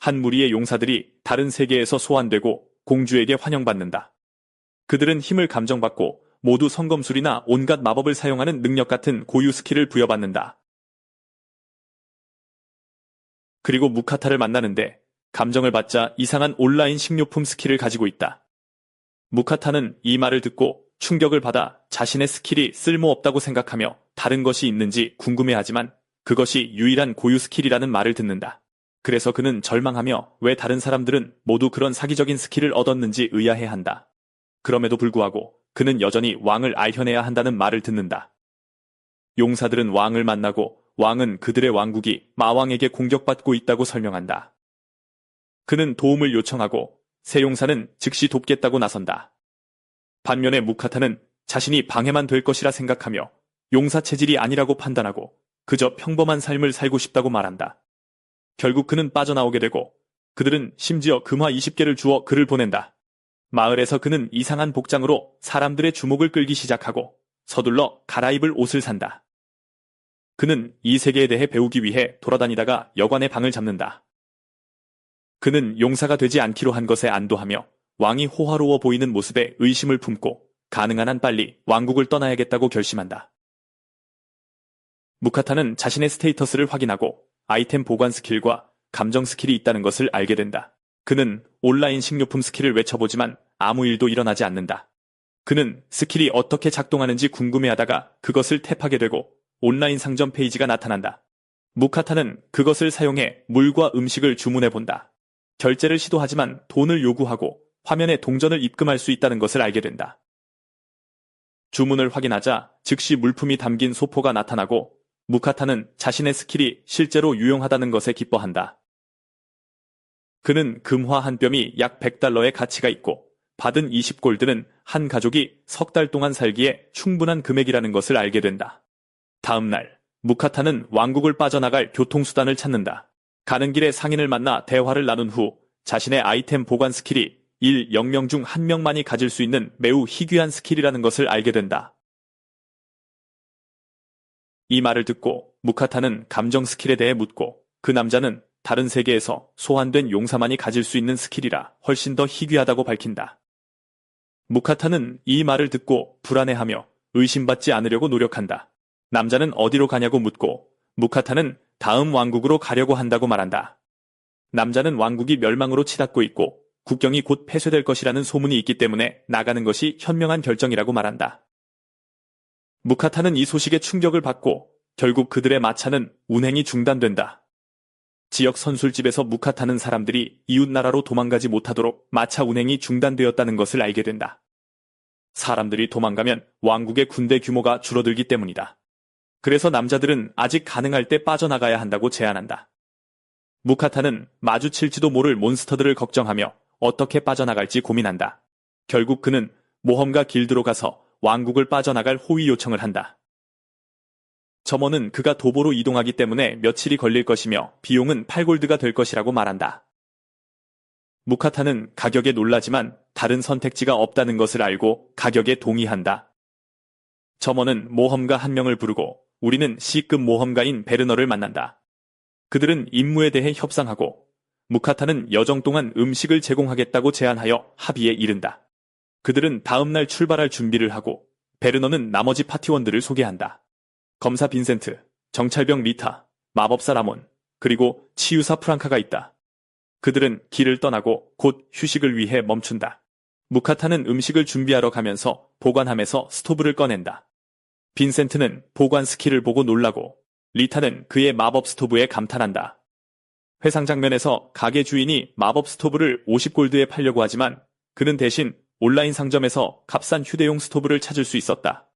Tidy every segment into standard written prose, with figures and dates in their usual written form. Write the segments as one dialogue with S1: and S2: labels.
S1: 한 무리의 용사들이 다른 세계에서 소환되고 공주에게 환영받는다. 그들은 힘을 감정받고 모두 성검술이나 온갖 마법을 사용하는 능력 같은 고유 스킬을 부여받는다. 그리고 무카타를 만나는데 감정을 받자 이상한 온라인 식료품 스킬을 가지고 있다. 무카타는 이 말을 듣고 충격을 받아 자신의 스킬이 쓸모없다고 생각하며 다른 것이 있는지 궁금해하지만 그것이 유일한 고유 스킬이라는 말을 듣는다. 그래서 그는 절망하며 왜 다른 사람들은 모두 그런 사기적인 스킬을 얻었는지 의아해한다. 그럼에도 불구하고 그는 여전히 왕을 알혀내야 한다는 말을 듣는다. 용사들은 왕을 만나고 왕은 그들의 왕국이 마왕에게 공격받고 있다고 설명한다. 그는 도움을 요청하고 새 용사는 즉시 돕겠다고 나선다. 반면에 무카타는 자신이 방해만 될 것이라 생각하며 용사 체질이 아니라고 판단하고 그저 평범한 삶을 살고 싶다고 말한다. 결국 그는 빠져나오게 되고 그들은 심지어 금화 20개를 주어 그를 보낸다. 마을에서 그는 이상한 복장으로 사람들의 주목을 끌기 시작하고 서둘러 갈아입을 옷을 산다. 그는 이 세계에 대해 배우기 위해 돌아다니다가 여관의 방을 잡는다. 그는 용사가 되지 않기로 한 것에 안도하며 왕이 호화로워 보이는 모습에 의심을 품고 가능한 한 빨리 왕국을 떠나야겠다고 결심한다. 무카타는 자신의 스테이터스를 확인하고 아이템 보관 스킬과 감정 스킬이 있다는 것을 알게 된다. 그는 온라인 식료품 스킬을 외쳐보지만 아무 일도 일어나지 않는다. 그는 스킬이 어떻게 작동하는지 궁금해하다가 그것을 탭하게 되고 온라인 상점 페이지가 나타난다. 무카타는 그것을 사용해 물과 음식을 주문해본다. 결제를 시도하지만 돈을 요구하고 화면에 동전을 입금할 수 있다는 것을 알게 된다. 주문을 확인하자 즉시 물품이 담긴 소포가 나타나고 무카타는 자신의 스킬이 실제로 유용하다는 것에 기뻐한다. 그는 금화 한 뼘이 약 100달러의 가치가 있고 받은 20골드는 한 가족이 석 달 동안 살기에 충분한 금액이라는 것을 알게 된다. 다음 날, 무카타는 왕국을 빠져나갈 교통수단을 찾는다. 가는 길에 상인을 만나 대화를 나눈 후 자신의 아이템 보관 스킬이 0명 중 1명만이 가질 수 있는 매우 희귀한 스킬이라는 것을 알게 된다. 이 말을 듣고 무카타는 감정 스킬에 대해 묻고 그 남자는 다른 세계에서 소환된 용사만이 가질 수 있는 스킬이라 훨씬 더 희귀하다고 밝힌다. 무카타는 이 말을 듣고 불안해하며 의심받지 않으려고 노력한다. 남자는 어디로 가냐고 묻고 무카타는 다음 왕국으로 가려고 한다고 말한다. 남자는 왕국이 멸망으로 치닫고 있고 국경이 곧 폐쇄될 것이라는 소문이 있기 때문에 나가는 것이 현명한 결정이라고 말한다. 무카타는 이 소식에 충격을 받고 결국 그들의 마차는 운행이 중단된다. 지역 선술집에서 무카타는 사람들이 이웃나라로 도망가지 못하도록 마차 운행이 중단되었다는 것을 알게 된다. 사람들이 도망가면 왕국의 군대 규모가 줄어들기 때문이다. 그래서 남자들은 아직 가능할 때 빠져나가야 한다고 제안한다. 무카타는 마주칠지도 모를 몬스터들을 걱정하며 어떻게 빠져나갈지 고민한다. 결국 그는 모험가 길드로 가서 왕국을 빠져나갈 호위 요청을 한다. 점원은 그가 도보로 이동하기 때문에 며칠이 걸릴 것이며 비용은 8골드가 될 것이라고 말한다. 무카타는 가격에 놀라지만 다른 선택지가 없다는 것을 알고 가격에 동의한다. 점원은 모험가 한 명을 부르고 우리는 C급 모험가인 베르너를 만난다. 그들은 임무에 대해 협상하고 무카타는 여정 동안 음식을 제공하겠다고 제안하여 합의에 이른다. 그들은 다음날 출발할 준비를 하고 베르너는 나머지 파티원들을 소개한다. 검사 빈센트, 정찰병 리타, 마법사 라몬, 그리고 치유사 프랑카가 있다. 그들은 길을 떠나고 곧 휴식을 위해 멈춘다. 무카타는 음식을 준비하러 가면서 보관함에서 스토브를 꺼낸다. 빈센트는 보관 스킬을 보고 놀라고 리타는 그의 마법 스토브에 감탄한다. 회상 장면에서 가게 주인이 마법 스토브를 50골드에 팔려고 하지만 그는 대신 온라인 상점에서 값싼 휴대용 스토브를 찾을 수 있었다.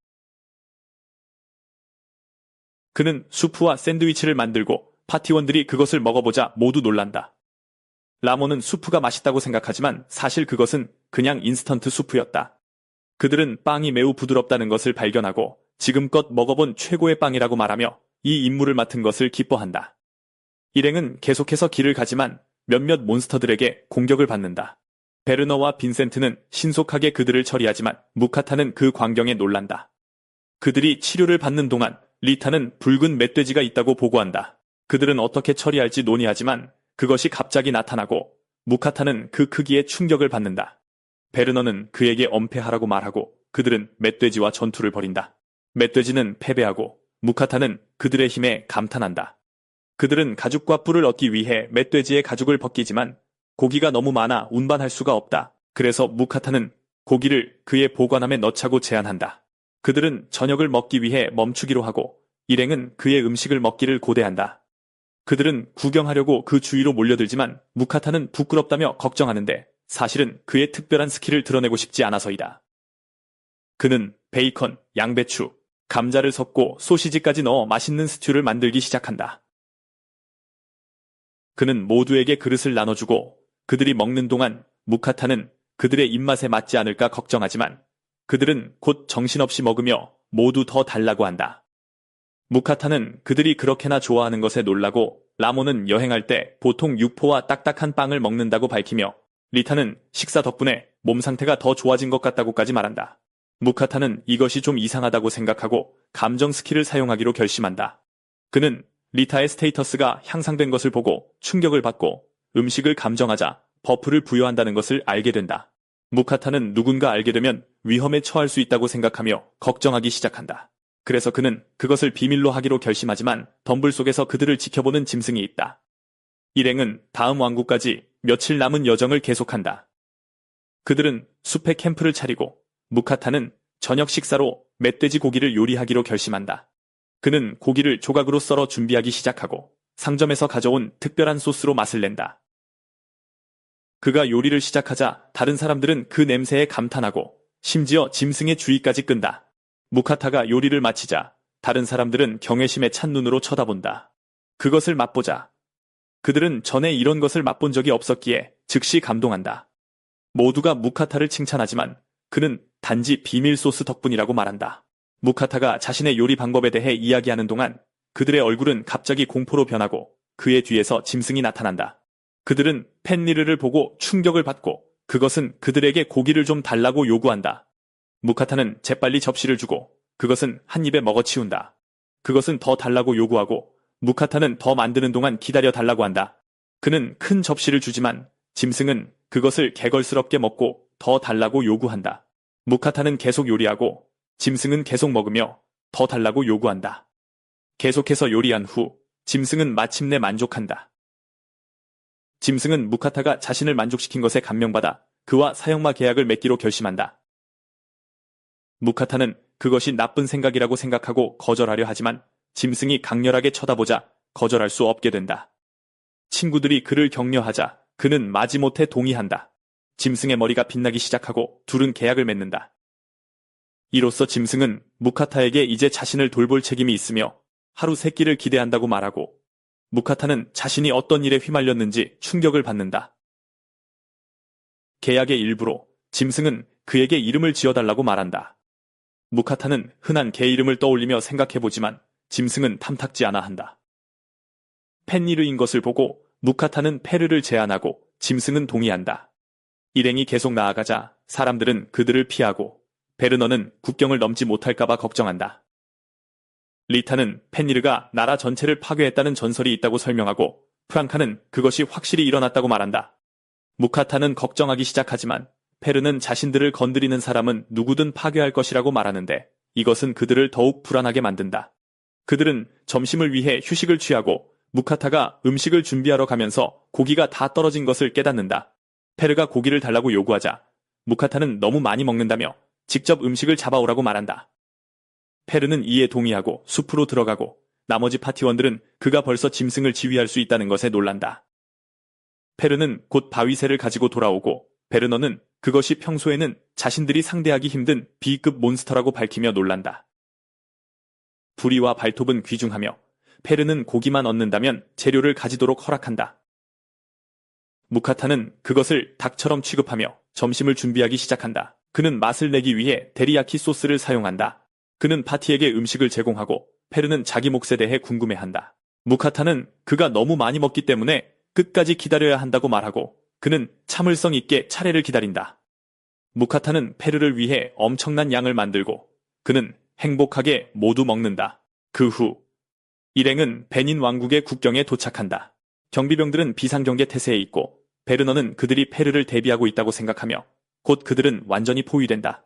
S1: 그는 수프와 샌드위치를 만들고 파티원들이 그것을 먹어보자 모두 놀란다. 라몬은 수프가 맛있다고 생각하지만 사실 그것은 그냥 인스턴트 수프였다. 그들은 빵이 매우 부드럽다는 것을 발견하고 지금껏 먹어본 최고의 빵이라고 말하며 이 임무를 맡은 것을 기뻐한다. 일행은 계속해서 길을 가지만 몇몇 몬스터들에게 공격을 받는다. 베르너와 빈센트는 신속하게 그들을 처리하지만 무카타는 그 광경에 놀란다. 그들이 치료를 받는 동안 리타는 붉은 멧돼지가 있다고 보고한다. 그들은 어떻게 처리할지 논의하지만 그것이 갑자기 나타나고 무카타는 그 크기에 충격을 받는다. 베르너는 그에게 엄폐하라고 말하고 그들은 멧돼지와 전투를 벌인다. 멧돼지는 패배하고 무카타는 그들의 힘에 감탄한다. 그들은 가죽과 뿔을 얻기 위해 멧돼지의 가죽을 벗기지만 고기가 너무 많아 운반할 수가 없다. 그래서 무카타는 고기를 그의 보관함에 넣자고 제안한다. 그들은 저녁을 먹기 위해 멈추기로 하고 일행은 그의 음식을 먹기를 고대한다. 그들은 구경하려고 그 주위로 몰려들지만 무카타는 부끄럽다며 걱정하는데 사실은 그의 특별한 스킬을 드러내고 싶지 않아서이다. 그는 베이컨, 양배추, 감자를 섞고 소시지까지 넣어 맛있는 스튜를 만들기 시작한다. 그는 모두에게 그릇을 나눠주고 그들이 먹는 동안 무카타는 그들의 입맛에 맞지 않을까 걱정하지만 그들은 곧 정신없이 먹으며 모두 더 달라고 한다. 무카타는 그들이 그렇게나 좋아하는 것에 놀라고 라모는 여행할 때 보통 육포와 딱딱한 빵을 먹는다고 밝히며 리타는 식사 덕분에 몸 상태가 더 좋아진 것 같다고까지 말한다. 무카타는 이것이 좀 이상하다고 생각하고 감정 스킬을 사용하기로 결심한다. 그는 리타의 스테이터스가 향상된 것을 보고 충격을 받고 음식을 감정하자 버프를 부여한다는 것을 알게 된다. 무카타는 누군가 알게 되면 위험에 처할 수 있다고 생각하며 걱정하기 시작한다. 그래서 그는 그것을 비밀로 하기로 결심하지만 덤불 속에서 그들을 지켜보는 짐승이 있다. 일행은 다음 왕국까지 며칠 남은 여정을 계속한다. 그들은 숲에 캠프를 차리고 무카타는 저녁 식사로 멧돼지 고기를 요리하기로 결심한다. 그는 고기를 조각으로 썰어 준비하기 시작하고 상점에서 가져온 특별한 소스로 맛을 낸다. 그가 요리를 시작하자 다른 사람들은 그 냄새에 감탄하고 심지어 짐승의 주의까지 끈다. 무카타가 요리를 마치자 다른 사람들은 경외심에 찬 눈으로 쳐다본다. 그것을 맛보자. 그들은 전에 이런 것을 맛본 적이 없었기에 즉시 감동한다. 모두가 무카타를 칭찬하지만 그는 단지 비밀 소스 덕분이라고 말한다. 무카타가 자신의 요리 방법에 대해 이야기하는 동안 그들의 얼굴은 갑자기 공포로 변하고 그의 뒤에서 짐승이 나타난다. 그들은 펜리르를 보고 충격을 받고 그것은 그들에게 고기를 좀 달라고 요구한다. 무카타는 재빨리 접시를 주고 그것은 한 입에 먹어치운다. 그것은 더 달라고 요구하고 무카타는 더 만드는 동안 기다려 달라고 한다. 그는 큰 접시를 주지만 짐승은 그것을 개걸스럽게 먹고 더 달라고 요구한다. 무카타는 계속 요리하고 짐승은 계속 먹으며 더 달라고 요구한다. 계속해서 요리한 후 짐승은 마침내 만족한다. 짐승은 무카타가 자신을 만족시킨 것에 감명받아 그와 사형마 계약을 맺기로 결심한다. 무카타는 그것이 나쁜 생각이라고 생각하고 거절하려 하지만 짐승이 강렬하게 쳐다보자 거절할 수 없게 된다. 친구들이 그를 격려하자 그는 마지못해 동의한다. 짐승의 머리가 빛나기 시작하고 둘은 계약을 맺는다. 이로써 짐승은 무카타에게 이제 자신을 돌볼 책임이 있으며 하루 세 끼를 기대한다고 말하고 무카타는 자신이 어떤 일에 휘말렸는지 충격을 받는다. 계약의 일부로 짐승은 그에게 이름을 지어달라고 말한다. 무카타는 흔한 개 이름을 떠올리며 생각해보지만 짐승은 탐탁지 않아 한다. 펜니르인 것을 보고 무카타는 페르를 제안하고 짐승은 동의한다. 일행이 계속 나아가자 사람들은 그들을 피하고 베르너는 국경을 넘지 못할까봐 걱정한다. 리타는 펜니르가 나라 전체를 파괴했다는 전설이 있다고 설명하고 프랑카는 그것이 확실히 일어났다고 말한다. 무카타는 걱정하기 시작하지만 페르는 자신들을 건드리는 사람은 누구든 파괴할 것이라고 말하는데 이것은 그들을 더욱 불안하게 만든다. 그들은 점심을 위해 휴식을 취하고 무카타가 음식을 준비하러 가면서 고기가 다 떨어진 것을 깨닫는다. 페르가 고기를 달라고 요구하자 무카타는 너무 많이 먹는다며 직접 음식을 잡아오라고 말한다. 페르는 이에 동의하고 숲으로 들어가고 나머지 파티원들은 그가 벌써 짐승을 지휘할 수 있다는 것에 놀란다. 페르는 곧 바위새를 가지고 돌아오고 베르너는 그것이 평소에는 자신들이 상대하기 힘든 B급 몬스터라고 밝히며 놀란다. 부리와 발톱은 귀중하며 페르는 고기만 얻는다면 재료를 가지도록 허락한다. 무카타는 그것을 닭처럼 취급하며 점심을 준비하기 시작한다. 그는 맛을 내기 위해 데리야키 소스를 사용한다. 그는 파티에게 음식을 제공하고 페르는 자기 몫에 대해 궁금해한다. 무카타는 그가 너무 많이 먹기 때문에 끝까지 기다려야 한다고 말하고 그는 참을성 있게 차례를 기다린다. 무카타는 페르를 위해 엄청난 양을 만들고 그는 행복하게 모두 먹는다. 그 후 일행은 베닌 왕국의 국경에 도착한다. 경비병들은 비상경계 태세에 있고 베르너는 그들이 페르를 대비하고 있다고 생각하며 곧 그들은 완전히 포위된다.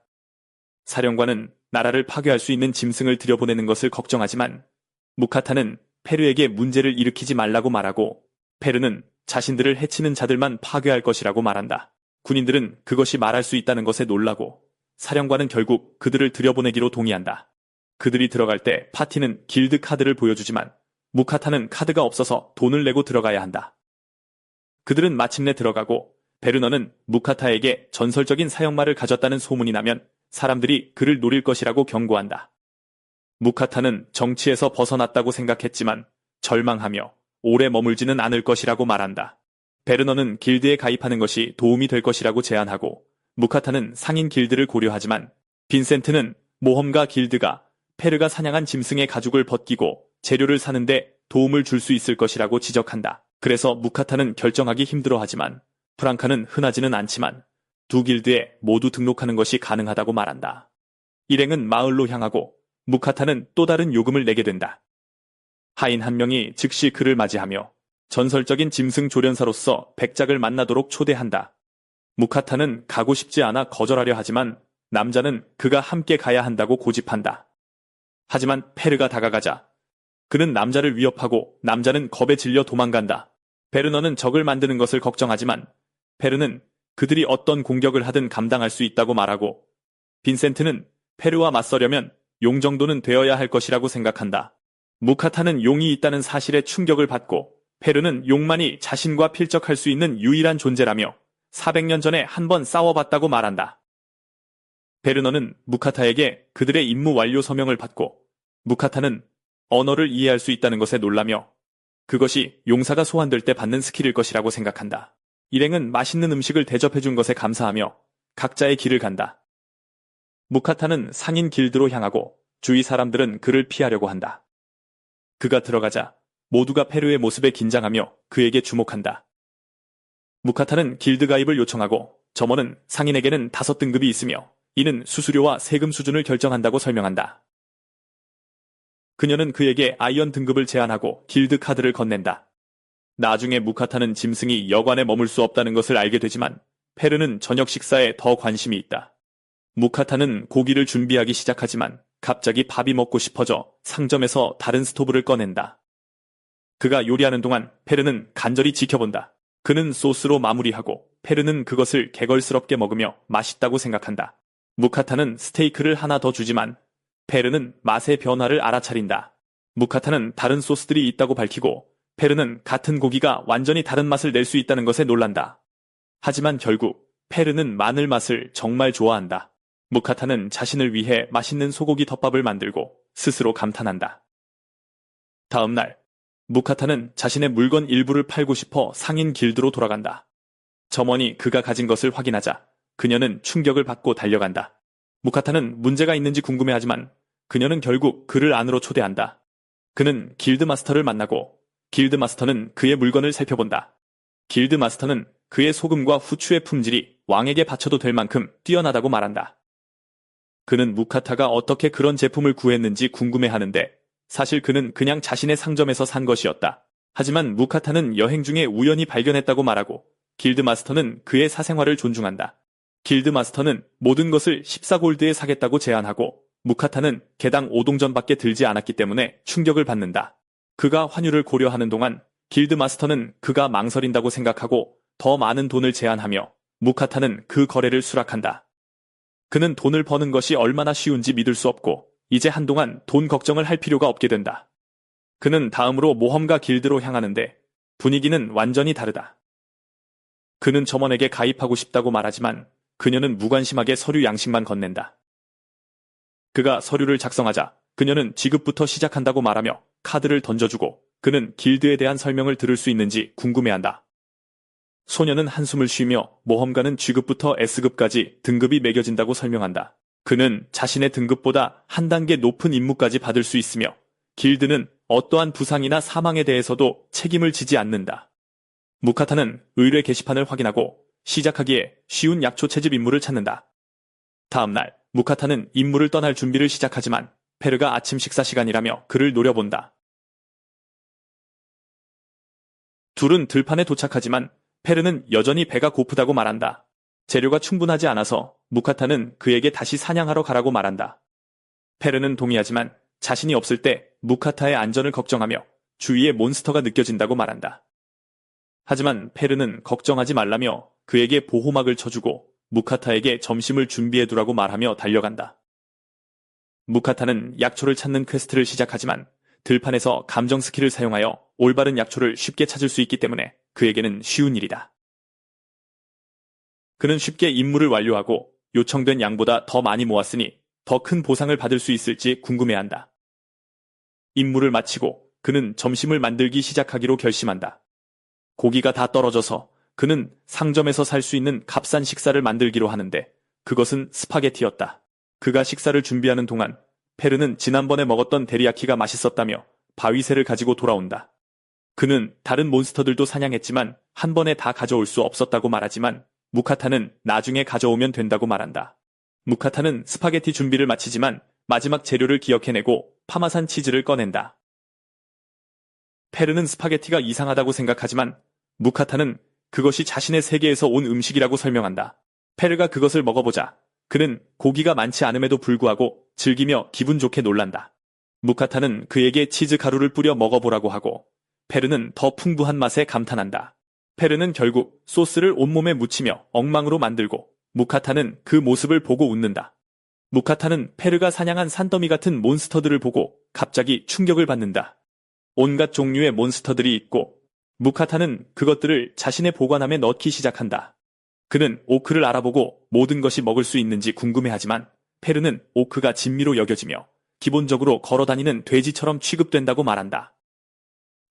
S1: 사령관은 나라를 파괴할 수 있는 짐승을 들여보내는 것을 걱정하지만 무카타는 페르에게 문제를 일으키지 말라고 말하고 페르는 자신들을 해치는 자들만 파괴할 것이라고 말한다. 군인들은 그것이 말할 수 있다는 것에 놀라고 사령관은 결국 그들을 들여보내기로 동의한다. 그들이 들어갈 때 파티는 길드 카드를 보여주지만 무카타는 카드가 없어서 돈을 내고 들어가야 한다. 그들은 마침내 들어가고 베르너는 무카타에게 전설적인 사형말을 가졌다는 소문이 나면 사람들이 그를 노릴 것이라고 경고한다. 무카타는 정치에서 벗어났다고 생각했지만 절망하며 오래 머물지는 않을 것이라고 말한다. 베르너는 길드에 가입하는 것이 도움이 될 것이라고 제안하고 무카타는 상인 길드를 고려하지만 빈센트는 모험가 길드가 페르가 사냥한 짐승의 가죽을 벗기고 재료를 사는데 도움을 줄 수 있을 것이라고 지적한다. 그래서 무카타는 결정하기 힘들어하지만 프랑카는 흔하지는 않지만 두 길드에 모두 등록하는 것이 가능하다고 말한다. 일행은 마을로 향하고 무카타는 또 다른 요금을 내게 된다. 하인 한 명이 즉시 그를 맞이하며 전설적인 짐승 조련사로서 백작을 만나도록 초대한다. 무카타는 가고 싶지 않아 거절하려 하지만 남자는 그가 함께 가야 한다고 고집한다. 하지만 페르가 다가가자 그는 남자를 위협하고 남자는 겁에 질려 도망간다. 베르너는 적을 만드는 것을 걱정하지만 페르는 그들이 어떤 공격을 하든 감당할 수 있다고 말하고 빈센트는 페르와 맞서려면 용 정도는 되어야 할 것이라고 생각한다. 무카타는 용이 있다는 사실에 충격을 받고 페르는 용만이 자신과 필적할 수 있는 유일한 존재라며 400년 전에 한 번 싸워봤다고 말한다. 베르너는 무카타에게 그들의 임무 완료 서명을 받고 무카타는 언어를 이해할 수 있다는 것에 놀라며 그것이 용사가 소환될 때 받는 스킬일 것이라고 생각한다. 일행은 맛있는 음식을 대접해준 것에 감사하며 각자의 길을 간다. 무카타는 상인 길드로 향하고 주위 사람들은 그를 피하려고 한다. 그가 들어가자 모두가 페르의 모습에 긴장하며 그에게 주목한다. 무카타는 길드 가입을 요청하고 점원은 상인에게는 5등급이 있으며 이는 수수료와 세금 수준을 결정한다고 설명한다. 그녀는 그에게 아이언 등급을 제안하고 길드 카드를 건넨다. 나중에 무카타는 짐승이 여관에 머물 수 없다는 것을 알게 되지만 페르는 저녁 식사에 더 관심이 있다. 무카타는 고기를 준비하기 시작하지만 갑자기 밥이 먹고 싶어져 상점에서 다른 스토브를 꺼낸다. 그가 요리하는 동안 페르는 간절히 지켜본다. 그는 소스로 마무리하고 페르는 그것을 개걸스럽게 먹으며 맛있다고 생각한다. 무카타는 스테이크를 하나 더 주지만 페르는 맛의 변화를 알아차린다. 무카타는 다른 소스들이 있다고 밝히고 페르는 같은 고기가 완전히 다른 맛을 낼 수 있다는 것에 놀란다. 하지만 결국 페르는 마늘 맛을 정말 좋아한다. 무카타는 자신을 위해 맛있는 소고기 덮밥을 만들고 스스로 감탄한다. 다음 날 무카타는 자신의 물건 일부를 팔고 싶어 상인 길드로 돌아간다. 점원이 그가 가진 것을 확인하자 그녀는 충격을 받고 달려간다. 무카타는 문제가 있는지 궁금해하지만 그녀는 결국 그를 안으로 초대한다. 그는 길드 마스터를 만나고 길드 마스터는 그의 물건을 살펴본다. 길드 마스터는 그의 소금과 후추의 품질이 왕에게 바쳐도 될 만큼 뛰어나다고 말한다. 그는 무카타가 어떻게 그런 제품을 구했는지 궁금해하는데 사실 그는 그냥 자신의 상점에서 산 것이었다. 하지만 무카타는 여행 중에 우연히 발견했다고 말하고 길드 마스터는 그의 사생활을 존중한다. 길드 마스터는 모든 것을 14골드에 사겠다고 제안하고 무카타는 개당 5동전밖에 들지 않았기 때문에 충격을 받는다. 그가 환율을 고려하는 동안 길드 마스터는 그가 망설인다고 생각하고 더 많은 돈을 제안하며 무카타는 그 거래를 수락한다. 그는 돈을 버는 것이 얼마나 쉬운지 믿을 수 없고 이제 한동안 돈 걱정을 할 필요가 없게 된다. 그는 다음으로 모험가 길드로 향하는데 분위기는 완전히 다르다. 그는 점원에게 가입하고 싶다고 말하지만 그녀는 무관심하게 서류 양식만 건넨다. 그가 서류를 작성하자 그녀는 지급부터 시작한다고 말하며 카드를 던져주고 그는 길드에 대한 설명을 들을 수 있는지 궁금해한다. 소녀는 한숨을 쉬며 모험가는 G급부터 S급까지 등급이 매겨진다고 설명한다. 그는 자신의 등급보다 한 단계 높은 임무까지 받을 수 있으며 길드는 어떠한 부상이나 사망에 대해서도 책임을 지지 않는다. 무카타는 의뢰 게시판을 확인하고 시작하기에 쉬운 약초 채집 임무를 찾는다. 다음 날 무카타는 임무를 떠날 준비를 시작하지만 페르가 아침 식사 시간이라며 그를 노려본다. 둘은 들판에 도착하지만 페르는 여전히 배가 고프다고 말한다. 재료가 충분하지 않아서 무카타는 그에게 다시 사냥하러 가라고 말한다. 페르는 동의하지만 자신이 없을 때 무카타의 안전을 걱정하며 주위에 몬스터가 느껴진다고 말한다. 하지만 페르는 걱정하지 말라며 그에게 보호막을 쳐주고 무카타에게 점심을 준비해두라고 말하며 달려간다. 무카타는 약초를 찾는 퀘스트를 시작하지만 들판에서 감정 스킬을 사용하여 올바른 약초를 쉽게 찾을 수 있기 때문에 그에게는 쉬운 일이다. 그는 쉽게 임무를 완료하고 요청된 양보다 더 많이 모았으니 더 큰 보상을 받을 수 있을지 궁금해한다. 임무를 마치고 그는 점심을 만들기 시작하기로 결심한다. 고기가 다 떨어져서 그는 상점에서 살 수 있는 값싼 식사를 만들기로 하는데 그것은 스파게티였다. 그가 식사를 준비하는 동안 페르는 지난번에 먹었던 데리야키가 맛있었다며 바위새를 가지고 돌아온다. 그는 다른 몬스터들도 사냥했지만 한 번에 다 가져올 수 없었다고 말하지만 무카타는 나중에 가져오면 된다고 말한다. 무카타는 스파게티 준비를 마치지만 마지막 재료를 기억해내고 파마산 치즈를 꺼낸다. 페르는 스파게티가 이상하다고 생각하지만 무카타는 그것이 자신의 세계에서 온 음식이라고 설명한다. 페르가 그것을 먹어보자 그는 고기가 많지 않음에도 불구하고 즐기며 기분 좋게 놀란다. 무카타는 그에게 치즈 가루를 뿌려 먹어보라고 하고 페르는 더 풍부한 맛에 감탄한다. 페르는 결국 소스를 온몸에 묻히며 엉망으로 만들고 무카타는 그 모습을 보고 웃는다. 무카타는 페르가 사냥한 산더미 같은 몬스터들을 보고 갑자기 충격을 받는다. 온갖 종류의 몬스터들이 있고 무카타는 그것들을 자신의 보관함에 넣기 시작한다. 그는 오크를 알아보고 모든 것이 먹을 수 있는지 궁금해하지만 페르는 오크가 진미로 여겨지며 기본적으로 걸어다니는 돼지처럼 취급된다고 말한다.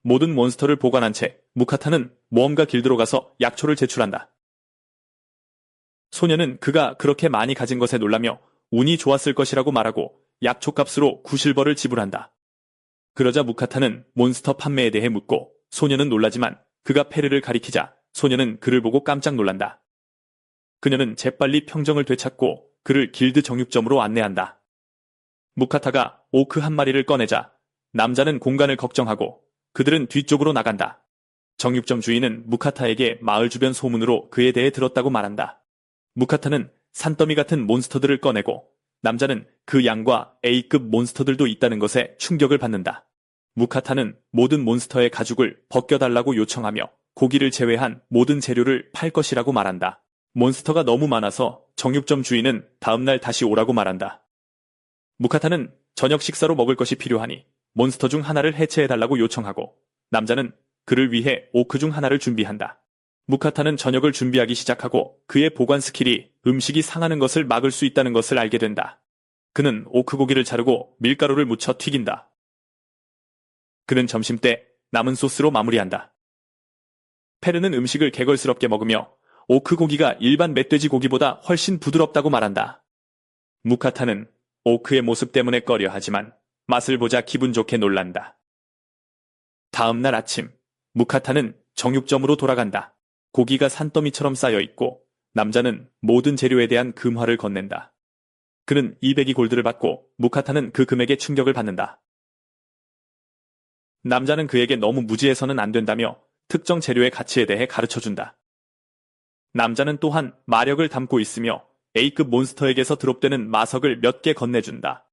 S1: 모든 몬스터를 보관한 채 무카타는 모험가 길드로 가서 약초를 제출한다. 소녀는 그가 그렇게 많이 가진 것에 놀라며 운이 좋았을 것이라고 말하고 약초값으로 9실버를 지불한다. 그러자 무카타는 몬스터 판매에 대해 묻고 소녀는 놀라지만 그가 페르를 가리키자 소녀는 그를 보고 깜짝 놀란다. 그녀는 재빨리 평정을 되찾고 그를 길드 정육점으로 안내한다. 무카타가 오크 한 마리를 꺼내자 남자는 공간을 걱정하고 그들은 뒤쪽으로 나간다. 정육점 주인은 무카타에게 마을 주변 소문으로 그에 대해 들었다고 말한다. 무카타는 산더미 같은 몬스터들을 꺼내고 남자는 그 양과 A급 몬스터들도 있다는 것에 충격을 받는다. 무카타는 모든 몬스터의 가죽을 벗겨달라고 요청하며 고기를 제외한 모든 재료를 팔 것이라고 말한다. 몬스터가 너무 많아서 정육점 주인은 다음날 다시 오라고 말한다. 무카타는 저녁 식사로 먹을 것이 필요하니 몬스터 중 하나를 해체해달라고 요청하고 남자는 그를 위해 오크 중 하나를 준비한다. 무카타는 저녁을 준비하기 시작하고 그의 보관 스킬이 음식이 상하는 것을 막을 수 있다는 것을 알게 된다. 그는 오크 고기를 자르고 밀가루를 묻혀 튀긴다. 그는 점심때 남은 소스로 마무리한다. 페르는 음식을 개걸스럽게 먹으며 오크 고기가 일반 멧돼지 고기보다 훨씬 부드럽다고 말한다. 무카타는 오크의 모습 때문에 꺼려하지만 맛을 보자 기분 좋게 놀란다. 다음 날 아침, 무카타는 정육점으로 돌아간다. 고기가 산더미처럼 쌓여있고 남자는 모든 재료에 대한 금화를 건넨다. 그는 200이 골드를 받고 무카타는 그 금액에 충격을 받는다. 남자는 그에게 너무 무지해서는 안 된다며 특정 재료의 가치에 대해 가르쳐준다. 남자는 또한 마력을 담고 있으며 A급 몬스터에게서 드롭되는 마석을 몇 개 건네준다.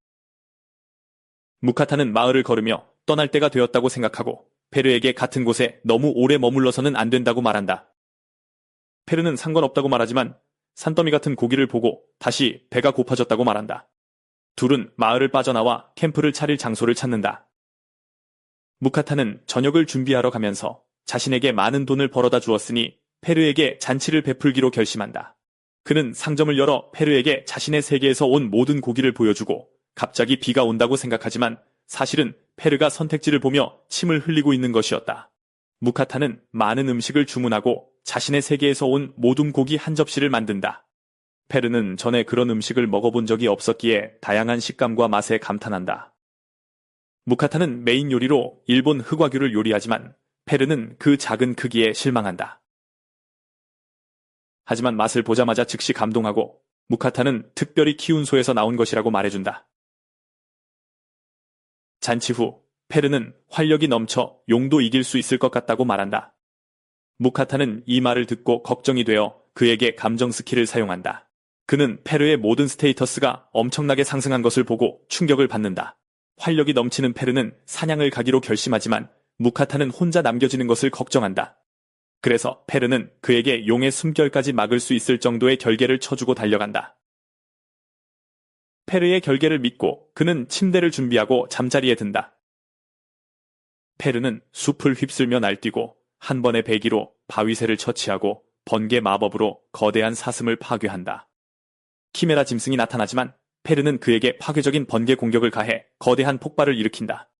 S1: 무카타는 마을을 걸으며 떠날 때가 되었다고 생각하고 페르에게 같은 곳에 너무 오래 머물러서는 안 된다고 말한다. 페르는 상관없다고 말하지만 산더미 같은 고기를 보고 다시 배가 고파졌다고 말한다. 둘은 마을을 빠져나와 캠프를 차릴 장소를 찾는다. 무카타는 저녁을 준비하러 가면서 자신에게 많은 돈을 벌어다 주었으니 페르에게 잔치를 베풀기로 결심한다. 그는 상점을 열어 페르에게 자신의 세계에서 온 모든 고기를 보여주고 갑자기 비가 온다고 생각하지만 사실은 페르가 선택지를 보며 침을 흘리고 있는 것이었다. 무카타는 많은 음식을 주문하고 자신의 세계에서 온 모든 고기 한 접시를 만든다. 페르는 전에 그런 음식을 먹어본 적이 없었기에 다양한 식감과 맛에 감탄한다. 무카타는 메인 요리로 일본 흑와규를 요리하지만 페르는 그 작은 크기에 실망한다. 하지만 맛을 보자마자 즉시 감동하고 무카타는 특별히 키운 소에서 나온 것이라고 말해준다. 잔치 후 페르는 활력이 넘쳐 용도 이길 수 있을 것 같다고 말한다. 무카타는 이 말을 듣고 걱정이 되어 그에게 감정 스킬을 사용한다. 그는 페르의 모든 스테이터스가 엄청나게 상승한 것을 보고 충격을 받는다. 활력이 넘치는 페르는 사냥을 가기로 결심하지만 무카타는 혼자 남겨지는 것을 걱정한다. 그래서 페르는 그에게 용의 숨결까지 막을 수 있을 정도의 결계를 쳐주고 달려간다. 페르의 결계를 믿고 그는 침대를 준비하고 잠자리에 든다. 페르는 숲을 휩쓸며 날뛰고 한 번의 배기로 바위새를 처치하고 번개 마법으로 거대한 사슴을 파괴한다. 키메라 짐승이 나타나지만 페르는 그에게 파괴적인 번개 공격을 가해 거대한 폭발을 일으킨다.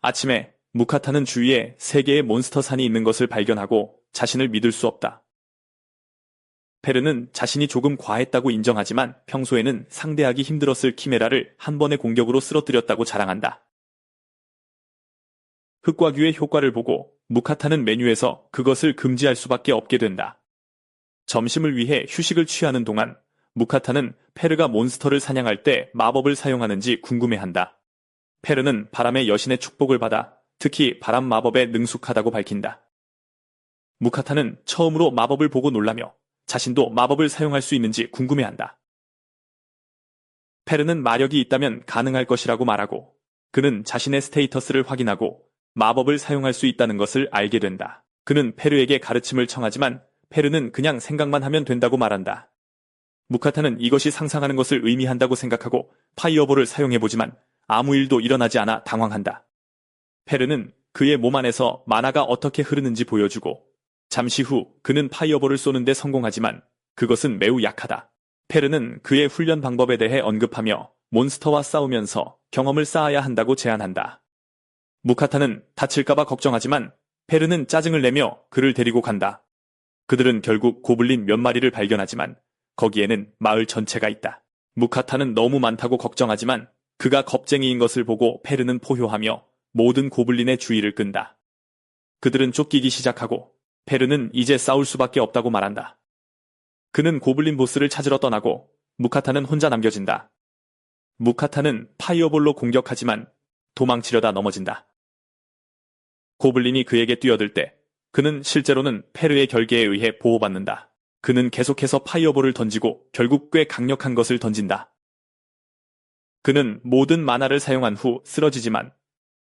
S1: 아침에 무카타는 주위에 3개의 몬스터 산이 있는 것을 발견하고 자신을 믿을 수 없다. 페르는 자신이 조금 과했다고 인정하지만 평소에는 상대하기 힘들었을 키메라를 한 번의 공격으로 쓰러뜨렸다고 자랑한다. 흙과 규의 효과를 보고 무카타는 메뉴에서 그것을 금지할 수밖에 없게 된다. 점심을 위해 휴식을 취하는 동안 무카타는 페르가 몬스터를 사냥할 때 마법을 사용하는지 궁금해한다. 페르는 바람의 여신의 축복을 받아 특히 바람 마법에 능숙하다고 밝힌다. 무카타는 처음으로 마법을 보고 놀라며 자신도 마법을 사용할 수 있는지 궁금해한다. 페르는 마력이 있다면 가능할 것이라고 말하고 그는 자신의 스테이터스를 확인하고 마법을 사용할 수 있다는 것을 알게 된다. 그는 페르에게 가르침을 청하지만 페르는 그냥 생각만 하면 된다고 말한다. 무카타는 이것이 상상하는 것을 의미한다고 생각하고 파이어볼을 사용해보지만 아무 일도 일어나지 않아 당황한다. 페르는 그의 몸 안에서 만화가 어떻게 흐르는지 보여주고 잠시 후 그는 파이어볼을 쏘는데 성공하지만 그것은 매우 약하다. 페르는 그의 훈련 방법에 대해 언급하며 몬스터와 싸우면서 경험을 쌓아야 한다고 제안한다. 무카타는 다칠까봐 걱정하지만 페르는 짜증을 내며 그를 데리고 간다. 그들은 결국 고블린 몇 마리를 발견하지만 거기에는 마을 전체가 있다. 무카타는 너무 많다고 걱정하지만 그가 겁쟁이인 것을 보고 페르는 포효하며 모든 고블린의 주의를 끈다. 그들은 쫓기기 시작하고 페르는 이제 싸울 수밖에 없다고 말한다. 그는 고블린 보스를 찾으러 떠나고 무카타는 혼자 남겨진다. 무카타는 파이어볼로 공격하지만 도망치려다 넘어진다. 고블린이 그에게 뛰어들 때 그는 실제로는 페르의 결계에 의해 보호받는다. 그는 계속해서 파이어볼을 던지고 결국 꽤 강력한 것을 던진다. 그는 모든 만화를 사용한 후 쓰러지지만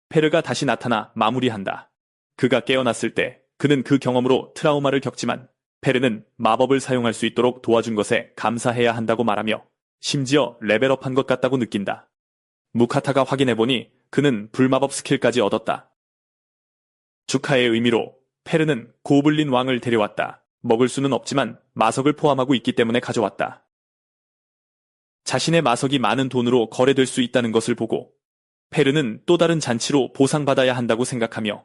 S1: 페르가 다시 나타나 마무리한다. 그가 깨어났을 때 그는 그 경험으로 트라우마를 겪지만 페르는 마법을 사용할 수 있도록 도와준 것에 감사해야 한다고 말하며 심지어 레벨업한 것 같다고 느낀다. 무카타가 확인해보니 그는 불마법 스킬까지 얻었다. 축하의 의미로 페르는 고블린 왕을 데려왔다. 먹을 수는 없지만 마석을 포함하고 있기 때문에 가져왔다. 자신의 마석이 많은 돈으로 거래될 수 있다는 것을 보고 페르는 또 다른 잔치로 보상받아야 한다고 생각하며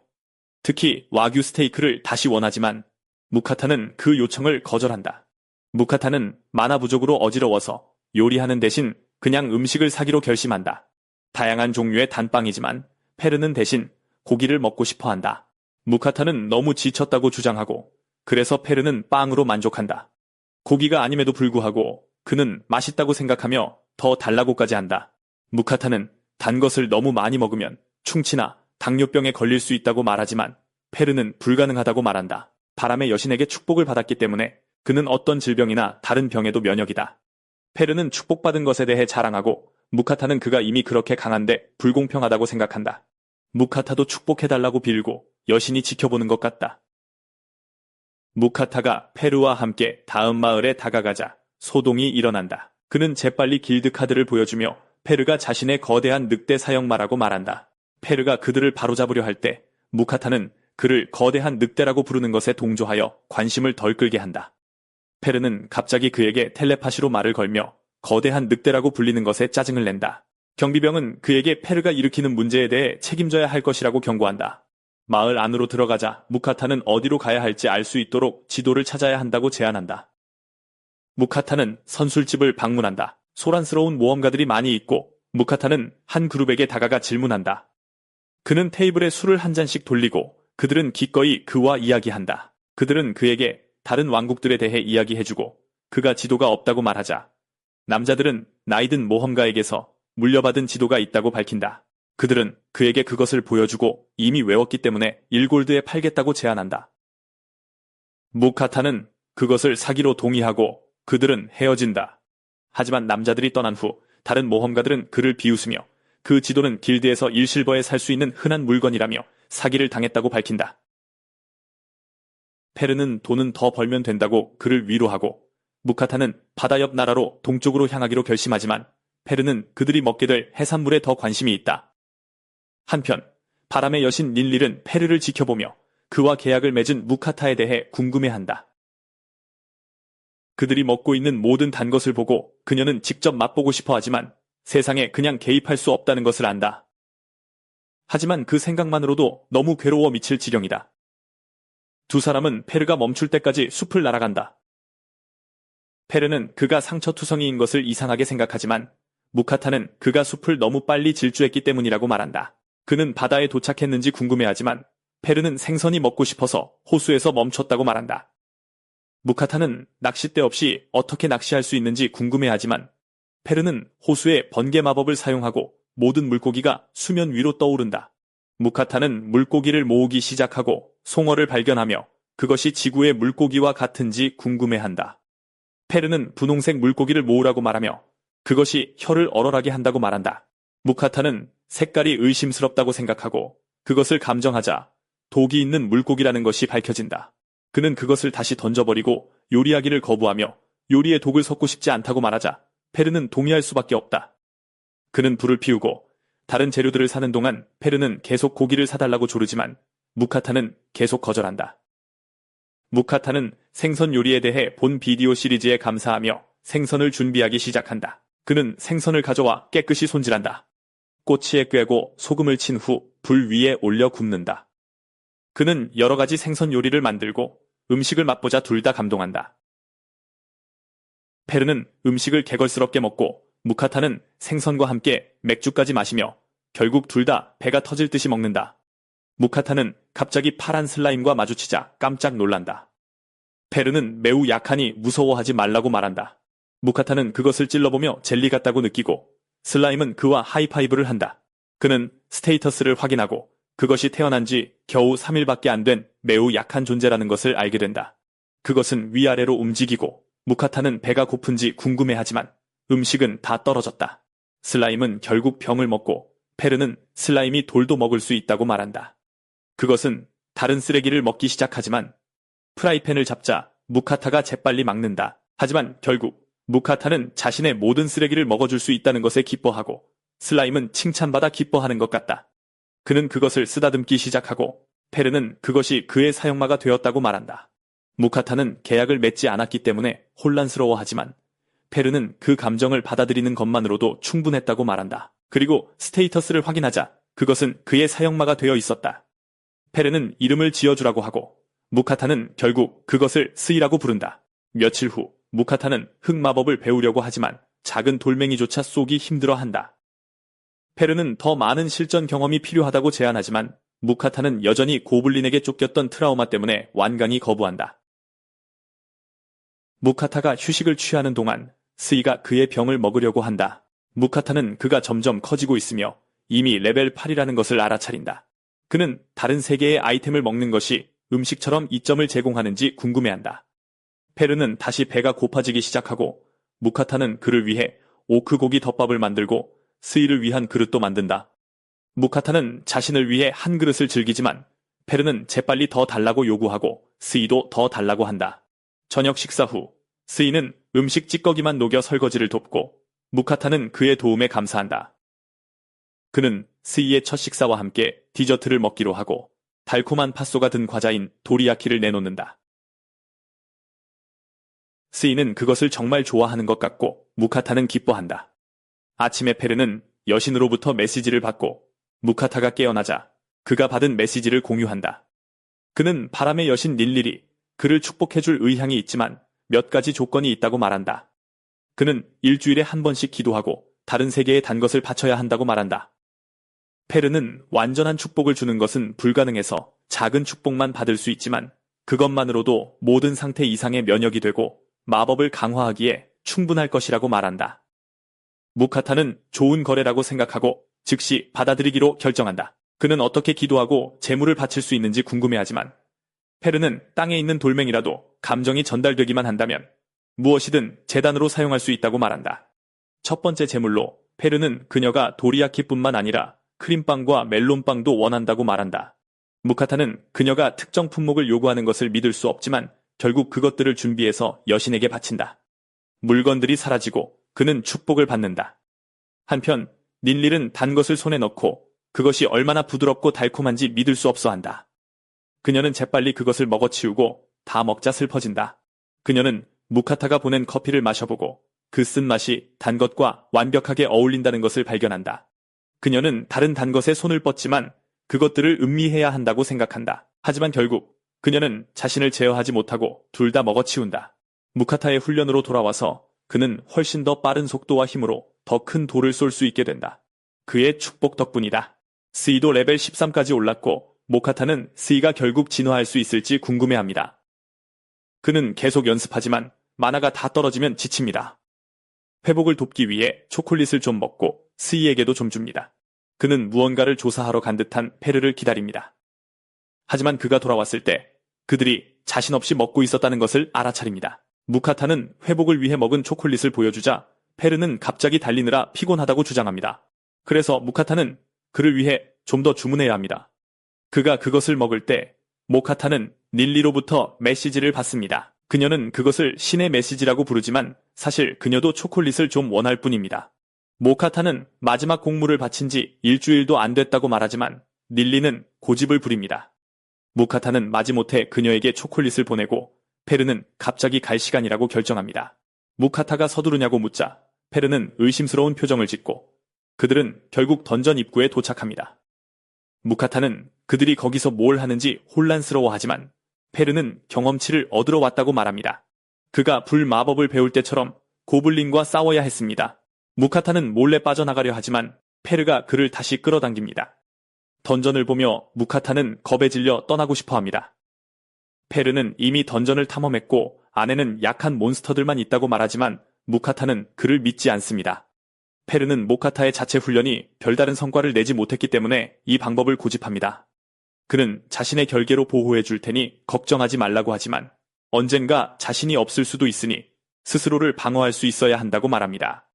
S1: 특히 와규 스테이크를 다시 원하지만 무카타는 그 요청을 거절한다. 무카타는 만화 부족으로 어지러워서 요리하는 대신 그냥 음식을 사기로 결심한다. 다양한 종류의 단빵이지만 페르는 대신 고기를 먹고 싶어 한다. 무카타는 너무 지쳤다고 주장하고 그래서 페르는 빵으로 만족한다. 고기가 아님에도 불구하고 그는 맛있다고 생각하며 더 달라고까지 한다. 무카타는 단 것을 너무 많이 먹으면 충치나 당뇨병에 걸릴 수 있다고 말하지만 페르는 불가능하다고 말한다. 바람의 여신에게 축복을 받았기 때문에 그는 어떤 질병이나 다른 병에도 면역이다. 페르는 축복받은 것에 대해 자랑하고 무카타는 그가 이미 그렇게 강한데 불공평하다고 생각한다. 무카타도 축복해달라고 빌고 여신이 지켜보는 것 같다. 무카타가 페르와 함께 다음 마을에 다가가자 소동이 일어난다. 그는 재빨리 길드 카드를 보여주며 페르가 자신의 거대한 늑대 사형마라고 말한다. 페르가 그들을 바로잡으려 할 때 무카타는 그를 거대한 늑대라고 부르는 것에 동조하여 관심을 덜 끌게 한다. 페르는 갑자기 그에게 텔레파시로 말을 걸며 거대한 늑대라고 불리는 것에 짜증을 낸다. 경비병은 그에게 페르가 일으키는 문제에 대해 책임져야 할 것이라고 경고한다. 마을 안으로 들어가자 무카타는 어디로 가야 할지 알 수 있도록 지도를 찾아야 한다고 제안한다. 무카타는 선술집을 방문한다. 소란스러운 모험가들이 많이 있고 무카타는 한 그룹에게 다가가 질문한다. 그는 테이블에 술을 한 잔씩 돌리고 그들은 기꺼이 그와 이야기한다. 그들은 그에게 다른 왕국들에 대해 이야기해주고 그가 지도가 없다고 말하자 남자들은 나이든 모험가에게서 물려받은 지도가 있다고 밝힌다. 그들은 그에게 그것을 보여주고 이미 외웠기 때문에 1골드에 팔겠다고 제안한다. 무카타는 그것을 사기로 동의하고 그들은 헤어진다. 하지만 남자들이 떠난 후 다른 모험가들은 그를 비웃으며 그 지도는 길드에서 1실버에 살 수 있는 흔한 물건이라며 사기를 당했다고 밝힌다. 페르는 돈은 더 벌면 된다고 그를 위로하고 무카타는 바다 옆 나라로 동쪽으로 향하기로 결심하지만 페르는 그들이 먹게 될 해산물에 더 관심이 있다. 한편 바람의 여신 린릴은 페르를 지켜보며 그와 계약을 맺은 무카타에 대해 궁금해한다. 그들이 먹고 있는 모든 단 것을 보고 그녀는 직접 맛보고 싶어 하지만 세상에 그냥 개입할 수 없다는 것을 안다. 하지만 그 생각만으로도 너무 괴로워 미칠 지경이다. 두 사람은 페르가 멈출 때까지 숲을 날아간다. 페르는 그가 상처투성이인 것을 이상하게 생각하지만 무카타는 그가 숲을 너무 빨리 질주했기 때문이라고 말한다. 그는 바다에 도착했는지 궁금해하지만 페르는 생선이 먹고 싶어서 호수에서 멈췄다고 말한다. 무카타는 낚싯대 없이 어떻게 낚시할 수 있는지 궁금해하지만 페르는 호수에 번개 마법을 사용하고 모든 물고기가 수면 위로 떠오른다. 무카타는 물고기를 모으기 시작하고 송어를 발견하며 그것이 지구의 물고기와 같은지 궁금해한다. 페르는 분홍색 물고기를 모으라고 말하며 그것이 혀를 얼얼하게 한다고 말한다. 무카타는 색깔이 의심스럽다고 생각하고 그것을 감정하자 독이 있는 물고기라는 것이 밝혀진다. 그는 그것을 다시 던져버리고 요리하기를 거부하며 요리에 독을 섞고 싶지 않다고 말하자 페르는 동의할 수밖에 없다. 그는 불을 피우고 다른 재료들을 사는 동안 페르는 계속 고기를 사달라고 조르지만 무카타는 계속 거절한다. 무카타는 생선 요리에 대해 본 비디오 시리즈에 감사하며 생선을 준비하기 시작한다. 그는 생선을 가져와 깨끗이 손질한다. 꼬치에 꿰고 소금을 친 후 불 위에 올려 굽는다. 그는 여러 가지 생선 요리를 만들고 음식을 맛보자 둘 다 감동한다. 페르는 음식을 개걸스럽게 먹고 무카타는 생선과 함께 맥주까지 마시며 결국 둘 다 배가 터질 듯이 먹는다. 무카타는 갑자기 파란 슬라임과 마주치자 깜짝 놀란다. 페르는 매우 약하니 무서워하지 말라고 말한다. 무카타는 그것을 찔러보며 젤리 같다고 느끼고 슬라임은 그와 하이파이브를 한다. 그는 스테이터스를 확인하고 그것이 태어난 지 겨우 3일밖에 안 된 매우 약한 존재라는 것을 알게 된다. 그것은 위아래로 움직이고 무카타는 배가 고픈지 궁금해하지만 음식은 다 떨어졌다. 슬라임은 결국 병을 먹고 페르는 슬라임이 돌도 먹을 수 있다고 말한다. 그것은 다른 쓰레기를 먹기 시작하지만 프라이팬을 잡자 무카타가 재빨리 막는다. 하지만 결국 무카타는 자신의 모든 쓰레기를 먹어줄 수 있다는 것에 기뻐하고 슬라임은 칭찬받아 기뻐하는 것 같다. 그는 그것을 쓰다듬기 시작하고 페르는 그것이 그의 사형마가 되었다고 말한다. 무카타는 계약을 맺지 않았기 때문에 혼란스러워하지만 페르는 그 감정을 받아들이는 것만으로도 충분했다고 말한다. 그리고 스테이터스를 확인하자 그것은 그의 사형마가 되어 있었다. 페르는 이름을 지어주라고 하고 무카타는 결국 그것을 스이라고 부른다. 며칠 후 무카타는 흑마법을 배우려고 하지만 작은 돌멩이조차 쏘기 힘들어한다. 페르는 더 많은 실전 경험이 필요하다고 제안하지만 무카타는 여전히 고블린에게 쫓겼던 트라우마 때문에 완강히 거부한다. 무카타가 휴식을 취하는 동안 스이가 그의 병을 먹으려고 한다. 무카타는 그가 점점 커지고 있으며 이미 레벨 8이라는 것을 알아차린다. 그는 다른 세계의 아이템을 먹는 것이 음식처럼 이점을 제공하는지 궁금해한다. 페르는 다시 배가 고파지기 시작하고 무카타는 그를 위해 오크 고기 덮밥을 만들고 스이를 위한 그릇도 만든다. 무카타는 자신을 위해 한 그릇을 즐기지만 페르는 재빨리 더 달라고 요구하고 스이도 더 달라고 한다. 저녁 식사 후 스이는 음식 찌꺼기만 녹여 설거지를 돕고 무카타는 그의 도움에 감사한다. 그는 스이의 첫 식사와 함께 디저트를 먹기로 하고 달콤한 팥소가 든 과자인 도리야키를 내놓는다. 스이는 그것을 정말 좋아하는 것 같고 무카타는 기뻐한다. 아침에 페르는 여신으로부터 메시지를 받고 무카타가 깨어나자 그가 받은 메시지를 공유한다. 그는 바람의 여신 릴릴이 그를 축복해줄 의향이 있지만 몇 가지 조건이 있다고 말한다. 그는 일주일에 한 번씩 기도하고 다른 세계에 단 것을 바쳐야 한다고 말한다. 페르는 완전한 축복을 주는 것은 불가능해서 작은 축복만 받을 수 있지만 그것만으로도 모든 상태 이상의 면역이 되고 마법을 강화하기에 충분할 것이라고 말한다. 무카타는 좋은 거래라고 생각하고 즉시 받아들이기로 결정한다. 그는 어떻게 기도하고 재물을 바칠 수 있는지 궁금해하지만 페르는 땅에 있는 돌멩이라도 감정이 전달되기만 한다면 무엇이든 재단으로 사용할 수 있다고 말한다. 첫 번째 재물로 페르는 그녀가 도리야키뿐만 아니라 크림빵과 멜론빵도 원한다고 말한다. 무카타는 그녀가 특정 품목을 요구하는 것을 믿을 수 없지만 결국 그것들을 준비해서 여신에게 바친다. 물건들이 사라지고 그는 축복을 받는다. 한편 닌릴은 단 것을 손에 넣고 그것이 얼마나 부드럽고 달콤한지 믿을 수 없어 한다. 그녀는 재빨리 그것을 먹어치우고 다 먹자 슬퍼진다. 그녀는 무카타가 보낸 커피를 마셔보고 그 쓴맛이 단 것과 완벽하게 어울린다는 것을 발견한다. 그녀는 다른 단 것에 손을 뻗지만 그것들을 음미해야 한다고 생각한다. 하지만 결국 그녀는 자신을 제어하지 못하고 둘 다 먹어치운다. 무카타의 훈련으로 돌아와서 그는 훨씬 더 빠른 속도와 힘으로 더 큰 돌을 쏠 수 있게 된다. 그의 축복 덕분이다. 스이도 레벨 13까지 올랐고 모카타는 스이가 결국 진화할 수 있을지 궁금해합니다. 그는 계속 연습하지만 마나가 다 떨어지면 지칩니다. 회복을 돕기 위해 초콜릿을 좀 먹고 스이에게도 좀 줍니다. 그는 무언가를 조사하러 간 듯한 페르를 기다립니다. 하지만 그가 돌아왔을 때 그들이 자신 없이 먹고 있었다는 것을 알아차립니다. 무카타는 회복을 위해 먹은 초콜릿을 보여주자 페르는 갑자기 달리느라 피곤하다고 주장합니다. 그래서 무카타는 그를 위해 좀 더 주문해야 합니다. 그가 그것을 먹을 때 모카타는 닐리로부터 메시지를 받습니다. 그녀는 그것을 신의 메시지라고 부르지만 사실 그녀도 초콜릿을 좀 원할 뿐입니다. 모카타는 마지막 공물을 바친 지 일주일도 안 됐다고 말하지만 닐리는 고집을 부립니다. 모카타는 마지못해 그녀에게 초콜릿을 보내고 페르는 갑자기 갈 시간이라고 결정합니다. 모카타가 서두르냐고 묻자 페르는 의심스러운 표정을 짓고 그들은 결국 던전 입구에 도착합니다. 무카타는 그들이 거기서 뭘 하는지 혼란스러워하지만 페르는 경험치를 얻으러 왔다고 말합니다. 그가 불 마법을 배울 때처럼 고블린과 싸워야 했습니다. 무카타는 몰래 빠져나가려 하지만 페르가 그를 다시 끌어당깁니다. 던전을 보며 무카타는 겁에 질려 떠나고 싶어 합니다. 페르는 이미 던전을 탐험했고 안에는 약한 몬스터들만 있다고 말하지만 무카타는 그를 믿지 않습니다. 페르는 모카타의 자체 훈련이 별다른 성과를 내지 못했기 때문에 이 방법을 고집합니다. 그는 자신의 결계로 보호해 줄 테니 걱정하지 말라고 하지만 언젠가 자신이 없을 수도 있으니 스스로를 방어할 수 있어야 한다고 말합니다.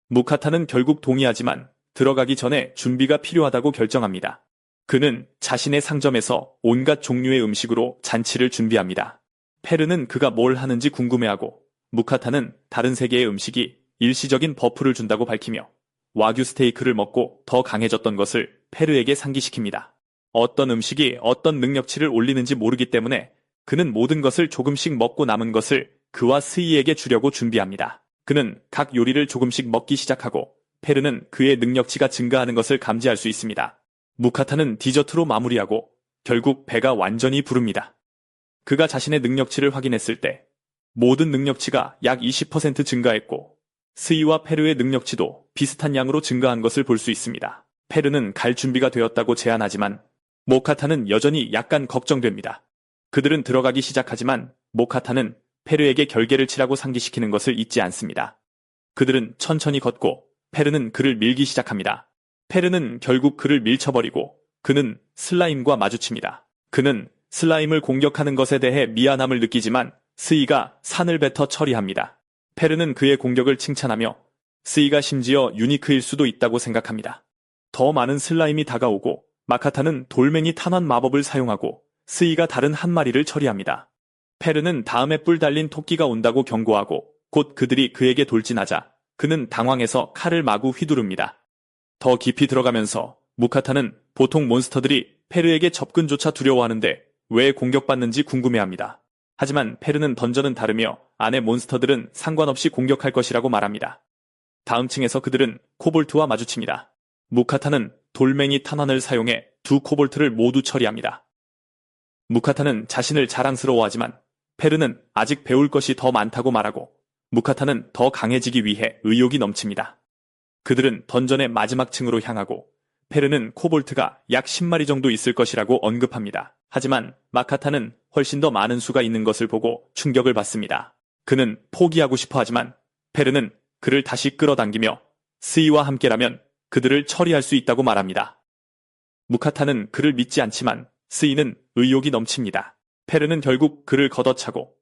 S1: 무카타는 결국 동의하지만 들어가기 전에 준비가 필요하다고 결정합니다. 그는 자신의 상점에서 온갖 종류의 음식으로 잔치를 준비합니다. 페르는 그가 뭘 하는지 궁금해하고 무카타는 다른 세계의 음식이 일시적인 버프를 준다고 밝히며 와규 스테이크를 먹고 더 강해졌던 것을 페르에게 상기시킵니다. 어떤 음식이 어떤 능력치를 올리는지 모르기 때문에 그는 모든 것을 조금씩 먹고 남은 것을 그와 스이에게 주려고 준비합니다. 그는 각 요리를 조금씩 먹기 시작하고 페르는 그의 능력치가 증가하는 것을 감지할 수 있습니다. 무카타는 디저트로 마무리하고 결국 배가 완전히 부릅니다. 그가 자신의 능력치를 확인했을 때 모든 능력치가 약 20% 증가했고 스이와 페르의 능력치도 비슷한 양으로 증가한 것을 볼 수 있습니다. 페르는 갈 준비가 되었다고 제안하지만 모카타는 여전히 약간 걱정됩니다. 그들은 들어가기 시작하지만 모카타는 페르에게 결계를 치라고 상기시키는 것을 잊지 않습니다. 그들은 천천히 걷고 페르는 그를 밀기 시작합니다. 페르는 결국 그를 밀쳐버리고 그는 슬라임과 마주칩니다. 그는 슬라임을 공격하는 것에 대해 미안함을 느끼지만 스이가 산을 뱉어 처리합니다. 페르는 그의 공격을 칭찬하며 스이가 심지어 유니크일 수도 있다고 생각합니다. 더 많은 슬라임이 다가오고 마카타는 돌멩이 탄환 마법을 사용하고 스이가 다른 한 마리를 처리합니다. 페르는 다음에 뿔 달린 토끼가 온다고 경고하고 곧 그들이 그에게 돌진하자 그는 당황해서 칼을 마구 휘두릅니다. 더 깊이 들어가면서 무카타는 보통 몬스터들이 페르에게 접근조차 두려워하는데 왜 공격받는지 궁금해합니다. 하지만 페르는 던전은 다르며 안의 몬스터들은 상관없이 공격할 것이라고 말합니다. 다음 층에서 그들은 코볼트와 마주칩니다. 무카타는 돌멩이 탄환을 사용해 두 코볼트를 모두 처리합니다. 무카타는 자신을 자랑스러워하지만 페르는 아직 배울 것이 더 많다고 말하고 무카타는 더 강해지기 위해 의욕이 넘칩니다. 그들은 던전의 마지막 층으로 향하고 페르는 코볼트가 약 10마리 정도 있을 것이라고 언급합니다. 하지만 마카타는 훨씬 더 많은 수가 있는 것을 보고 충격을 받습니다. 그는 포기하고 싶어 하지만 페르는 그를 다시 끌어당기며 스이와 함께라면 그들을 처리할 수 있다고 말합니다. 무카타는 그를 믿지 않지만 스이는 의욕이 넘칩니다. 페르는 결국 그를 걷어차고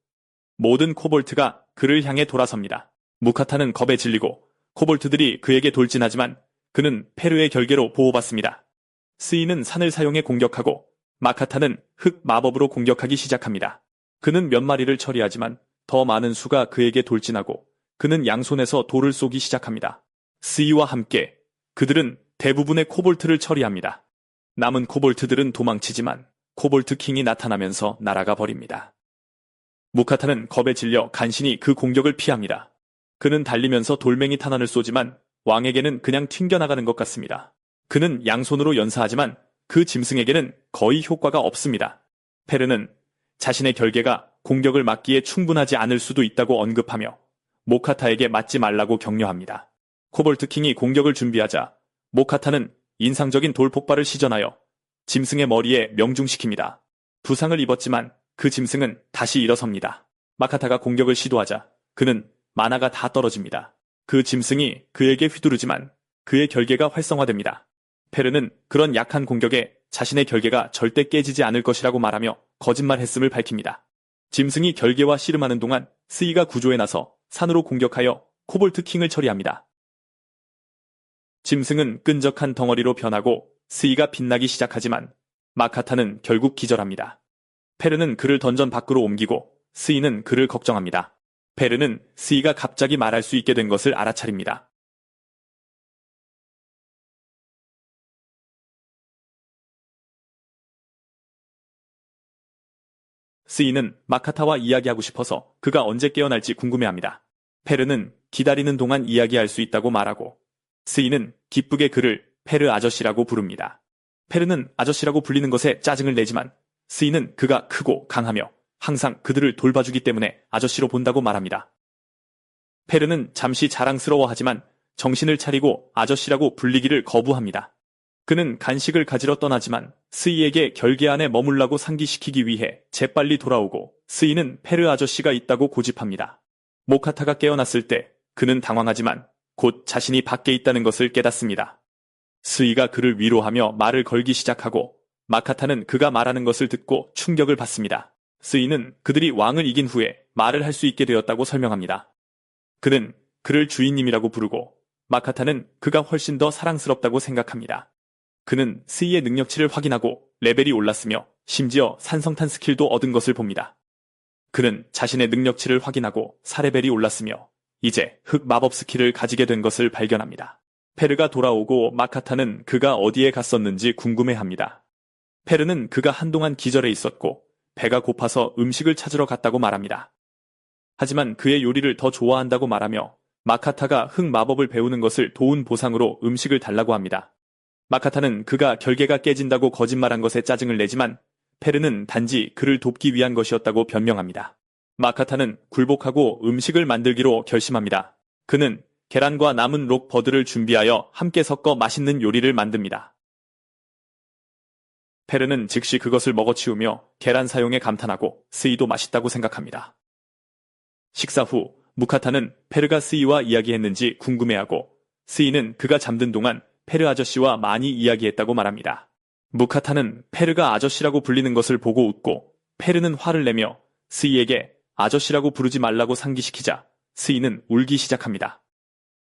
S1: 모든 코볼트가 그를 향해 돌아섭니다. 무카타는 겁에 질리고 코볼트들이 그에게 돌진하지만 그는 페르의 결계로 보호받습니다. 스이는 산을 사용해 공격하고 마카타는 흙 마법으로 공격하기 시작합니다. 그는 몇 마리를 처리하지만 더 많은 수가 그에게 돌진하고 그는 양손에서 돌을 쏘기 시작합니다. 스이와 함께 그들은 대부분의 코볼트를 처리합니다. 남은 코볼트들은 도망치지만 코볼트 킹이 나타나면서 날아가 버립니다. 무카타는 겁에 질려 간신히 그 공격을 피합니다. 그는 달리면서 돌멩이 탄환을 쏘지만 왕에게는 그냥 튕겨나가는 것 같습니다. 그는 양손으로 연사하지만 그 짐승에게는 거의 효과가 없습니다. 페르는 자신의 결계가 공격을 막기에 충분하지 않을 수도 있다고 언급하며 모카타에게 맞지 말라고 격려합니다. 코볼트 킹이 공격을 준비하자 모카타는 인상적인 돌 폭발을 시전하여 짐승의 머리에 명중시킵니다. 부상을 입었지만 그 짐승은 다시 일어섭니다. 마카타가 공격을 시도하자 그는 마나가 다 떨어집니다. 그 짐승이 그에게 휘두르지만 그의 결계가 활성화됩니다. 페르는 그런 약한 공격에 자신의 결계가 절대 깨지지 않을 것이라고 말하며 거짓말했음을 밝힙니다. 짐승이 결계와 씨름하는 동안 스이가 구조에 나서 산으로 공격하여 코볼트 킹을 처리합니다. 짐승은 끈적한 덩어리로 변하고 스이가 빛나기 시작하지만 마카타는 결국 기절합니다. 페르는 그를 던전 밖으로 옮기고 스이는 그를 걱정합니다. 페르는 스이가 갑자기 말할 수 있게 된 것을 알아차립니다. 스이는 마카타와 이야기하고 싶어서 그가 언제 깨어날지 궁금해합니다. 페르는 기다리는 동안 이야기할 수 있다고 말하고 스이는 기쁘게 그를 페르 아저씨라고 부릅니다. 페르는 아저씨라고 불리는 것에 짜증을 내지만 스이는 그가 크고 강하며 항상 그들을 돌봐주기 때문에 아저씨로 본다고 말합니다. 페르는 잠시 자랑스러워하지만 정신을 차리고 아저씨라고 불리기를 거부합니다. 그는 간식을 가지러 떠나지만 스이에게 결계 안에 머물라고 상기시키기 위해 재빨리 돌아오고 스이는 페르 아저씨가 있다고 고집합니다. 모카타가 깨어났을 때 그는 당황하지만 곧 자신이 밖에 있다는 것을 깨닫습니다. 스이가 그를 위로하며 말을 걸기 시작하고 마카타는 그가 말하는 것을 듣고 충격을 받습니다. 스이는 그들이 왕을 이긴 후에 말을 할 수 있게 되었다고 설명합니다. 그는 그를 주인님이라고 부르고 마카타는 그가 훨씬 더 사랑스럽다고 생각합니다. 그는 스이의 능력치를 확인하고 레벨이 올랐으며 심지어 산성탄 스킬도 얻은 것을 봅니다. 그는 자신의 능력치를 확인하고 4레벨이 올랐으며 이제 흑 마법 스킬을 가지게 된 것을 발견합니다. 페르가 돌아오고 마카타는 그가 어디에 갔었는지 궁금해합니다. 페르는 그가 한동안 기절해 있었고 배가 고파서 음식을 찾으러 갔다고 말합니다. 하지만 그의 요리를 더 좋아한다고 말하며 마카타가 흑 마법을 배우는 것을 도운 보상으로 음식을 달라고 합니다. 마카타는 그가 결계가 깨진다고 거짓말한 것에 짜증을 내지만 페르는 단지 그를 돕기 위한 것이었다고 변명합니다. 마카타는 굴복하고 음식을 만들기로 결심합니다. 그는 계란과 남은 록버드를 준비하여 함께 섞어 맛있는 요리를 만듭니다. 페르는 즉시 그것을 먹어치우며 계란 사용에 감탄하고 스이도 맛있다고 생각합니다. 식사 후 무카타는 페르가 스이와 이야기했는지 궁금해하고 스이는 그가 잠든 동안 페르 아저씨와 많이 이야기했다고 말합니다. 무카타는 페르가 아저씨라고 불리는 것을 보고 웃고 페르는 화를 내며 스이에게 아저씨라고 부르지 말라고 상기시키자 스이는 울기 시작합니다.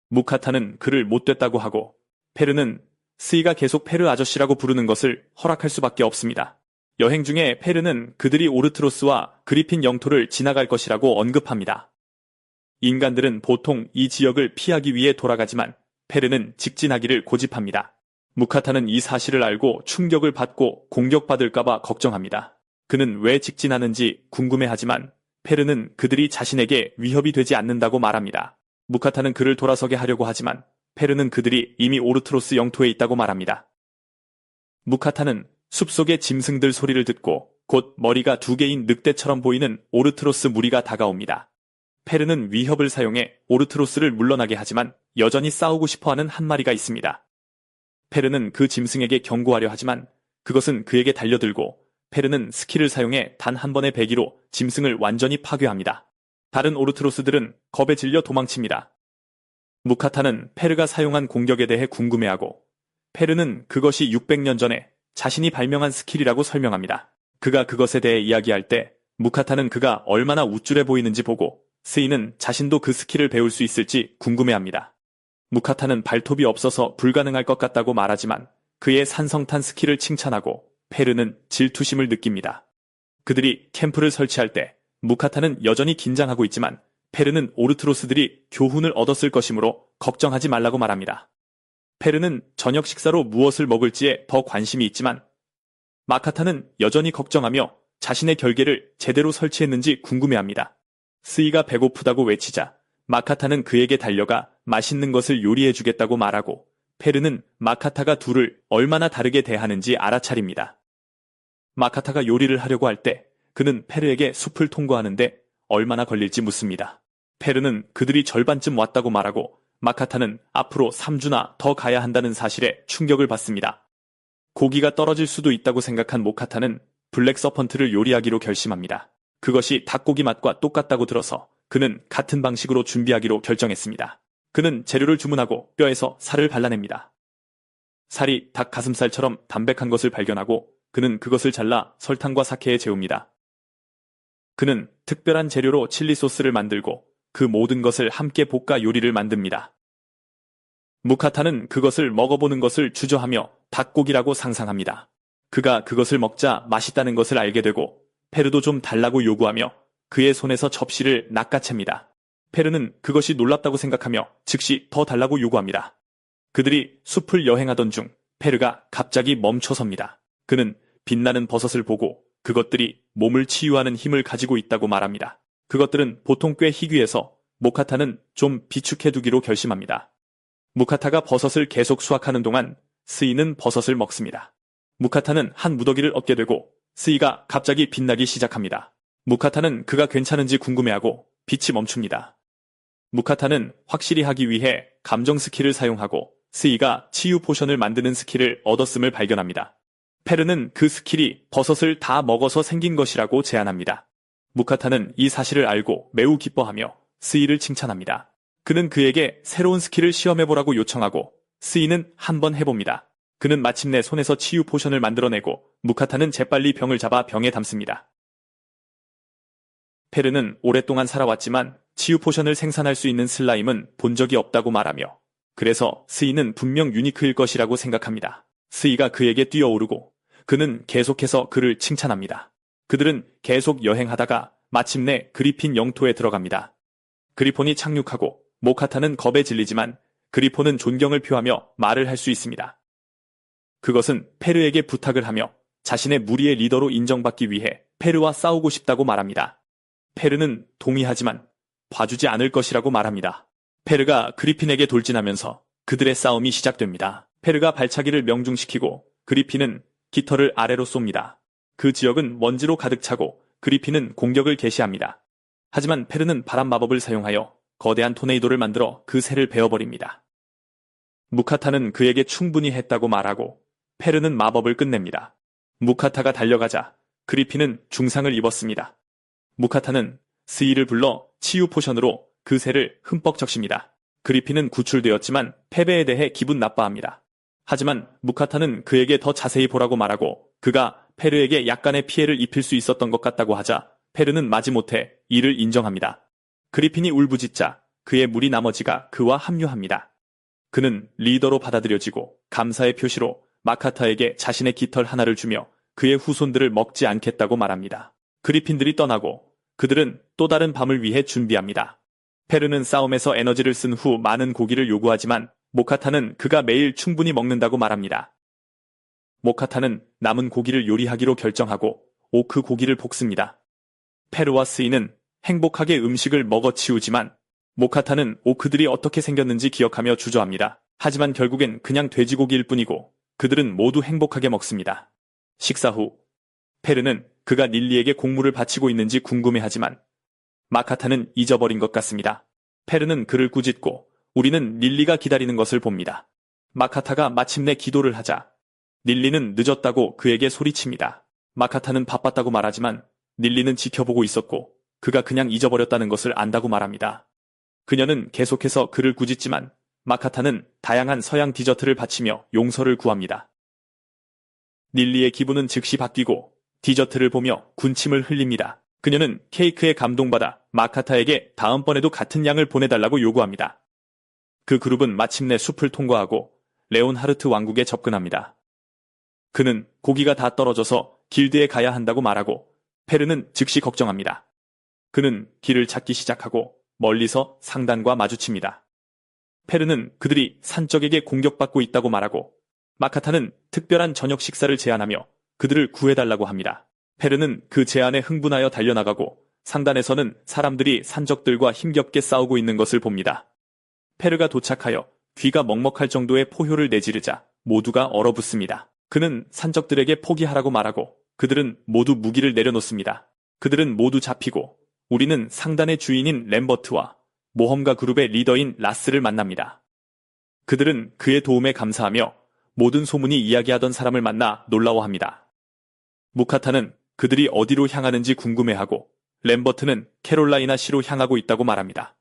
S1: 무카타는 그를 못됐다고 하고 페르는 스이가 계속 페르 아저씨라고 부르는 것을 허락할 수밖에 없습니다. 여행 중에 페르는 그들이 오르트로스와 그리핀 영토를 지나갈 것이라고 언급합니다. 인간들은 보통 이 지역을 피하기 위해 돌아가지만 페르는 직진하기를 고집합니다. 무카타는 이 사실을 알고 충격을 받고 공격받을까봐 걱정합니다. 그는 왜 직진하는지 궁금해하지만 페르는 그들이 자신에게 위협이 되지 않는다고 말합니다. 무카타는 그를 돌아서게 하려고 하지만 페르는 그들이 이미 오르트로스 영토에 있다고 말합니다. 무카타는 숲속의 짐승들 소리를 듣고 곧 머리가 2개인 늑대처럼 보이는 오르트로스 무리가 다가옵니다. 페르는 위협을 사용해 오르트로스를 물러나게 하지만 여전히 싸우고 싶어하는 한 마리가 있습니다. 페르는 그 짐승에게 경고하려 하지만 그것은 그에게 달려들고 페르는 스킬을 사용해 단 한 번의 배기로 짐승을 완전히 파괴합니다. 다른 오르트로스들은 겁에 질려 도망칩니다. 무카타는 페르가 사용한 공격에 대해 궁금해하고 페르는 그것이 600년 전에 자신이 발명한 스킬이라고 설명합니다. 그가 그것에 대해 이야기할 때 무카타는 그가 얼마나 우쭐해 보이는지 보고 스이는 자신도 그 스킬을 배울 수 있을지 궁금해합니다. 무카타는 발톱이 없어서 불가능할 것 같다고 말하지만 그의 산성탄 스킬을 칭찬하고 페르는 질투심을 느낍니다. 그들이 캠프를 설치할 때 무카타는 여전히 긴장하고 있지만 페르는 오르트로스들이 교훈을 얻었을 것이므로 걱정하지 말라고 말합니다. 페르는 저녁 식사로 무엇을 먹을지에 더 관심이 있지만 마카타는 여전히 걱정하며 자신의 결계를 제대로 설치했는지 궁금해합니다. 스이가 배고프다고 외치자 마카타는 그에게 달려가 맛있는 것을 요리해주겠다고 말하고 페르는 마카타가 둘을 얼마나 다르게 대하는지 알아차립니다. 마카타가 요리를 하려고 할 때 그는 페르에게 숲을 통과하는데 얼마나 걸릴지 묻습니다. 페르는 그들이 절반쯤 왔다고 말하고 마카타는 앞으로 3주나 더 가야 한다는 사실에 충격을 받습니다. 고기가 떨어질 수도 있다고 생각한 모카타는 블랙 서펀트를 요리하기로 결심합니다. 그것이 닭고기 맛과 똑같다고 들어서 그는 같은 방식으로 준비하기로 결정했습니다. 그는 재료를 주문하고 뼈에서 살을 발라냅니다. 살이 닭 가슴살처럼 담백한 것을 발견하고 그는 그것을 잘라 설탕과 사케에 재웁니다. 그는 특별한 재료로 칠리 소스를 만들고 그 모든 것을 함께 볶아 요리를 만듭니다. 무카타는 그것을 먹어보는 것을 주저하며 닭고기라고 상상합니다. 그가 그것을 먹자 맛있다는 것을 알게 되고 페르도 좀 달라고 요구하며 그의 손에서 접시를 낚아챕니다. 페르는 그것이 놀랍다고 생각하며 즉시 더 달라고 요구합니다. 그들이 숲을 여행하던 중 페르가 갑자기 멈춰섭니다. 그는 빛나는 버섯을 보고 그것들이 몸을 치유하는 힘을 가지고 있다고 말합니다. 그것들은 보통 꽤 희귀해서 모카타는 좀 비축해두기로 결심합니다. 무카타가 버섯을 계속 수확하는 동안 스이는 버섯을 먹습니다. 무카타는 한 무더기를 얻게 되고 스이가 갑자기 빛나기 시작합니다. 무카타는 그가 괜찮은지 궁금해하고 빛이 멈춥니다. 무카타는 확실히 하기 위해 감정 스킬을 사용하고 스이가 치유 포션을 만드는 스킬을 얻었음을 발견합니다. 페르는 그 스킬이 버섯을 다 먹어서 생긴 것이라고 제안합니다. 무카타는 이 사실을 알고 매우 기뻐하며 스이를 칭찬합니다. 그는 그에게 새로운 스킬을 시험해보라고 요청하고 스이는 한번 해봅니다. 그는 마침내 손에서 치유 포션을 만들어내고 무카타는 재빨리 병을 잡아 병에 담습니다. 페르는 오랫동안 살아왔지만 치유 포션을 생산할 수 있는 슬라임은 본 적이 없다고 말하며 그래서 스이는 분명 유니크일 것이라고 생각합니다. 스이가 그에게 뛰어오르고 그는 계속해서 그를 칭찬합니다. 그들은 계속 여행하다가 마침내 그리핀 영토에 들어갑니다. 그리폰이 착륙하고 모카타는 겁에 질리지만 그리폰은 존경을 표하며 말을 할 수 있습니다. 그것은 페르에게 부탁을 하며 자신의 무리의 리더로 인정받기 위해 페르와 싸우고 싶다고 말합니다. 페르는 동의하지만 봐주지 않을 것이라고 말합니다. 페르가 그리핀에게 돌진하면서 그들의 싸움이 시작됩니다. 페르가 발차기를 명중시키고 그리핀은 깃털을 아래로 쏩니다. 그 지역은 먼지로 가득 차고 그리핀은 공격을 개시합니다. 하지만 페르는 바람 마법을 사용하여 거대한 토네이도를 만들어 그 새를 베어버립니다. 무카타는 그에게 충분히 했다고 말하고 페르는 마법을 끝냅니다. 무카타가 달려가자 그리핀은 중상을 입었습니다. 무카타는 스이를 불러 치유 포션으로 그 새를 흠뻑 적십니다. 그리핀은 구출되었지만 패배에 대해 기분 나빠합니다. 하지만 무카타는 그에게 더 자세히 보라고 말하고 그가 페르에게 약간의 피해를 입힐 수 있었던 것 같다고 하자 페르는 마지못해 이를 인정합니다. 그리핀이 울부짖자 그의 무리 나머지가 그와 합류합니다. 그는 리더로 받아들여지고 감사의 표시로 마카타에게 자신의 깃털 하나를 주며 그의 후손들을 먹지 않겠다고 말합니다. 그리핀들이 떠나고 그들은 또 다른 밤을 위해 준비합니다. 페르는 싸움에서 에너지를 쓴 후 많은 고기를 요구하지만 모카타는 그가 매일 충분히 먹는다고 말합니다. 모카타는 남은 고기를 요리하기로 결정하고 오크 고기를 볶습니다. 페르와 스이는 행복하게 음식을 먹어치우지만 모카타는 오크들이 어떻게 생겼는지 기억하며 주저합니다. 하지만 결국엔 그냥 돼지고기일 뿐이고 그들은 모두 행복하게 먹습니다. 식사 후 페르는 그가 닐리에게 공물을 바치고 있는지 궁금해하지만 마카타는 잊어버린 것 같습니다. 페르는 그를 꾸짖고 우리는 닐리가 기다리는 것을 봅니다. 마카타가 마침내 기도를 하자 닐리는 늦었다고 그에게 소리칩니다. 마카타는 바빴다고 말하지만 닐리는 지켜보고 있었고 그가 그냥 잊어버렸다는 것을 안다고 말합니다. 그녀는 계속해서 그를 꾸짖지만 마카타는 다양한 서양 디저트를 바치며 용서를 구합니다. 닐리의 기분은 즉시 바뀌고 디저트를 보며 군침을 흘립니다. 그녀는 케이크에 감동받아 마카타에게 다음번에도 같은 양을 보내달라고 요구합니다. 그 그룹은 마침내 숲을 통과하고 레온하르트 왕국에 접근합니다. 그는 고기가 다 떨어져서 길드에 가야 한다고 말하고 페르는 즉시 걱정합니다. 그는 길을 찾기 시작하고 멀리서 상단과 마주칩니다. 페르는 그들이 산적에게 공격받고 있다고 말하고 마카타는 특별한 저녁 식사를 제안하며 그들을 구해달라고 합니다. 페르는 그 제안에 흥분하여 달려나가고 상단에서는 사람들이 산적들과 힘겹게 싸우고 있는 것을 봅니다. 페르가 도착하여 귀가 먹먹할 정도의 포효를 내지르자 모두가 얼어붙습니다. 그는 산적들에게 포기하라고 말하고 그들은 모두 무기를 내려놓습니다. 그들은 모두 잡히고 우리는 상단의 주인인 램버트와 모험가 그룹의 리더인 라스를 만납니다. 그들은 그의 도움에 감사하며 모든 소문이 이야기하던 사람을 만나 놀라워합니다. 무카타는 그들이 어디로 향하는지 궁금해하고 램버트는 캐롤라이나시로 향하고 있다고 말합니다.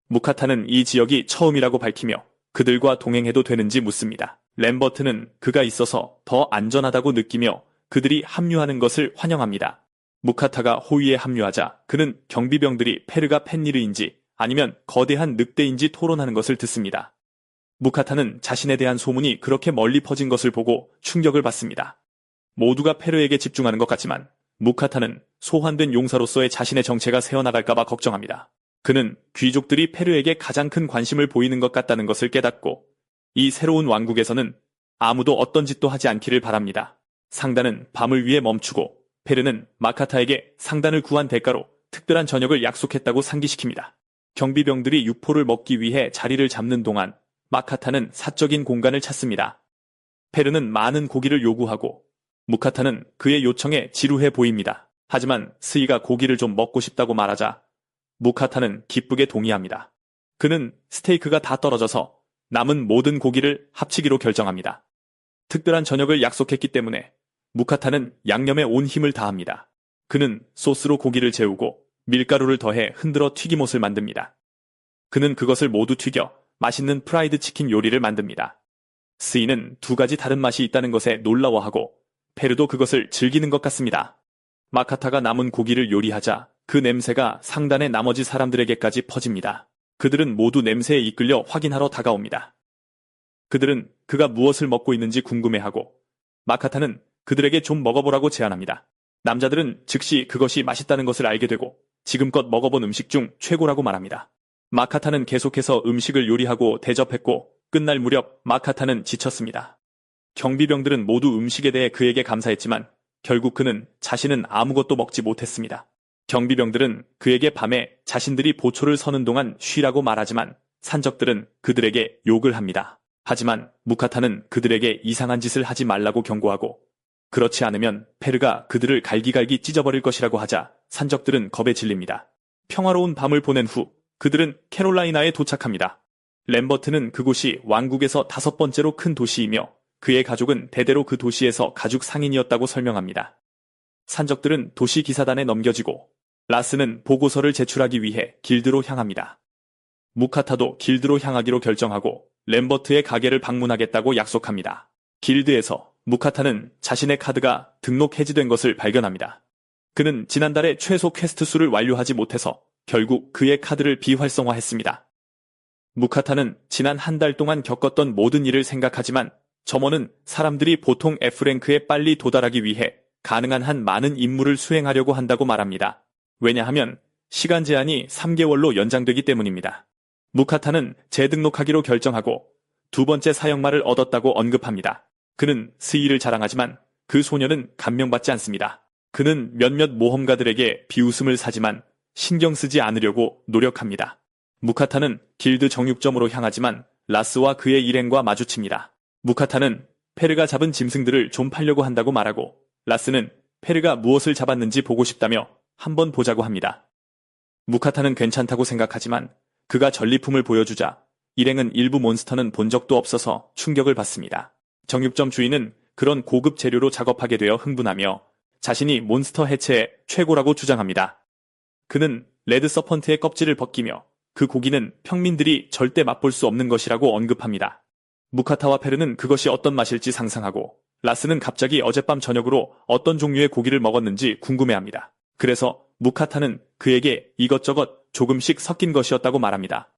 S1: 무카타는 이 지역이 처음이라고 밝히며 그들과 동행해도 되는지 묻습니다. 램버트는 그가 있어서 더 안전하다고 느끼며 그들이 합류하는 것을 환영합니다. 무카타가 호위에 합류하자 그는 경비병들이 페르가 펜니르인지 아니면 거대한 늑대인지 토론하는 것을 듣습니다. 무카타는 자신에 대한 소문이 그렇게 멀리 퍼진 것을 보고 충격을 받습니다. 모두가 페르에게 집중하는 것 같지만 무카타는 소환된 용사로서의 자신의 정체가 새어나갈까봐 걱정합니다. 그는 귀족들이 페르에게 가장 큰 관심을 보이는 것 같다는 것을 깨닫고 이 새로운 왕국에서는 아무도 어떤 짓도 하지 않기를 바랍니다. 상단은 밤을 위해 멈추고 페르는 마카타에게 상단을 구한 대가로 특별한 저녁을 약속했다고 상기시킵니다. 경비병들이 육포를 먹기 위해 자리를 잡는 동안 마카타는 사적인 공간을 찾습니다. 페르는 많은 고기를 요구하고 무카타는 그의 요청에 지루해 보입니다. 하지만 스이가 고기를 좀 먹고 싶다고 말하자 무카타는 기쁘게 동의합니다. 그는 스테이크가 다 떨어져서 남은 모든 고기를 합치기로 결정합니다. 특별한 저녁을 약속했기 때문에 무카타는 양념에 온 힘을 다합니다. 그는 소스로 고기를 재우고 밀가루를 더해 흔들어 튀김옷을 만듭니다. 그는 그것을 모두 튀겨 맛있는 프라이드 치킨 요리를 만듭니다. 스이는 두 가지 다른 맛이 있다는 것에 놀라워하고 페르도 그것을 즐기는 것 같습니다. 마카타가 남은 고기를 요리하자 그 냄새가 상단의 나머지 사람들에게까지 퍼집니다. 그들은 모두 냄새에 이끌려 확인하러 다가옵니다. 그들은 그가 무엇을 먹고 있는지 궁금해하고 마카타는 그들에게 좀 먹어보라고 제안합니다. 남자들은 즉시 그것이 맛있다는 것을 알게 되고 지금껏 먹어본 음식 중 최고라고 말합니다. 마카타는 계속해서 음식을 요리하고 대접했고 끝날 무렵 마카타는 지쳤습니다. 경비병들은 모두 음식에 대해 그에게 감사했지만 결국 그는 자신은 아무것도 먹지 못했습니다. 경비병들은 그에게 밤에 자신들이 보초를 서는 동안 쉬라고 말하지만 산적들은 그들에게 욕을 합니다. 하지만 무카타는 그들에게 이상한 짓을 하지 말라고 경고하고 그렇지 않으면 페르가 그들을 갈기갈기 찢어버릴 것이라고 하자 산적들은 겁에 질립니다. 평화로운 밤을 보낸 후 그들은 캐롤라이나에 도착합니다. 램버트는 그곳이 왕국에서 5번째로 큰 도시이며 그의 가족은 대대로 그 도시에서 가죽 상인이었다고 설명합니다. 산적들은 도시 기사단에 넘겨지고 라스는 보고서를 제출하기 위해 길드로 향합니다. 무카타도 길드로 향하기로 결정하고 램버트의 가게를 방문하겠다고 약속합니다. 길드에서 무카타는 자신의 카드가 등록 해지된 것을 발견합니다. 그는 지난달에 최소 퀘스트 수를 완료하지 못해서 결국 그의 카드를 비활성화했습니다. 무카타는 지난 한 달 동안 겪었던 모든 일을 생각하지만 점원은 사람들이 보통 F랭크에 빨리 도달하기 위해 가능한 한 많은 임무를 수행하려고 한다고 말합니다. 왜냐하면 시간 제한이 3개월로 연장되기 때문입니다. 무카타는 재등록하기로 결정하고 두 번째 사형말을 얻었다고 언급합니다. 그는 스이를 자랑하지만 그 소녀는 감명받지 않습니다. 그는 몇몇 모험가들에게 비웃음을 사지만 신경 쓰지 않으려고 노력합니다. 무카타는 길드 정육점으로 향하지만 라스와 그의 일행과 마주칩니다. 무카타는 페르가 잡은 짐승들을 좀 팔려고 한다고 말하고 라스는 페르가 무엇을 잡았는지 보고 싶다며 한번 보자고 합니다. 무카타는 괜찮다고 생각하지만 그가 전리품을 보여주자 일행은 일부 몬스터는 본 적도 없어서 충격을 받습니다. 정육점 주인은 그런 고급 재료로 작업하게 되어 흥분하며 자신이 몬스터 해체의 최고라고 주장합니다. 그는 레드 서펀트의 껍질을 벗기며 그 고기는 평민들이 절대 맛볼 수 없는 것이라고 언급합니다. 무카타와 페르는 그것이 어떤 맛일지 상상하고, 라스는 갑자기 어젯밤 저녁으로 어떤 종류의 고기를 먹었는지 궁금해합니다. 그래서 무카타는 그에게 이것저것 조금씩 섞인 것이었다고 말합니다.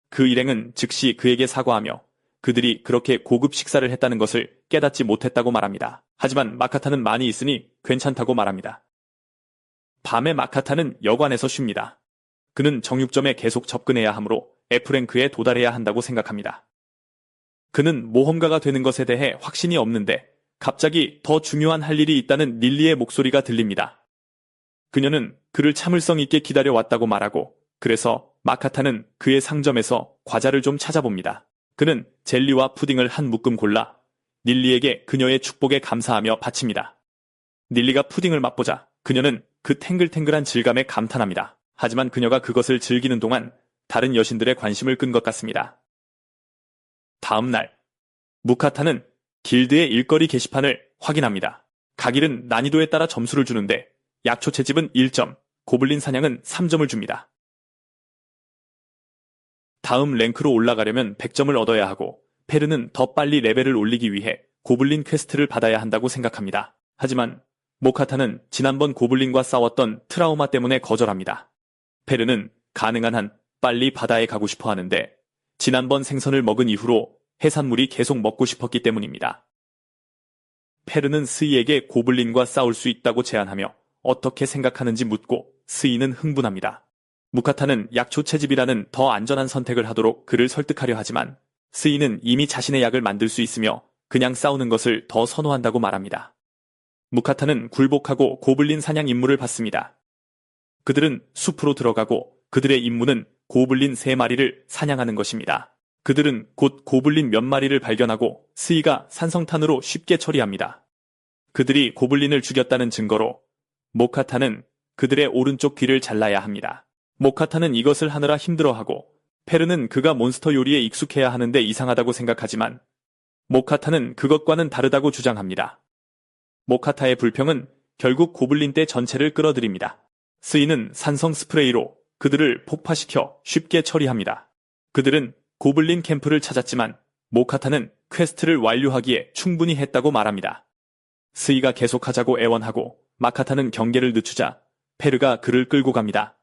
S1: 그 일행은 즉시 그에게 사과하며 그들이 그렇게 고급 식사를 했다는 것을 깨닫지 못했다고 말합니다. 하지만 마카타는 많이 있으니 괜찮다고 말합니다. 밤에 마카타는 여관에서 쉽니다. 그는 정육점에 계속 접근해야 하므로 F랭크에 도달해야 한다고 생각합니다. 그는 모험가가 되는 것에 대해 확신이 없는데 갑자기 더 중요한 할 일이 있다는 릴리의 목소리가 들립니다. 그녀는 그를 참을성 있게 기다려왔다고 말하고, 그래서 마카타는 그의 상점에서 과자를 좀 찾아봅니다. 그는 젤리와 푸딩을 한 묶음 골라 릴리에게 그녀의 축복에 감사하며 바칩니다. 릴리가 푸딩을 맛보자 그녀는 그 탱글탱글한 질감에 감탄합니다. 하지만 그녀가 그것을 즐기는 동안 다른 여신들의 관심을 끈 것 같습니다. 다음 날, 무카타는 길드의 일거리 게시판을 확인합니다. 각일은 난이도에 따라 점수를 주는데 약초 채집은 1점, 고블린 사냥은 3점을 줍니다. 다음 랭크로 올라가려면 100점을 얻어야 하고, 페르는 더 빨리 레벨을 올리기 위해 고블린 퀘스트를 받아야 한다고 생각합니다. 하지만 모카타는 지난번 고블린과 싸웠던 트라우마 때문에 거절합니다. 페르는 가능한 한 빨리 바다에 가고 싶어 하는데 지난번 생선을 먹은 이후로 해산물이 계속 먹고 싶었기 때문입니다. 페르는 스이에게 고블린과 싸울 수 있다고 제안하며 어떻게 생각하는지 묻고 스이는 흥분합니다. 무카타는 약초 채집이라는 더 안전한 선택을 하도록 그를 설득하려 하지만 스이는 이미 자신의 약을 만들 수 있으며 그냥 싸우는 것을 더 선호한다고 말합니다. 무카타는 굴복하고 고블린 사냥 임무를 받습니다. 그들은 숲으로 들어가고 그들의 임무는 고블린 3마리를 사냥하는 것입니다. 그들은 곧 고블린 몇 마리를 발견하고 스이가 산성탄으로 쉽게 처리합니다. 그들이 고블린을 죽였다는 증거로 모카타는 그들의 오른쪽 귀를 잘라야 합니다. 모카타는 이것을 하느라 힘들어하고 페르는 그가 몬스터 요리에 익숙해야 하는데 이상하다고 생각하지만 모카타는 그것과는 다르다고 주장합니다. 모카타의 불평은 결국 고블린 떼 전체를 끌어들입니다. 스이는 산성 스프레이로 그들을 폭파시켜 쉽게 처리합니다. 그들은 고블린 캠프를 찾았지만 모카타는 퀘스트를 완료하기에 충분히 했다고 말합니다. 스이가 계속하자고 애원하고 마카타는 경계를 늦추자 페르가 그를 끌고 갑니다.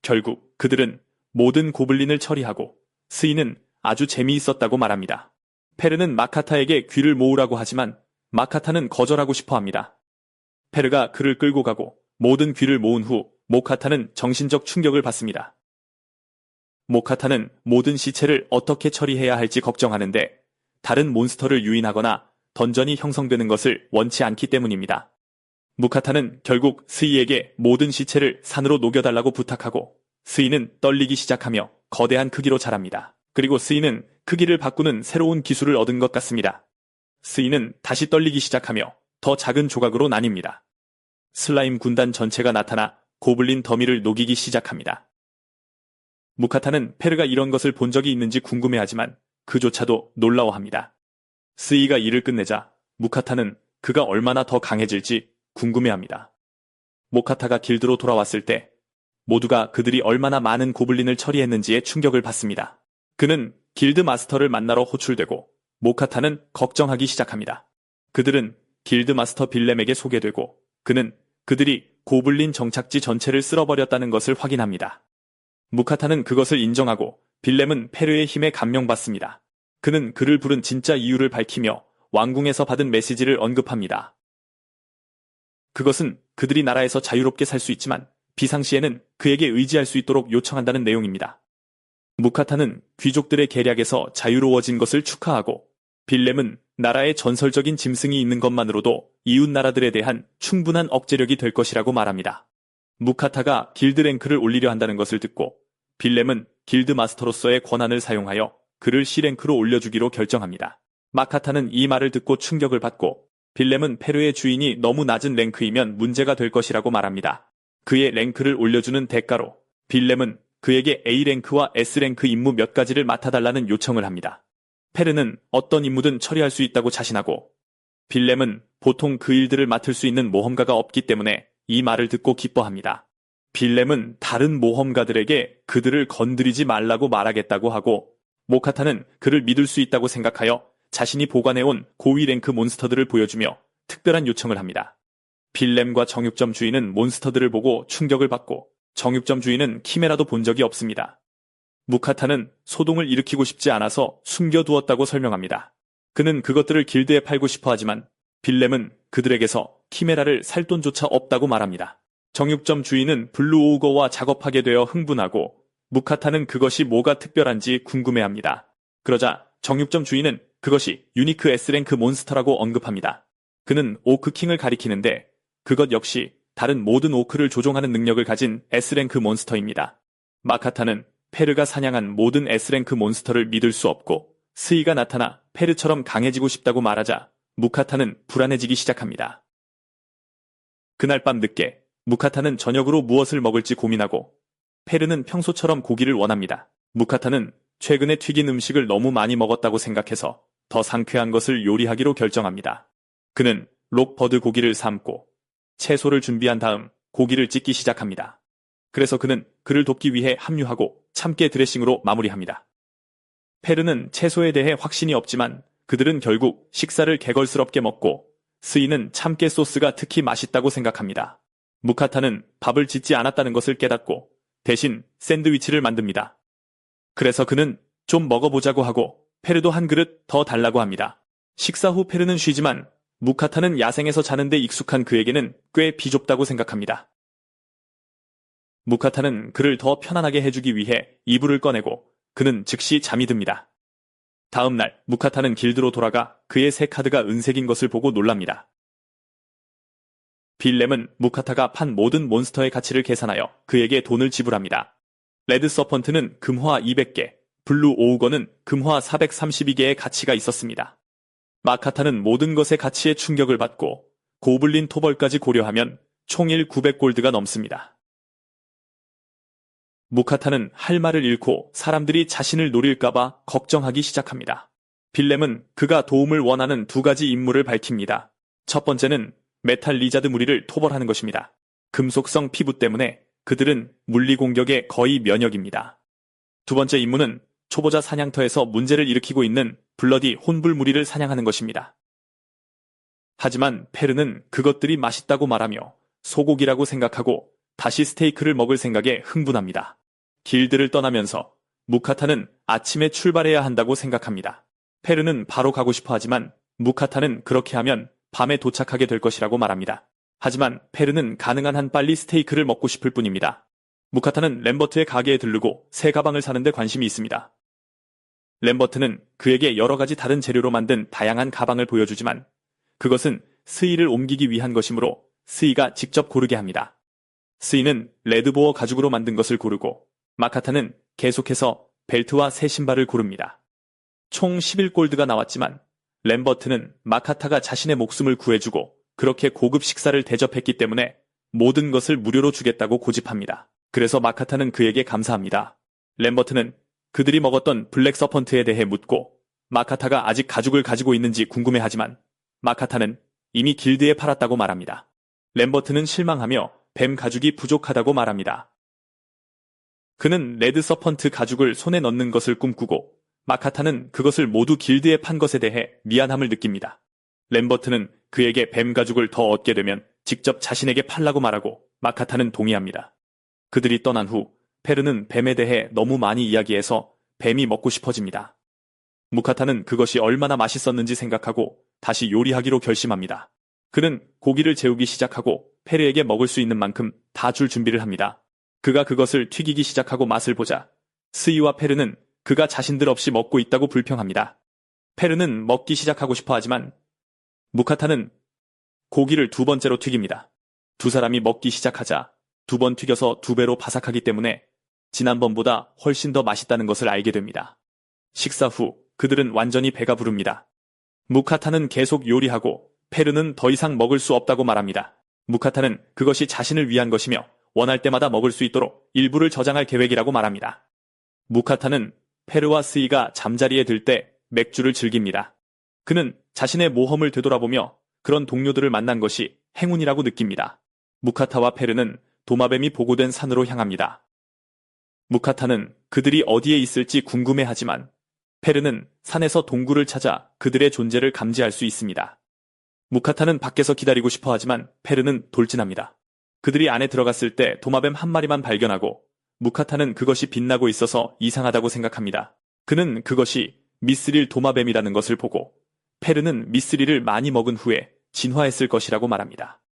S1: 결국 그들은 모든 고블린을 처리하고 스이는 아주 재미있었다고 말합니다. 페르는 마카타에게 귀를 모으라고 하지만 마카타는 거절하고 싶어 합니다. 페르가 그를 끌고 가고 모든 귀를 모은 후 모카타는 정신적 충격을 받습니다. 모카타는 모든 시체를 어떻게 처리해야 할지 걱정하는데 다른 몬스터를 유인하거나 던전이 형성되는 것을 원치 않기 때문입니다. 무카타는 결국 스이에게 모든 시체를 산으로 녹여달라고 부탁하고 스이는 떨리기 시작하며 거대한 크기로 자랍니다. 그리고 스이는 크기를 바꾸는 새로운 기술을 얻은 것 같습니다. 스이는 다시 떨리기 시작하며 더 작은 조각으로 나뉩니다. 슬라임 군단 전체가 나타나 고블린 더미를 녹이기 시작합니다. 무카타는 페르가 이런 것을 본 적이 있는지 궁금해하지만 그조차도 놀라워합니다. 스이가 일을 끝내자 무카타는 그가 얼마나 더 강해질지 궁금해합니다. 모카타가 길드로 돌아왔을 때 모두가 그들이 얼마나 많은 고블린을 처리했는지에 충격을 받습니다. 그는 길드 마스터를 만나러 호출되고 모카타는 걱정하기 시작합니다. 그들은 길드 마스터 빌렘에게 소개되고 그는 그들이 고블린 정착지 전체를 쓸어버렸다는 것을 확인합니다. 무카타는 그것을 인정하고 빌렘은 페르의 힘에 감명받습니다. 그는 그를 부른 진짜 이유를 밝히며 왕궁에서 받은 메시지를 언급합니다. 그것은 그들이 나라에서 자유롭게 살 수 있지만 비상시에는 그에게 의지할 수 있도록 요청한다는 내용입니다. 무카타는 귀족들의 계략에서 자유로워진 것을 축하하고 빌렘은 나라에 전설적인 짐승이 있는 것만으로도 이웃 나라들에 대한 충분한 억제력이 될 것이라고 말합니다. 무카타가 길드 랭크를 올리려 한다는 것을 듣고 빌렘은 길드 마스터로서의 권한을 사용하여 그를 C랭크로 올려주기로 결정합니다. 마카타는 이 말을 듣고 충격을 받고 빌렘은 페르의 주인이 너무 낮은 랭크이면 문제가 될 것이라고 말합니다. 그의 랭크를 올려주는 대가로 빌렘은 그에게 A랭크와 S랭크 임무 몇 가지를 맡아달라는 요청을 합니다. 페르는 어떤 임무든 처리할 수 있다고 자신하고 빌렘은 보통 그 일들을 맡을 수 있는 모험가가 없기 때문에 이 말을 듣고 기뻐합니다. 빌렘은 다른 모험가들에게 그들을 건드리지 말라고 말하겠다고 하고, 모카타는 그를 믿을 수 있다고 생각하여 자신이 보관해온 고위 랭크 몬스터들을 보여주며 특별한 요청을 합니다. 빌렘과 정육점 주인은 몬스터들을 보고 충격을 받고, 정육점 주인은 키메라도 본 적이 없습니다. 무카타는 소동을 일으키고 싶지 않아서 숨겨두었다고 설명합니다. 그는 그것들을 길드에 팔고 싶어 하지만 빌렘은 그들에게서 키메라를 살 돈조차 없다고 말합니다. 정육점 주인은 블루오우거와 작업하게 되어 흥분하고, 무카타는 그것이 뭐가 특별한지 궁금해합니다. 그러자 정육점 주인은 그것이 유니크 S랭크 몬스터라고 언급합니다. 그는 오크킹을 가리키는데 그것 역시 다른 모든 오크를 조종하는 능력을 가진 S랭크 몬스터입니다. 마카타는 페르가 사냥한 모든 S랭크 몬스터를 믿을 수 없고, 스이가 나타나 페르처럼 강해지고 싶다고 말하자 무카타는 불안해지기 시작합니다. 그날 밤 늦게 무카타는 저녁으로 무엇을 먹을지 고민하고, 페르는 평소처럼 고기를 원합니다. 무카타는 최근에 튀긴 음식을 너무 많이 먹었다고 생각해서 더 상쾌한 것을 요리하기로 결정합니다. 그는 록버드 고기를 삶고 채소를 준비한 다음 고기를 찢기 시작합니다. 그래서 그는 그를 돕기 위해 합류하고 참깨 드레싱으로 마무리합니다. 페르는 채소에 대해 확신이 없지만 그들은 결국 식사를 개걸스럽게 먹고, 스이는 참깨 소스가 특히 맛있다고 생각합니다. 무카타는 밥을 짓지 않았다는 것을 깨닫고 대신 샌드위치를 만듭니다. 그래서 그는 좀 먹어보자고 하고 페르도 한 그릇 더 달라고 합니다. 식사 후 페르는 쉬지만 무카타는 야생에서 자는데 익숙한 그에게는 꽤 비좁다고 생각합니다. 무카타는 그를 더 편안하게 해주기 위해 이불을 꺼내고 그는 즉시 잠이 듭니다. 다음 날 무카타는 길드로 돌아가 그의 새 카드가 은색인 것을 보고 놀랍니다. 빌렘은 무카타가 판 모든 몬스터의 가치를 계산하여 그에게 돈을 지불합니다. 레드 서펀트는 금화 200개, 블루 오우거는 금화 432개의 가치가 있었습니다. 마카타는 모든 것의 가치에 충격을 받고 고블린 토벌까지 고려하면 총일 900골드가 넘습니다. 무카타는 할 말을 잃고 사람들이 자신을 노릴까봐 걱정하기 시작합니다. 빌렘은 그가 도움을 원하는 두 가지 임무를 밝힙니다. 첫 번째는 메탈 리자드 무리를 토벌하는 것입니다. 금속성 피부 때문에 그들은 물리 공격에 거의 면역입니다. 두 번째 임무는 초보자 사냥터에서 문제를 일으키고 있는 블러디 혼불 무리를 사냥하는 것입니다. 하지만 페르는 그것들이 맛있다고 말하며 소고기라고 생각하고 다시 스테이크를 먹을 생각에 흥분합니다. 길드를 떠나면서 무카타는 아침에 출발해야 한다고 생각합니다. 페르는 바로 가고 싶어 하지만 무카타는 그렇게 하면 밤에 도착하게 될 것이라고 말합니다. 하지만 페르는 가능한 한 빨리 스테이크를 먹고 싶을 뿐입니다. 무카타는 램버트의 가게에 들르고 새 가방을 사는데 관심이 있습니다. 램버트는 그에게 여러 가지 다른 재료로 만든 다양한 가방을 보여주지만 그것은 스이를 옮기기 위한 것이므로 스이가 직접 고르게 합니다. 스이는 레드보어 가죽으로 만든 것을 고르고 마카타는 계속해서 벨트와 새 신발을 고릅니다. 총 11골드가 나왔지만 램버트는 마카타가 자신의 목숨을 구해주고 그렇게 고급 식사를 대접했기 때문에 모든 것을 무료로 주겠다고 고집합니다. 그래서 마카타는 그에게 감사합니다. 램버트는 그들이 먹었던 블랙 서펀트에 대해 묻고 마카타가 아직 가죽을 가지고 있는지 궁금해하지만 마카타는 이미 길드에 팔았다고 말합니다. 램버트는 실망하며 뱀 가죽이 부족하다고 말합니다. 그는 레드 서펀트 가죽을 손에 넣는 것을 꿈꾸고 마카타는 그것을 모두 길드에 판 것에 대해 미안함을 느낍니다. 램버트는 그에게 뱀 가죽을 더 얻게 되면 직접 자신에게 팔라고 말하고 마카타는 동의합니다. 그들이 떠난 후 페르는 뱀에 대해 너무 많이 이야기해서 뱀이 먹고 싶어집니다. 무카타는 그것이 얼마나 맛있었는지 생각하고 다시 요리하기로 결심합니다. 그는 고기를 재우기 시작하고 페르에게 먹을 수 있는 만큼 다 줄 준비를 합니다. 그가 그것을 튀기기 시작하고 맛을 보자 스이와 페르는 그가 자신들 없이 먹고 있다고 불평합니다. 페르는 먹기 시작하고 싶어 하지만 무카타는 고기를 두 번째로 튀깁니다. 두 사람이 먹기 시작하자 두 번 튀겨서 두 배로 바삭하기 때문에 지난번보다 훨씬 더 맛있다는 것을 알게 됩니다. 식사 후 그들은 완전히 배가 부릅니다. 무카타는 계속 요리하고 페르는 더 이상 먹을 수 없다고 말합니다. 무카타는 그것이 자신을 위한 것이며 원할 때마다 먹을 수 있도록 일부를 저장할 계획이라고 말합니다. 무카타는 페르와 스이가 잠자리에 들 때 맥주를 즐깁니다. 그는 자신의 모험을 되돌아보며 그런 동료들을 만난 것이 행운이라고 느낍니다. 무카타와 페르는 도마뱀이 보고된 산으로 향합니다. 무카타는 그들이 어디에 있을지 궁금해하지만 페르는 산에서 동굴을 찾아 그들의 존재를 감지할 수 있습니다. 무카타는 밖에서 기다리고 싶어 하지만 페르는 돌진합니다. 그들이 안에 들어갔을 때 도마뱀 한 마리만 발견하고 무카타는 그것이 빛나고 있어서 이상하다고 생각합니다. 그는 그것이 미스릴 도마뱀이라는 것을 보고 페르는 미스릴을 많이 먹은 후에 진화했을 것이라고 말합니다.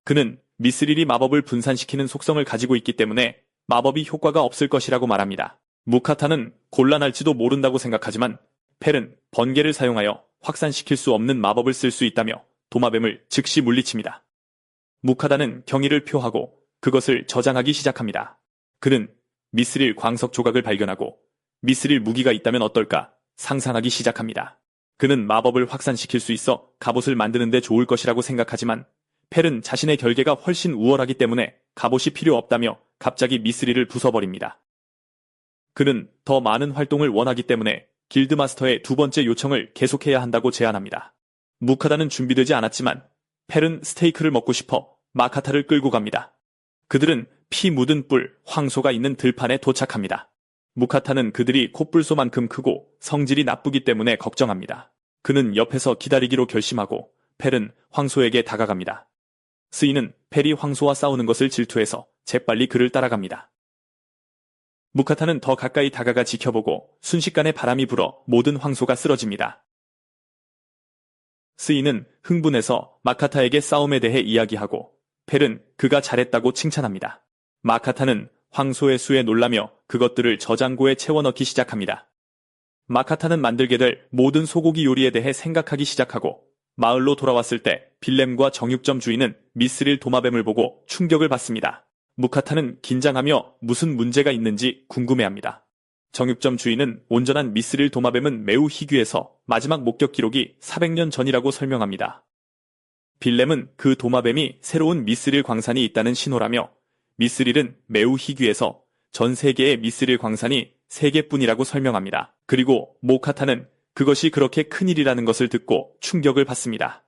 S1: 그는 미스릴이 마법을 분산시키는 속성을 가지고 있기 때문에 마법이 효과가 없을 것이라고 말합니다. 무카타는 곤란할지도 모른다고 생각하지만 펠은 번개를 사용하여 확산시킬 수 없는 마법을 쓸 수 있다며 도마뱀을 즉시 물리칩니다. 무카타는 경의를 표하고 그것을 저장하기 시작합니다. 그는 미스릴 광석 조각을 발견하고 미스릴 무기가 있다면 어떨까 상상하기 시작합니다. 그는 마법을 확산시킬 수 있어 갑옷을 만드는 데 좋을 것이라고 생각하지만 펠은 자신의 결계가 훨씬 우월하기 때문에 갑옷이 필요 없다며 갑자기 미스릴을 부숴버립니다. 그는 더 많은 활동을 원하기 때문에 길드마스터의 두 번째 요청을 계속해야 한다고 제안합니다. 무카타는 준비되지 않았지만 펠은 스테이크를 먹고 싶어 마카타를 끌고 갑니다. 그들은 피 묻은 뿔, 황소가 있는 들판에 도착합니다. 무카타는 그들이 콧불소만큼 크고 성질이 나쁘기 때문에 걱정합니다. 그는 옆에서 기다리기로 결심하고 펠은 황소에게 다가갑니다. 스이는 펠이 황소와 싸우는 것을 질투해서 재빨리 그를 따라갑니다. 무카타는 더 가까이 다가가 지켜보고 순식간에 바람이 불어 모든 황소가 쓰러집니다. 스이는 흥분해서 마카타에게 싸움에 대해 이야기하고 펠은 그가 잘했다고 칭찬합니다. 마카타는 황소의 수에 놀라며 그것들을 저장고에 채워넣기 시작합니다. 마카타는 만들게 될 모든 소고기 요리에 대해 생각하기 시작하고 마을로 돌아왔을 때 빌렘과 정육점 주인은 미스릴 도마뱀을 보고 충격을 받습니다. 무카타는 긴장하며 무슨 문제가 있는지 궁금해합니다. 정육점 주인은 온전한 미스릴 도마뱀은 매우 희귀해서 마지막 목격 기록이 400년 전이라고 설명합니다. 빌렘은 그 도마뱀이 새로운 미스릴 광산이 있다는 신호라며 미스릴은 매우 희귀해서 전 세계의 미스릴 광산이 3개뿐이라고 설명합니다. 그리고 모카타는 그것이 그렇게 큰일이라는 것을 듣고 충격을 받습니다.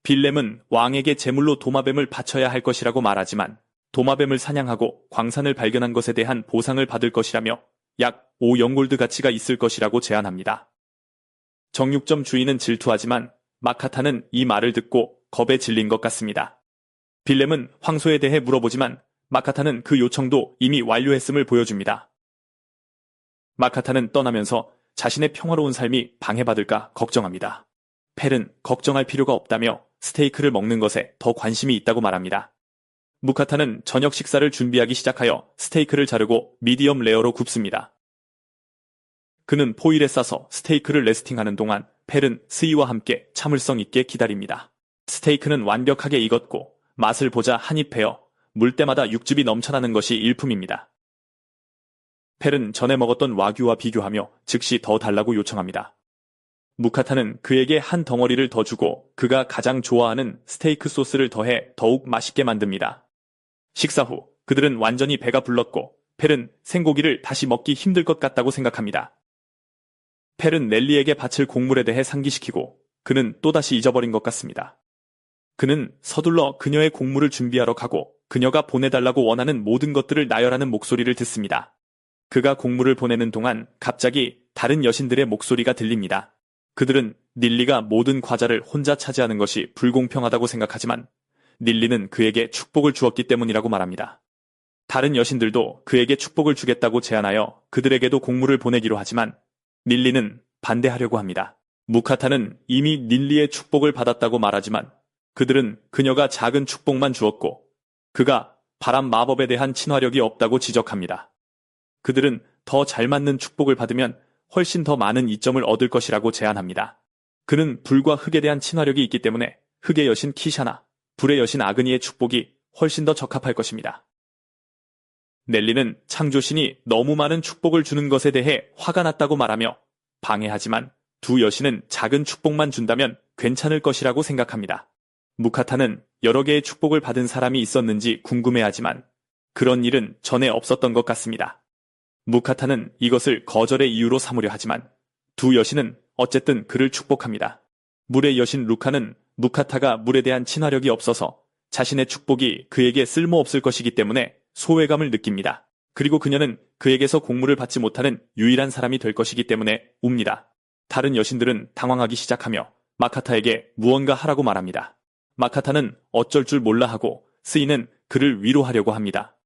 S1: 빌렘은 왕에게 제물로 도마뱀을 바쳐야 할 것이라고 말하지만 도마뱀을 사냥하고 광산을 발견한 것에 대한 보상을 받을 것이라며 약 5영골드 가치가 있을 것이라고 제안합니다. 정육점 주인은 질투하지만 마카타는 이 말을 듣고 겁에 질린 것 같습니다. 빌렘은 황소에 대해 물어보지만 마카타는 그 요청도 이미 완료했음을 보여줍니다. 마카타는 떠나면서 자신의 평화로운 삶이 방해받을까 걱정합니다. 펠은 걱정할 필요가 없다며 스테이크를 먹는 것에 더 관심이 있다고 말합니다. 무카타는 저녁 식사를 준비하기 시작하여 스테이크를 자르고 미디엄 레어로 굽습니다. 그는 포일에 싸서 스테이크를 레스팅하는 동안 펠은 스이와 함께 참을성 있게 기다립니다. 스테이크는 완벽하게 익었고 맛을 보자 한입 베어 물 때마다 육즙이 넘쳐나는 것이 일품입니다. 펠은 전에 먹었던 와규와 비교하며 즉시 더 달라고 요청합니다. 무카타는 그에게 한 덩어리를 더 주고 그가 가장 좋아하는 스테이크 소스를 더해 더욱 맛있게 만듭니다. 식사 후 그들은 완전히 배가 불렀고 펠은 생고기를 다시 먹기 힘들 것 같다고 생각합니다. 펠은 넬리에게 바칠 곡물에 대해 상기시키고 그는 또다시 잊어버린 것 같습니다. 그는 서둘러 그녀의 곡물을 준비하러 가고 그녀가 보내달라고 원하는 모든 것들을 나열하는 목소리를 듣습니다. 그가 곡물을 보내는 동안 갑자기 다른 여신들의 목소리가 들립니다. 그들은 닐리가 모든 과자를 혼자 차지하는 것이 불공평하다고 생각하지만 닐리는 그에게 축복을 주었기 때문이라고 말합니다. 다른 여신들도 그에게 축복을 주겠다고 제안하여 그들에게도 곡물을 보내기로 하지만 닐리는 반대하려고 합니다. 무카타는 이미 닐리의 축복을 받았다고 말하지만 그들은 그녀가 작은 축복만 주었고 그가 바람 마법에 대한 친화력이 없다고 지적합니다. 그들은 더 잘 맞는 축복을 받으면 훨씬 더 많은 이점을 얻을 것이라고 제안합니다. 그는 불과 흙에 대한 친화력이 있기 때문에 흙의 여신 키샤나, 불의 여신 아그니의 축복이 훨씬 더 적합할 것입니다. 넬리는 창조신이 너무 많은 축복을 주는 것에 대해 화가 났다고 말하며 방해하지만 두 여신은 작은 축복만 준다면 괜찮을 것이라고 생각합니다. 무카타는 여러 개의 축복을 받은 사람이 있었는지 궁금해하지만 그런 일은 전에 없었던 것 같습니다. 무카타는 이것을 거절의 이유로 삼으려 하지만 두 여신은 어쨌든 그를 축복합니다. 물의 여신 루카는 무카타가 물에 대한 친화력이 없어서 자신의 축복이 그에게 쓸모없을 것이기 때문에 소외감을 느낍니다. 그리고 그녀는 그에게서 공물을 받지 못하는 유일한 사람이 될 것이기 때문에 웁니다. 다른 여신들은 당황하기 시작하며 마카타에게 무언가 하라고 말합니다. 마카타는 어쩔 줄 몰라 하고 스이는 그를 위로하려고 합니다.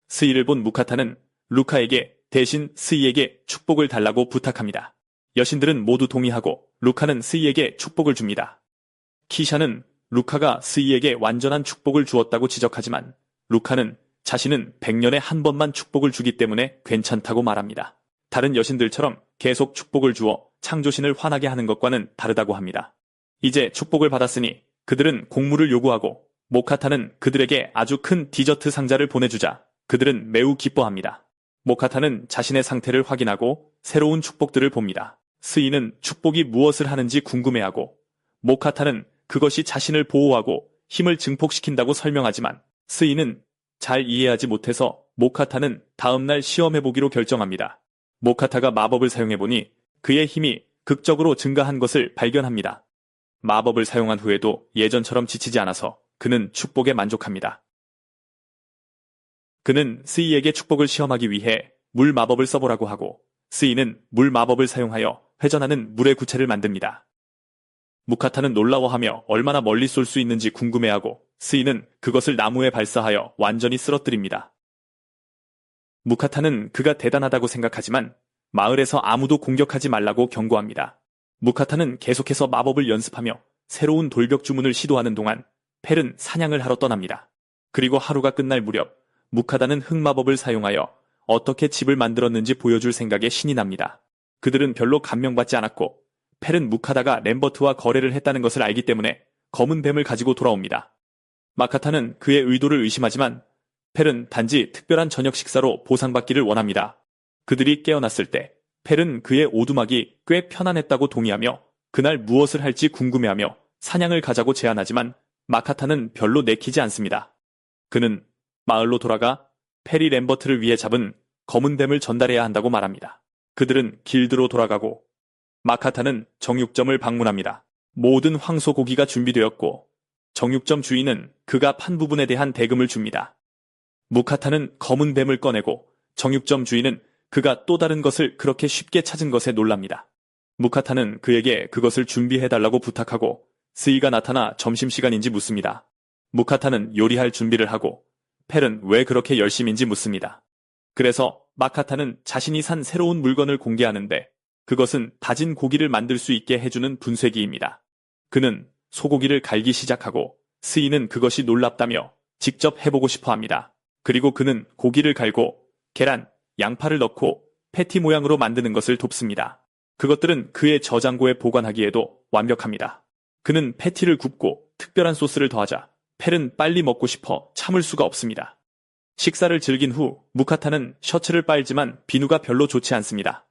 S1: 스이를 본 무카타는 루카에게 대신 스이에게 축복을 달라고 부탁합니다. 여신들은 모두 동의하고 루카는 스이에게 축복을 줍니다. 키샤는 루카가 스이에게 완전한 축복을 주었다고 지적하지만 루카는 자신은 100년에 한 번만 축복을 주기 때문에 괜찮다고 말합니다. 다른 여신들처럼 계속 축복을 주어 창조신을 화나게 하는 것과는 다르다고 합니다. 이제 축복을 받았으니 그들은 공물을 요구하고 모카타는 그들에게 아주 큰 디저트 상자를 보내주자 그들은 매우 기뻐합니다. 모카타는 자신의 상태를 확인하고 새로운 축복들을 봅니다. 스이는 축복이 무엇을 하는지 궁금해하고 모카타는 그것이 자신을 보호하고 힘을 증폭시킨다고 설명하지만 스이는 잘 이해하지 못해서 모카타는 다음날 시험해보기로 결정합니다. 모카타가 마법을 사용해보니 그의 힘이 극적으로 증가한 것을 발견합니다. 마법을 사용한 후에도 예전처럼 지치지 않아서 그는 축복에 만족합니다. 그는 스이에게 축복을 시험하기 위해 물 마법을 써보라고 하고 스이는 물 마법을 사용하여 회전하는 물의 구체를 만듭니다. 무카타는 놀라워하며 얼마나 멀리 쏠 수 있는지 궁금해하고 스이는 그것을 나무에 발사하여 완전히 쓰러뜨립니다. 무카타는 그가 대단하다고 생각하지만 마을에서 아무도 공격하지 말라고 경고합니다. 무카타는 계속해서 마법을 연습하며 새로운 돌벽 주문을 시도하는 동안 펠은 사냥을 하러 떠납니다. 그리고 하루가 끝날 무렵 무카타는 흙마법을 사용하여 어떻게 집을 만들었는지 보여줄 생각에 신이 납니다. 그들은 별로 감명받지 않았고 펠은 무카타가 램버트와 거래를 했다는 것을 알기 때문에 검은 뱀을 가지고 돌아옵니다. 마카타는 그의 의도를 의심하지만 펠은 단지 특별한 저녁 식사로 보상받기를 원합니다. 그들이 깨어났을 때 펠은 그의 오두막이 꽤 편안했다고 동의하며 그날 무엇을 할지 궁금해하며 사냥을 가자고 제안하지만 마카타는 별로 내키지 않습니다. 그는 마을로 돌아가 펠이 램버트를 위해 잡은 검은 뱀을 전달해야 한다고 말합니다. 그들은 길드로 돌아가고 마카타는 정육점을 방문합니다. 모든 황소고기가 준비되었고 정육점 주인은 그가 판 부분에 대한 대금을 줍니다. 무카타는 검은 뱀을 꺼내고 정육점 주인은 그가 또 다른 것을 그렇게 쉽게 찾은 것에 놀랍니다. 무카타는 그에게 그것을 준비해달라고 부탁하고 스이가 나타나 점심시간인지 묻습니다. 무카타는 요리할 준비를 하고 펠은 왜 그렇게 열심인지 묻습니다. 그래서 마카타는 자신이 산 새로운 물건을 공개하는데 그것은 다진 고기를 만들 수 있게 해주는 분쇄기입니다. 그는 소고기를 갈기 시작하고 스이는 그것이 놀랍다며 직접 해보고 싶어 합니다. 그리고 그는 고기를 갈고 계란, 양파를 넣고 패티 모양으로 만드는 것을 돕습니다. 그것들은 그의 저장고에 보관하기에도 완벽합니다. 그는 패티를 굽고 특별한 소스를 더하자 펠은 빨리 먹고 싶어 참을 수가 없습니다. 식사를 즐긴 후 무카타는 셔츠를 빨지만 비누가 별로 좋지 않습니다.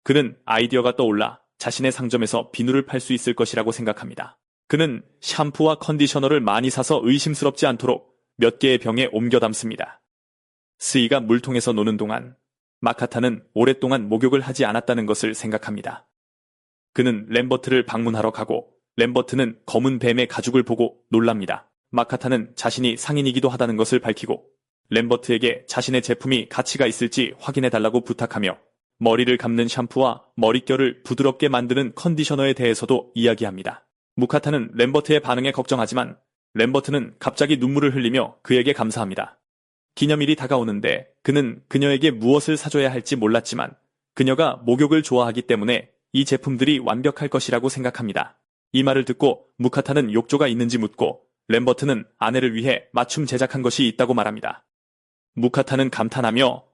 S1: 그는 아이디어가 떠올라 자신의 상점에서 비누를 팔 수 있을 것이라고 생각합니다. 그는 샴푸와 컨디셔너를 많이 사서 의심스럽지 않도록 몇 개의 병에 옮겨 담습니다. 스이가 물통에서 노는 동안 마카타는 오랫동안 목욕을 하지 않았다는 것을 생각합니다. 그는 램버트를 방문하러 가고 램버트는 검은 뱀의 가죽을 보고 놀랍니다. 마카타는 자신이 상인이기도 하다는 것을 밝히고 램버트에게 자신의 제품이 가치가 있을지 확인해달라고 부탁하며 머리를 감는 샴푸와 머릿결을 부드럽게 만드는 컨디셔너에 대해서도 이야기합니다. 무카타는 램버트의 반응에 걱정하지만 램버트는 갑자기 눈물을 흘리며 그에게 감사합니다. 기념일이 다가오는데 그는 그녀에게 무엇을 사줘야 할지 몰랐지만 그녀가 목욕을 좋아하기 때문에 이 제품들이 완벽할 것이라고 생각합니다. 이 말을 듣고 무카타는 욕조가 있는지 묻고 램버트는 아내를 위해 맞춤 제작한 것이 있다고 말합니다. 무카타는 감탄하며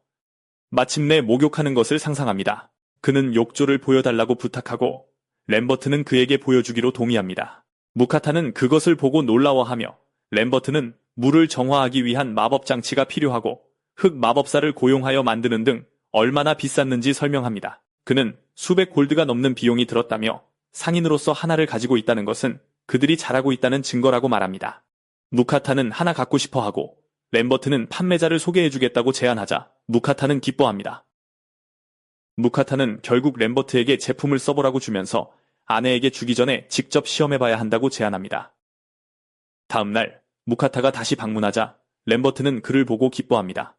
S1: 마침내 목욕하는 것을 상상합니다. 그는 욕조를 보여달라고 부탁하고 램버트는 그에게 보여주기로 동의합니다. 무카타는 그것을 보고 놀라워하며 램버트는 물을 정화하기 위한 마법 장치가 필요하고 흑 마법사를 고용하여 만드는 등 얼마나 비쌌는지 설명합니다. 그는 수백 골드가 넘는 비용이 들었다며 상인으로서 하나를 가지고 있다는 것은 그들이 잘하고 있다는 증거라고 말합니다. 무카타는 하나 갖고 싶어 하고 램버트는 판매자를 소개해주겠다고 제안하자 무카타는 기뻐합니다. 무카타는 결국 램버트에게 제품을 써보라고 주면서 아내에게 주기 전에 직접 시험해봐야 한다고 제안합니다. 다음날 무카타가 다시 방문하자 램버트는 그를 보고 기뻐합니다.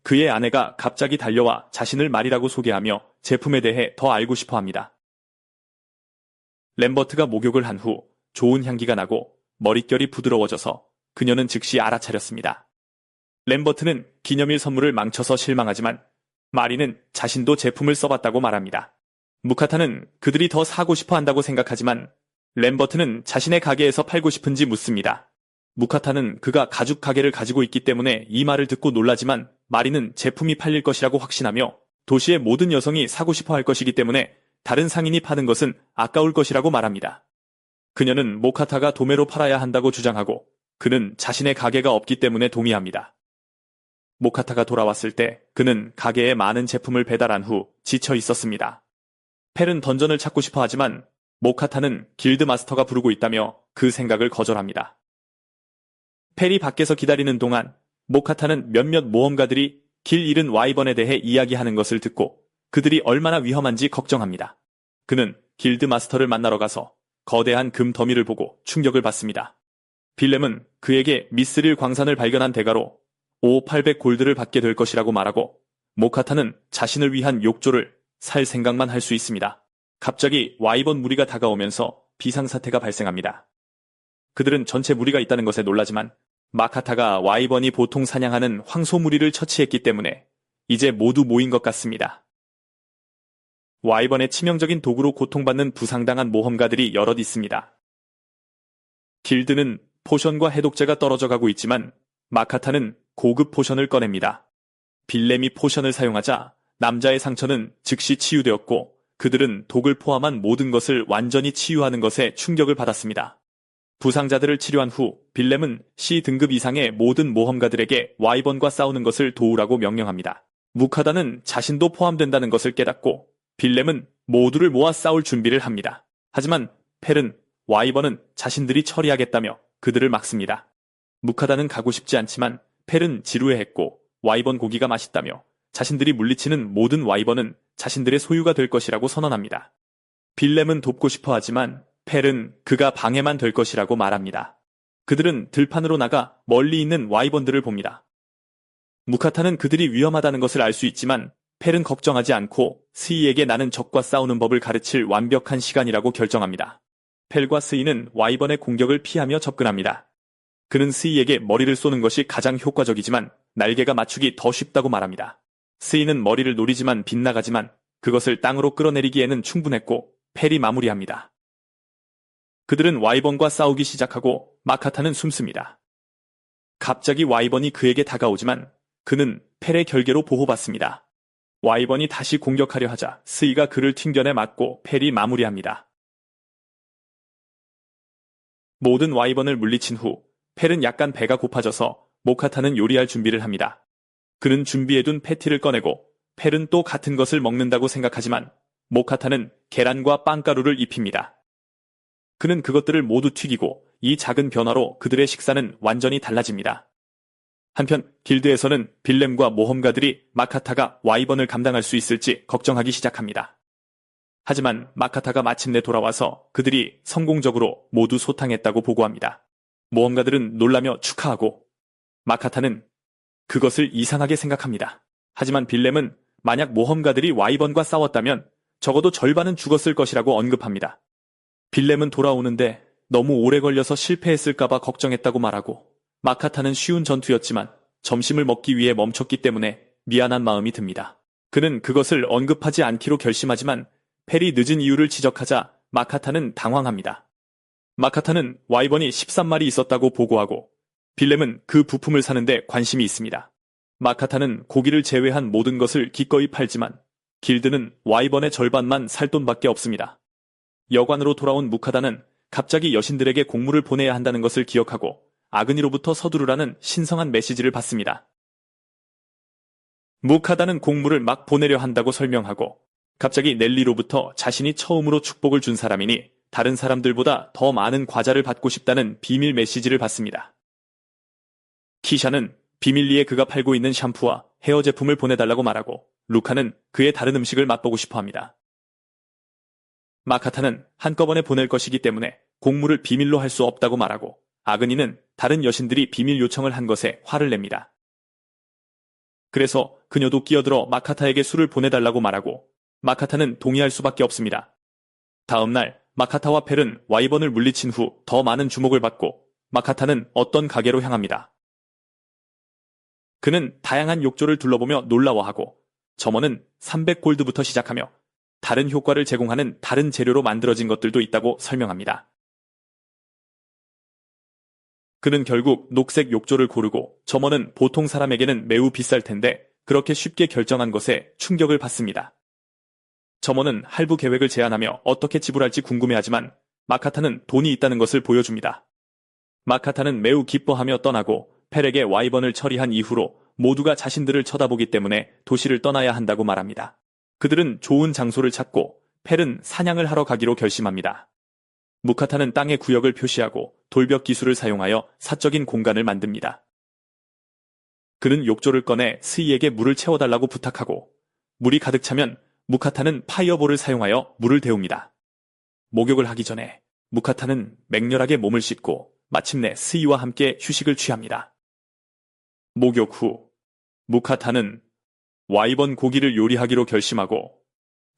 S1: 그의 아내가 갑자기 달려와 자신을 말이라고 소개하며 제품에 대해 더 알고 싶어 합니다. 램버트가 목욕을 한 후 좋은 향기가 나고 머릿결이 부드러워져서 그녀는 즉시 알아차렸습니다. 램버트는 기념일 선물을 망쳐서 실망하지만 마리는 자신도 제품을 써봤다고 말합니다. 무카타는 그들이 더 사고 싶어 한다고 생각하지만 램버트는 자신의 가게에서 팔고 싶은지 묻습니다. 무카타는 그가 가죽 가게를 가지고 있기 때문에 이 말을 듣고 놀라지만 마리는 제품이 팔릴 것이라고 확신하며 도시의 모든 여성이 사고 싶어 할 것이기 때문에 다른 상인이 파는 것은 아까울 것이라고 말합니다. 그녀는 무카타가 도매로 팔아야 한다고 주장하고 그는 자신의 가게가 없기 때문에 동의합니다. 무카타가 돌아왔을 때 그는 가게에 많은 제품을 배달한 후 지쳐 있었습니다. 펠은 던전을 찾고 싶어 하지만 무카타는 길드 마스터가 부르고 있다며 그 생각을 거절합니다. 펠이 밖에서 기다리는 동안 무카타는 몇몇 모험가들이 길 잃은 와이번에 대해 이야기하는 것을 듣고 그들이 얼마나 위험한지 걱정합니다. 그는 길드 마스터를 만나러 가서 거대한 금 더미를 보고 충격을 받습니다. 빌렘은 그에게 미스릴 광산을 발견한 대가로 5,800 골드를 받게 될 것이라고 말하고 무카타는 자신을 위한 욕조를 살 생각만 할 수 있습니다. 갑자기 와이번 무리가 다가오면서 비상사태가 발생합니다. 그들은 전체 무리가 있다는 것에 놀라지만 마카타가 와이번이 보통 사냥하는 황소 무리를 처치했기 때문에 이제 모두 모인 것 같습니다. 와이번의 치명적인 도구로 고통받는 부상당한 모험가들이 여럿 있습니다. 길드는 포션과 해독제가 떨어져 가고 있지만 마카타는 고급 포션을 꺼냅니다. 빌렘이 포션을 사용하자 남자의 상처는 즉시 치유되었고 그들은 독을 포함한 모든 것을 완전히 치유하는 것에 충격을 받았습니다. 부상자들을 치료한 후 빌렘은 C등급 이상의 모든 모험가들에게 와이번과 싸우는 것을 도우라고 명령합니다. 무카다는 자신도 포함된다는 것을 깨닫고 빌렘은 모두를 모아 싸울 준비를 합니다. 하지만 펠은 와이번은 자신들이 처리하겠다며 그들을 막습니다. 무카다는 가고 싶지 않지만 펠은 지루해했고 와이번 고기가 맛있다며 자신들이 물리치는 모든 와이번은 자신들의 소유가 될 것이라고 선언합니다. 빌렘은 돕고 싶어 하지만 펠은 그가 방해만 될 것이라고 말합니다. 그들은 들판으로 나가 멀리 있는 와이번들을 봅니다. 무카타는 그들이 위험하다는 것을 알 수 있지만 펠은 걱정하지 않고 스이에게 나는 적과 싸우는 법을 가르칠 완벽한 시간이라고 결정합니다. 펠과 스이는 와이번의 공격을 피하며 접근합니다. 그는 스이에게 머리를 쏘는 것이 가장 효과적이지만 날개가 맞추기 더 쉽다고 말합니다. 스이는 머리를 노리지만 빗나가지만 그것을 땅으로 끌어내리기에는 충분했고 펠이 마무리합니다. 그들은 와이번과 싸우기 시작하고 마카타는 숨습니다. 갑자기 와이번이 그에게 다가오지만 그는 펠의 결계로 보호받습니다. 와이번이 다시 공격하려 하자 스이가 그를 튕겨내 맞고 펠이 마무리합니다. 모든 와이번을 물리친 후 펠은 약간 배가 고파져서 모카타는 요리할 준비를 합니다. 그는 준비해둔 패티를 꺼내고 펠은 또 같은 것을 먹는다고 생각하지만 모카타는 계란과 빵가루를 입힙니다. 그는 그것들을 모두 튀기고 이 작은 변화로 그들의 식사는 완전히 달라집니다. 한편 길드에서는 빌렘과 모험가들이 마카타가 와이번을 감당할 수 있을지 걱정하기 시작합니다. 하지만 마카타가 마침내 돌아와서 그들이 성공적으로 모두 소탕했다고 보고합니다. 모험가들은 놀라며 축하하고 마카타는 그것을 이상하게 생각합니다. 하지만 빌렘은 만약 모험가들이 와이번과 싸웠다면 적어도 절반은 죽었을 것이라고 언급합니다. 빌렘은 돌아오는데 너무 오래 걸려서 실패했을까봐 걱정했다고 말하고 마카타는 쉬운 전투였지만 점심을 먹기 위해 멈췄기 때문에 미안한 마음이 듭니다. 그는 그것을 언급하지 않기로 결심하지만 펠이 늦은 이유를 지적하자 마카타는 당황합니다. 마카타는 와이번이 13마리 있었다고 보고하고 빌렘은 그 부품을 사는데 관심이 있습니다. 마카타는 고기를 제외한 모든 것을 기꺼이 팔지만 길드는 와이번의 절반만 살 돈밖에 없습니다. 여관으로 돌아온 무카다는 갑자기 여신들에게 공물을 보내야 한다는 것을 기억하고 아그니로부터 서두르라는 신성한 메시지를 받습니다. 무카다는 공물을 막 보내려 한다고 설명하고 갑자기 넬리로부터 자신이 처음으로 축복을 준 사람이니 다른 사람들보다 더 많은 과자를 받고 싶다는 비밀 메시지를 받습니다. 키샤는 비밀리에 그가 팔고 있는 샴푸와 헤어 제품을 보내달라고 말하고 루카는 그의 다른 음식을 맛보고 싶어합니다. 마카타는 한꺼번에 보낼 것이기 때문에 공물을 비밀로 할 수 없다고 말하고 아그니는 다른 여신들이 비밀 요청을 한 것에 화를 냅니다. 그래서 그녀도 끼어들어 마카타에게 술을 보내달라고 말하고 마카타는 동의할 수밖에 없습니다. 다음 날 마카타와 펠은 와이번을 물리친 후 더 많은 주목을 받고 마카타는 어떤 가게로 향합니다. 그는 다양한 욕조를 둘러보며 놀라워하고 점원은 300골드부터 시작하며 다른 효과를 제공하는 다른 재료로 만들어진 것들도 있다고 설명합니다. 그는 결국 녹색 욕조를 고르고 점원은 보통 사람에게는 매우 비쌀 텐데 그렇게 쉽게 결정한 것에 충격을 받습니다. 점원은 할부 계획을 제안하며 어떻게 지불할지 궁금해하지만 마카타는 돈이 있다는 것을 보여줍니다. 마카타는 매우 기뻐하며 떠나고 펠에게 와이번을 처리한 이후로 모두가 자신들을 쳐다보기 때문에 도시를 떠나야 한다고 말합니다. 그들은 좋은 장소를 찾고 펠은 사냥을 하러 가기로 결심합니다. 무카타는 땅에 구역을 표시하고 돌벽 기술을 사용하여 사적인 공간을 만듭니다. 그는 욕조를 꺼내 스이에게 물을 채워달라고 부탁하고 물이 가득 차면 무카타는 파이어볼을 사용하여 물을 데웁니다. 목욕을 하기 전에 무카타는 맹렬하게 몸을 씻고 마침내 스이와 함께 휴식을 취합니다. 목욕 후 무카타는 와이번 고기를 요리하기로 결심하고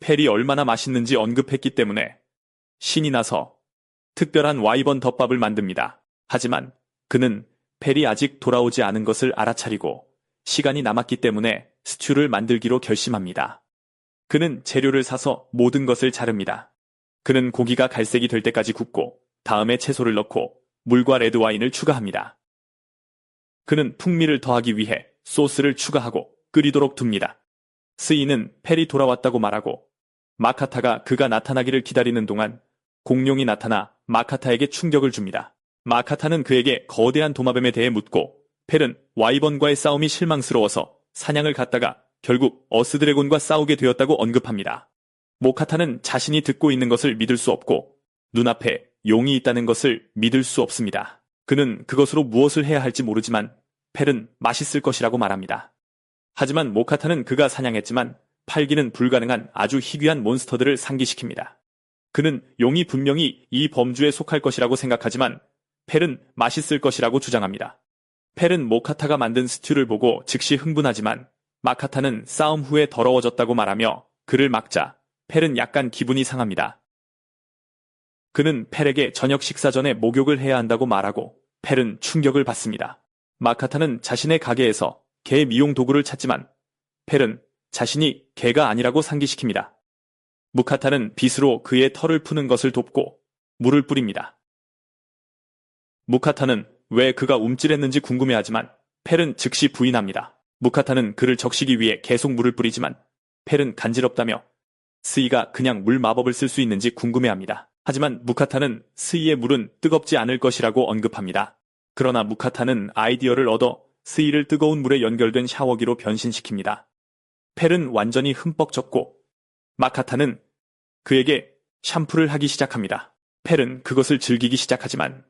S1: 펠이 얼마나 맛있는지 언급했기 때문에 신이 나서 특별한 와이번 덮밥을 만듭니다. 하지만 그는 펠이 아직 돌아오지 않은 것을 알아차리고 시간이 남았기 때문에 스튜를 만들기로 결심합니다. 그는 재료를 사서 모든 것을 자릅니다. 그는 고기가 갈색이 될 때까지 굽고 다음에 채소를 넣고 물과 레드와인을 추가합니다. 그는 풍미를 더하기 위해 소스를 추가하고 끓이도록 둡니다. 스이는 펠이 돌아왔다고 말하고 마카타가 그가 나타나기를 기다리는 동안 공룡이 나타나 마카타에게 충격을 줍니다. 마카타는 그에게 거대한 도마뱀에 대해 묻고 펠은 와이번과의 싸움이 실망스러워서 사냥을 갔다가 결국 어스드래곤과 싸우게 되었다고 언급합니다. 모카타는 자신이 듣고 있는 것을 믿을 수 없고 눈앞에 용이 있다는 것을 믿을 수 없습니다. 그는 그것으로 무엇을 해야 할지 모르지만 펠은 맛있을 것이라고 말합니다. 하지만 모카타는 그가 사냥했지만 팔기는 불가능한 아주 희귀한 몬스터들을 상기시킵니다. 그는 용이 분명히 이 범주에 속할 것이라고 생각하지만 펠은 맛있을 것이라고 주장합니다. 펠은 모카타가 만든 스튜를 보고 즉시 흥분하지만 마카타는 싸움 후에 더러워졌다고 말하며 그를 막자 펠은 약간 기분이 상합니다. 그는 펠에게 저녁 식사 전에 목욕을 해야 한다고 말하고 펠은 충격을 받습니다. 마카타는 자신의 가게에서 개 미용 도구를 찾지만 펠은 자신이 개가 아니라고 상기시킵니다. 무카타는 빗으로 그의 털을 푸는 것을 돕고 물을 뿌립니다. 무카타는 왜 그가 움찔했는지 궁금해하지만 펠은 즉시 부인합니다. 무카타는 그를 적시기 위해 계속 물을 뿌리지만 펠은 간지럽다며 스이가 그냥 물 마법을 쓸 수 있는지 궁금해합니다. 하지만 무카타는 스이의 물은 뜨겁지 않을 것이라고 언급합니다. 그러나 무카타는 아이디어를 얻어 스이를 뜨거운 물에 연결된 샤워기로 변신시킵니다. 펠은 완전히 흠뻑 젖고 마카타는 그에게 샴푸를 하기 시작합니다. 펠은 그것을 즐기기 시작하지만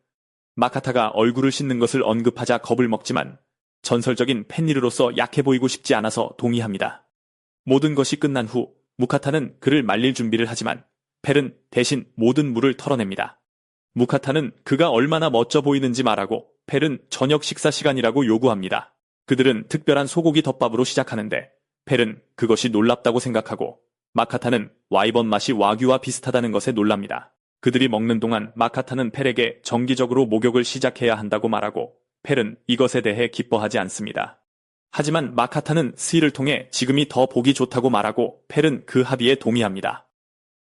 S1: 마카타가 얼굴을 씻는 것을 언급하자 겁을 먹지만 전설적인 펜니르로서 약해 보이고 싶지 않아서 동의합니다. 모든 것이 끝난 후 무카타는 그를 말릴 준비를 하지만 펠은 대신 모든 물을 털어냅니다. 무카타는 그가 얼마나 멋져 보이는지 말하고 펠은 저녁 식사 시간이라고 요구합니다. 그들은 특별한 소고기 덮밥으로 시작하는데 펠은 그것이 놀랍다고 생각하고 마카타는 와이번 맛이 와규와 비슷하다는 것에 놀랍니다. 그들이 먹는 동안 마카타는 펠에게 정기적으로 목욕을 시작해야 한다고 말하고 펠은 이것에 대해 기뻐하지 않습니다. 하지만 마카타는 스이를 통해 지금이 더 보기 좋다고 말하고 펠은 그 합의에 동의합니다.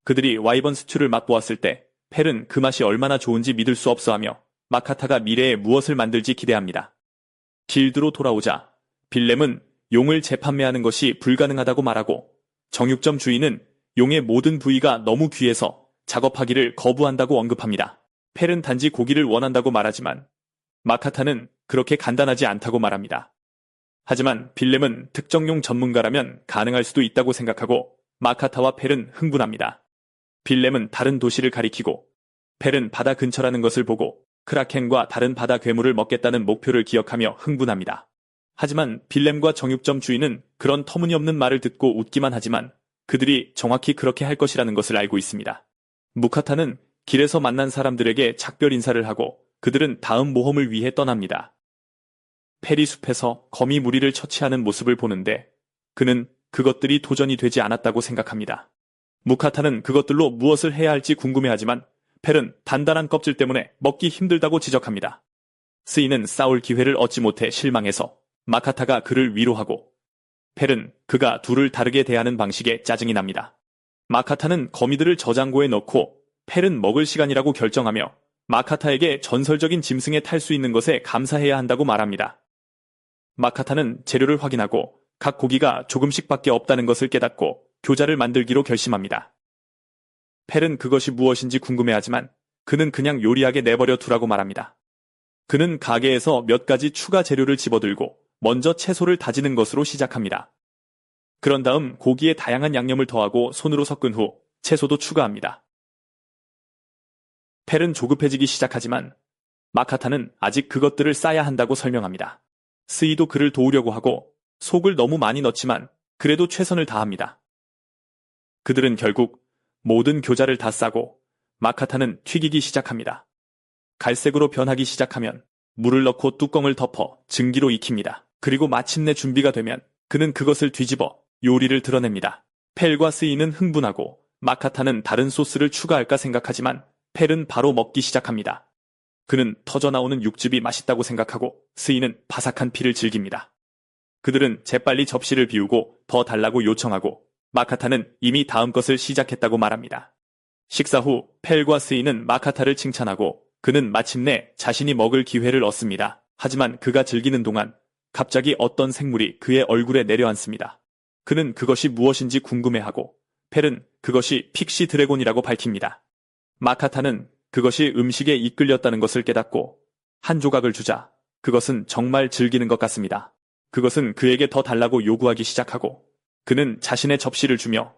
S1: 그들이 와이번 스튜를 맛보았을 때 펠은 그 맛이 얼마나 좋은지 믿을 수 없어하며 마카타가 미래에 무엇을 만들지 기대합니다. 길드로 돌아오자 빌렘은 용을 재판매하는 것이 불가능하다고 말하고 정육점 주인은 용의 모든 부위가 너무 귀해서 작업하기를 거부한다고 언급합니다. 펠은 단지 고기를 원한다고 말하지만 마카타는 그렇게 간단하지 않다고 말합니다. 하지만 빌렘은 특정용 전문가라면 가능할 수도 있다고 생각하고 마카타와 펠은 흥분합니다. 빌렘은 다른 도시를 가리키고 펠은 바다 근처라는 것을 보고 크라켄과 다른 바다 괴물을 먹겠다는 목표를 기억하며 흥분합니다. 하지만 빌렘과 정육점 주인은 그런 터무니없는 말을 듣고 웃기만 하지만 그들이 정확히 그렇게 할 것이라는 것을 알고 있습니다. 무카타는 길에서 만난 사람들에게 작별 인사를 하고 그들은 다음 모험을 위해 떠납니다. 페리 숲에서 거미 무리를 처치하는 모습을 보는데 그는 그것들이 도전이 되지 않았다고 생각합니다. 무카타는 그것들로 무엇을 해야 할지 궁금해하지만 펠은 단단한 껍질 때문에 먹기 힘들다고 지적합니다. 스이는 싸울 기회를 얻지 못해 실망해서 마카타가 그를 위로하고 펠은 그가 둘을 다르게 대하는 방식에 짜증이 납니다. 마카타는 거미들을 저장고에 넣고 펠은 먹을 시간이라고 결정하며 마카타에게 전설적인 짐승에 탈 수 있는 것에 감사해야 한다고 말합니다. 마카타는 재료를 확인하고 각 고기가 조금씩밖에 없다는 것을 깨닫고 교자를 만들기로 결심합니다. 펠은 그것이 무엇인지 궁금해하지만 그는 그냥 요리하게 내버려 두라고 말합니다. 그는 가게에서 몇 가지 추가 재료를 집어들고 먼저 채소를 다지는 것으로 시작합니다. 그런 다음 고기에 다양한 양념을 더하고 손으로 섞은 후 채소도 추가합니다. 펠은 조급해지기 시작하지만 마카타는 아직 그것들을 싸야 한다고 설명합니다. 스이도 그를 도우려고 하고 속을 너무 많이 넣지만 그래도 최선을 다합니다. 그들은 결국 모든 교자를 다 싸고 마카타는 튀기기 시작합니다. 갈색으로 변하기 시작하면 물을 넣고 뚜껑을 덮어 증기로 익힙니다. 그리고 마침내 준비가 되면 그는 그것을 뒤집어 요리를 드러냅니다. 펠과 스이는 흥분하고 마카타는 다른 소스를 추가할까 생각하지만 펠은 바로 먹기 시작합니다. 그는 터져나오는 육즙이 맛있다고 생각하고 스이는 바삭한 피를 즐깁니다. 그들은 재빨리 접시를 비우고 더 달라고 요청하고 마카타는 이미 다음 것을 시작했다고 말합니다. 식사 후 펠과 스이는 마카타를 칭찬하고 그는 마침내 자신이 먹을 기회를 얻습니다. 하지만 그가 즐기는 동안 갑자기 어떤 생물이 그의 얼굴에 내려앉습니다. 그는 그것이 무엇인지 궁금해하고 펠은 그것이 픽시 드래곤이라고 밝힙니다. 마카타는 그것이 음식에 이끌렸다는 것을 깨닫고 한 조각을 주자 그것은 정말 즐기는 것 같습니다. 그것은 그에게 더 달라고 요구하기 시작하고 그는 자신의 접시를 주며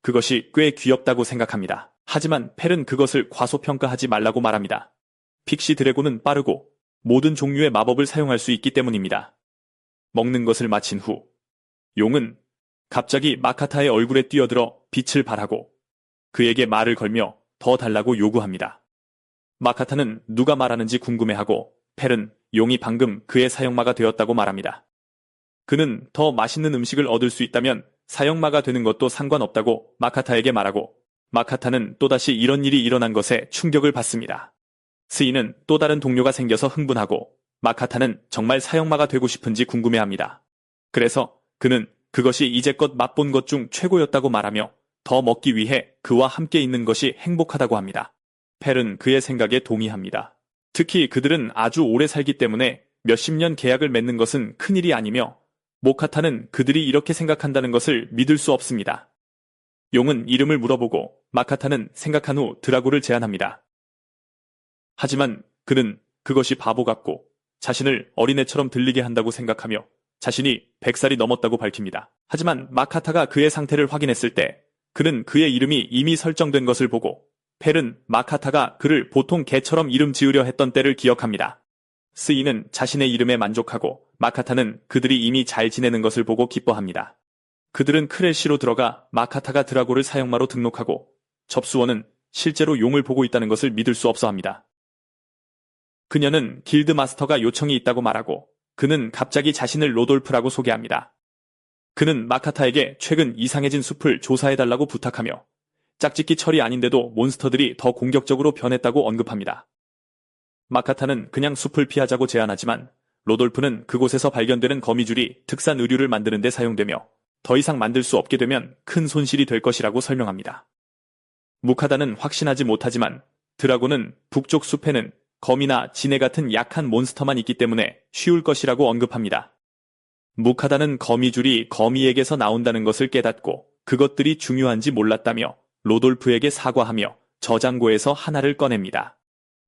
S1: 그것이 꽤 귀엽다고 생각합니다. 하지만 펠은 그것을 과소평가하지 말라고 말합니다. 픽시 드래곤은 빠르고 모든 종류의 마법을 사용할 수 있기 때문입니다. 먹는 것을 마친 후 용은 갑자기 마카타의 얼굴에 뛰어들어 빛을 발하고 그에게 말을 걸며 더 달라고 요구합니다. 마카타는 누가 말하는지 궁금해하고 펠은 용이 방금 그의 사형마가 되었다고 말합니다. 그는 더 맛있는 음식을 얻을 수 있다면 사형마가 되는 것도 상관없다고 마카타에게 말하고 마카타는 또다시 이런 일이 일어난 것에 충격을 받습니다. 스이는 또 다른 동료가 생겨서 흥분하고 마카타는 정말 사형마가 되고 싶은지 궁금해합니다. 그래서 그는 그것이 이제껏 맛본 것 중 최고였다고 말하며 더 먹기 위해 그와 함께 있는 것이 행복하다고 합니다. 펠은 그의 생각에 동의합니다. 특히 그들은 아주 오래 살기 때문에 몇십 년 계약을 맺는 것은 큰일이 아니며 모카타는 그들이 이렇게 생각한다는 것을 믿을 수 없습니다. 용은 이름을 물어보고 마카타는 생각한 후 드라고를 제안합니다. 하지만 그는 그것이 바보 같고 자신을 어린애처럼 들리게 한다고 생각하며 자신이 100살이 넘었다고 밝힙니다. 하지만 마카타가 그의 상태를 확인했을 때 그는 그의 이름이 이미 설정된 것을 보고 펠은 마카타가 그를 보통 개처럼 이름 지으려 했던 때를 기억합니다. 스이는 자신의 이름에 만족하고 마카타는 그들이 이미 잘 지내는 것을 보고 기뻐합니다. 그들은 크레시로 들어가 마카타가 드라고를 사형마로 등록하고 접수원은 실제로 용을 보고 있다는 것을 믿을 수 없어 합니다. 그녀는 길드 마스터가 요청이 있다고 말하고 그는 갑자기 자신을 로돌프라고 소개합니다. 그는 마카타에게 최근 이상해진 숲을 조사해달라고 부탁하며 짝짓기 철이 아닌데도 몬스터들이 더 공격적으로 변했다고 언급합니다. 마카타는 그냥 숲을 피하자고 제안하지만 로돌프는 그곳에서 발견되는 거미줄이 특산 의류를 만드는 데 사용되며 더 이상 만들 수 없게 되면 큰 손실이 될 것이라고 설명합니다. 무카다는 확신하지 못하지만 드라고는 북쪽 숲에는 거미나 지네 같은 약한 몬스터만 있기 때문에 쉬울 것이라고 언급합니다. 무카다는 거미줄이 거미에게서 나온다는 것을 깨닫고 그것들이 중요한지 몰랐다며 로돌프에게 사과하며 저장고에서 하나를 꺼냅니다.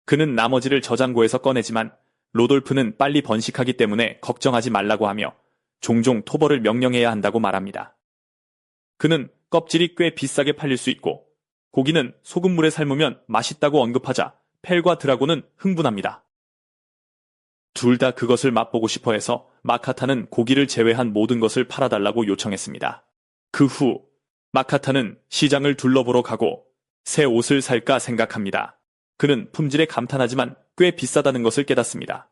S1: 그는 나머지를 저장고에서 꺼내지만 로돌프는 빨리 번식하기 때문에 걱정하지 말라고 하며 종종 토벌을 명령해야 한다고 말합니다. 그는 껍질이 꽤 비싸게 팔릴 수 있고 고기는 소금물에 삶으면 맛있다고 언급하자 펠과 드라고는 흥분합니다. 둘 다 그것을 맛보고 싶어 해서 마카타는 고기를 제외한 모든 것을 팔아달라고 요청했습니다. 그 후 마카타는 시장을 둘러보러 가고 새 옷을 살까 생각합니다. 그는 품질에 감탄하지만 꽤 비싸다는 것을 깨닫습니다.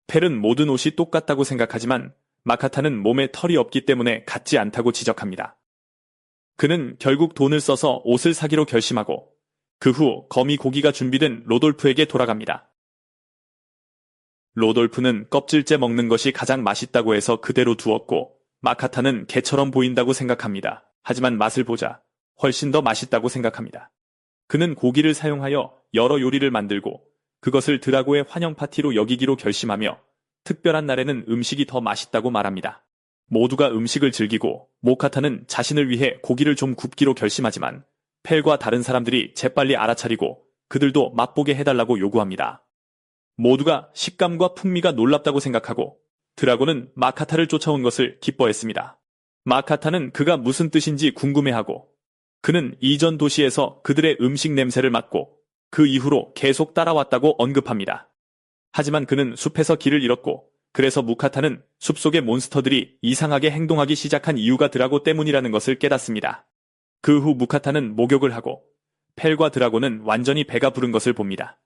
S1: 펠은 모든 옷이 똑같다고 생각하지만 마카타는 몸에 털이 없기 때문에 같지 않다고 지적합니다. 그는 결국 돈을 써서 옷을 사기로 결심하고 그 후 거미 고기가 준비된 로돌프에게 돌아갑니다. 로돌프는 껍질째 먹는 것이 가장 맛있다고 해서 그대로 두었고 마카타는 개처럼 보인다고 생각합니다. 하지만 맛을 보자 훨씬 더 맛있다고 생각합니다. 그는 고기를 사용하여 여러 요리를 만들고 그것을 드라고의 환영 파티로 여기기로 결심하며 특별한 날에는 음식이 더 맛있다고 말합니다. 모두가 음식을 즐기고 모카타는 자신을 위해 고기를 좀 굽기로 결심하지만 펠과 다른 사람들이 재빨리 알아차리고 그들도 맛보게 해달라고 요구합니다. 모두가 식감과 풍미가 놀랍다고 생각하고 드라고는 마카타를 쫓아온 것을 기뻐했습니다. 마카타는 그가 무슨 뜻인지 궁금해하고 그는 이전 도시에서 그들의 음식 냄새를 맡고 그 이후로 계속 따라왔다고 언급합니다. 하지만 그는 숲에서 길을 잃었고 그래서 무카타는 숲속의 몬스터들이 이상하게 행동하기 시작한 이유가 드라고 때문이라는 것을 깨닫습니다. 그 후 무카타는 목욕을 하고 펠과 드라고는 완전히 배가 부른 것을 봅니다.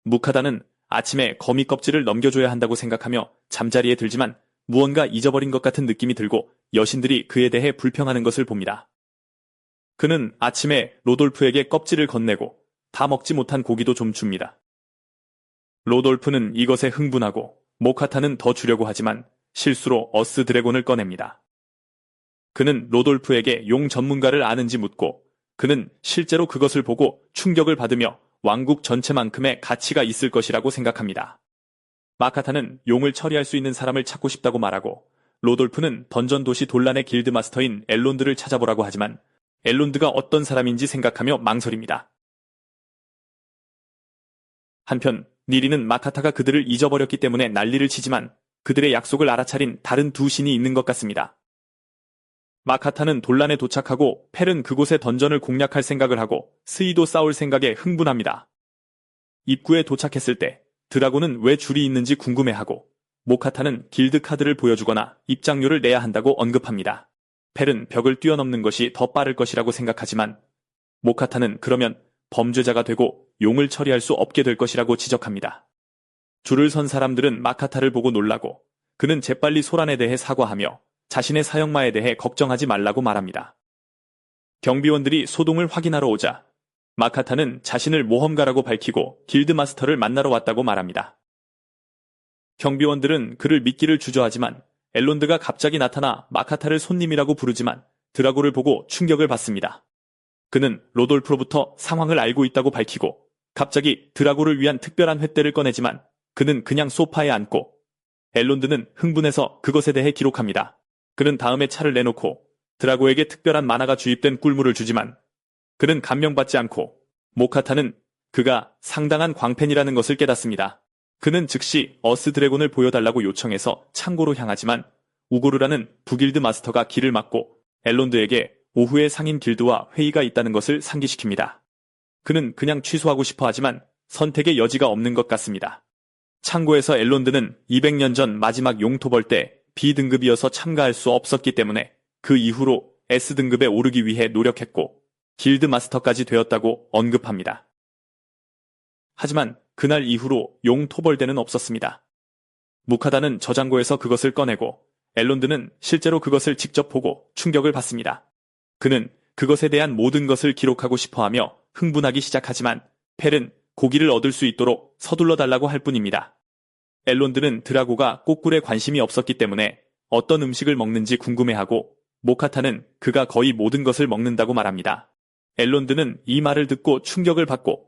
S1: 무카타는 아침에 거미 껍질을 넘겨줘야 한다고 생각하며 잠자리에 들지만 무언가 잊어버린 것 같은 느낌이 들고 여신들이 그에 대해 불평하는 것을 봅니다. 그는 아침에 로돌프에게 껍질을 건네고 다 먹지 못한 고기도 좀 줍니다. 로돌프는 이것에 흥분하고 모카타는 더 주려고 하지만 실수로 어스 드래곤을 꺼냅니다. 그는 로돌프에게 용 전문가를 아는지 묻고 그는 실제로 그것을 보고 충격을 받으며 왕국 전체만큼의 가치가 있을 것이라고 생각합니다. 마카타는 용을 처리할 수 있는 사람을 찾고 싶다고 말하고 로돌프는 던전 도시 돈란의 길드 마스터인 엘론드를 찾아보라고 하지만 엘론드가 어떤 사람인지 생각하며 망설입니다. 한편 니리는 마카타가 그들을 잊어버렸기 때문에 난리를 치지만 그들의 약속을 알아차린 다른 두 신이 있는 것 같습니다. 마카타는 돈란에 도착하고 펠은 그곳에 던전을 공략할 생각을 하고 스이도 싸울 생각에 흥분합니다. 입구에 도착했을 때 드라고는 왜 줄이 있는지 궁금해하고 모카타는 길드 카드를 보여주거나 입장료를 내야 한다고 언급합니다. 펠은 벽을 뛰어넘는 것이 더 빠를 것이라고 생각하지만 모카타는 그러면 범죄자가 되고 용을 처리할 수 없게 될 것이라고 지적합니다. 줄을 선 사람들은 마카타를 보고 놀라고 그는 재빨리 소란에 대해 사과하며 자신의 사형마에 대해 걱정하지 말라고 말합니다. 경비원들이 소동을 확인하러 오자 마카타는 자신을 모험가라고 밝히고 길드마스터를 만나러 왔다고 말합니다. 경비원들은 그를 믿기를 주저하지만 엘론드가 갑자기 나타나 마카타를 손님이라고 부르지만 드라고를 보고 충격을 받습니다. 그는 로돌프로부터 상황을 알고 있다고 밝히고 갑자기 드라고를 위한 특별한 횃대를 꺼내지만 그는 그냥 소파에 앉고 엘론드는 흥분해서 그것에 대해 기록합니다. 그는 다음에 차를 내놓고 드라고에게 특별한 만화가 주입된 꿀물을 주지만 그는 감명받지 않고 모카타는 그가 상당한 광팬이라는 것을 깨닫습니다. 그는 즉시 어스 드래곤을 보여달라고 요청해서 창고로 향하지만 우고르라는 부길드 마스터가 길을 막고 엘론드에게 오후에 상인 길드와 회의가 있다는 것을 상기시킵니다. 그는 그냥 취소하고 싶어 하지만 선택의 여지가 없는 것 같습니다. 창고에서 엘론드는 200년 전 마지막 용토벌 때 B등급이어서 참가할 수 없었기 때문에 그 이후로 S등급에 오르기 위해 노력했고 길드 마스터까지 되었다고 언급합니다. 하지만 그날 이후로 용토벌대는 없었습니다. 무카다는 저장고에서 그것을 꺼내고 엘론드는 실제로 그것을 직접 보고 충격을 받습니다. 그는 그것에 대한 모든 것을 기록하고 싶어하며 흥분하기 시작하지만 펠은 고기를 얻을 수 있도록 서둘러 달라고 할 뿐입니다. 엘론드는 드라고가 꼬꿀에 관심이 없었기 때문에 어떤 음식을 먹는지 궁금해하고 모카타는 그가 거의 모든 것을 먹는다고 말합니다. 엘론드는 이 말을 듣고 충격을 받고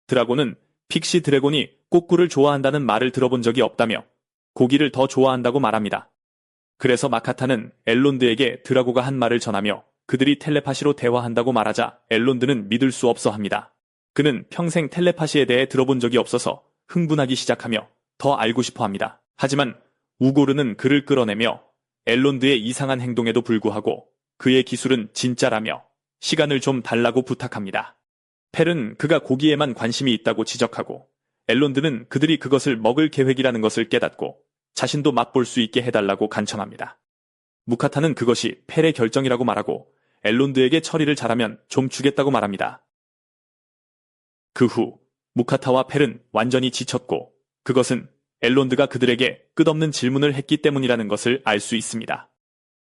S1: 드라고는 픽시 드래곤이 꼬꿀을 좋아한다는 말을 들어본 적이 없다며 고기를 더 좋아한다고 말합니다. 그래서 마카타는 엘론드에게 드라고가 한 말을 전하며 그들이 텔레파시로 대화한다고 말하자 엘론드는 믿을 수 없어 합니다. 그는 평생 텔레파시에 대해 들어본 적이 없어서 흥분하기 시작하며 더 알고 싶어 합니다. 하지만 우고르는 그를 끌어내며 엘론드의 이상한 행동에도 불구하고 그의 기술은 진짜라며 시간을 좀 달라고 부탁합니다. 펠은 그가 고기에만 관심이 있다고 지적하고 엘론드는 그들이 그것을 먹을 계획이라는 것을 깨닫고 자신도 맛볼 수 있게 해달라고 간청합니다. 무카타는 그것이 펠의 결정이라고 말하고 엘론드에게 처리를 잘하면 좀 주겠다고 말합니다. 그 후 무카타와 펠은 완전히 지쳤고 그것은 엘론드가 그들에게 끝없는 질문을 했기 때문이라는 것을 알 수 있습니다.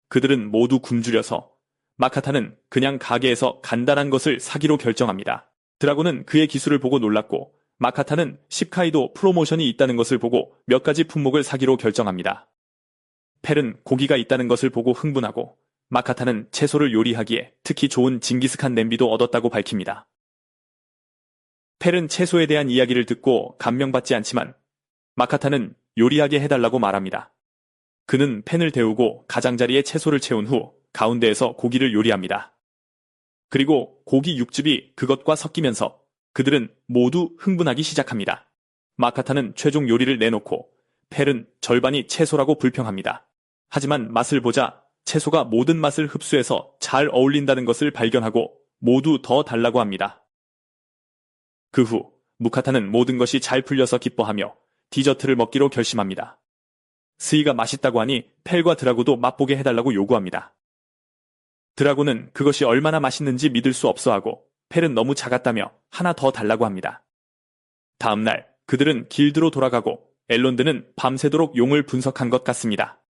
S1: 그들은 모두 굶주려서 마카타는 그냥 가게에서 간단한 것을 사기로 결정합니다. 드라곤은 그의 기술을 보고 놀랐고 마카타는 시카이도 프로모션이 있다는 것을 보고 몇 가지 품목을 사기로 결정합니다. 펠은 고기가 있다는 것을 보고 흥분하고 마카타는 채소를 요리하기에 특히 좋은 징기스칸 냄비도 얻었다고 밝힙니다. 펠은 채소에 대한 이야기를 듣고 감명받지 않지만 마카타는 요리하게 해달라고 말합니다. 그는 팬을 데우고 가장자리에 채소를 채운 후 가운데에서 고기를 요리합니다. 그리고 고기 육즙이 그것과 섞이면서 그들은 모두 흥분하기 시작합니다. 마카타는 최종 요리를 내놓고 펠은 절반이 채소라고 불평합니다. 하지만 맛을 보자 채소가 모든 맛을 흡수해서 잘 어울린다는 것을 발견하고 모두 더 달라고 합니다. 그 후 무카타는 모든 것이 잘 풀려서 기뻐하며 디저트를 먹기로 결심합니다. 스이가 맛있다고 하니 펠과 드라고도 맛보게 해달라고 요구합니다. 드라고는 그것이 얼마나 맛있는지 믿을 수 없어하고 펠은 너무 작았다며 하나 더 달라고 합니다. 다음날 그들은 길드로 돌아가고 엘론드는 밤새도록 용을 분석한 것 같습니다.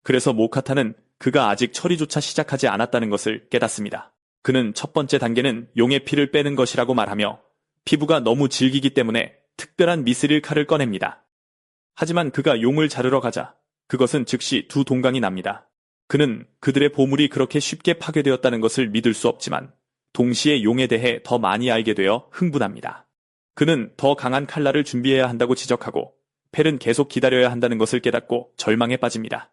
S1: 그래서 모카타는 그가 아직 처리조차 시작하지 않았다는 것을 깨닫습니다. 그는 첫 번째 단계는 용의 피를 빼는 것이라고 말하며 피부가 너무 질기기 때문에 특별한 미스릴 칼을 꺼냅니다. 하지만 그가 용을 자르러 가자 그것은 즉시 두 동강이 납니다. 그는 그들의 보물이 그렇게 쉽게 파괴되었다는 것을 믿을 수 없지만 동시에 용에 대해 더 많이 알게 되어 흥분합니다. 그는 더 강한 칼날을 준비해야 한다고 지적하고 펠은 계속 기다려야 한다는 것을 깨닫고 절망에 빠집니다.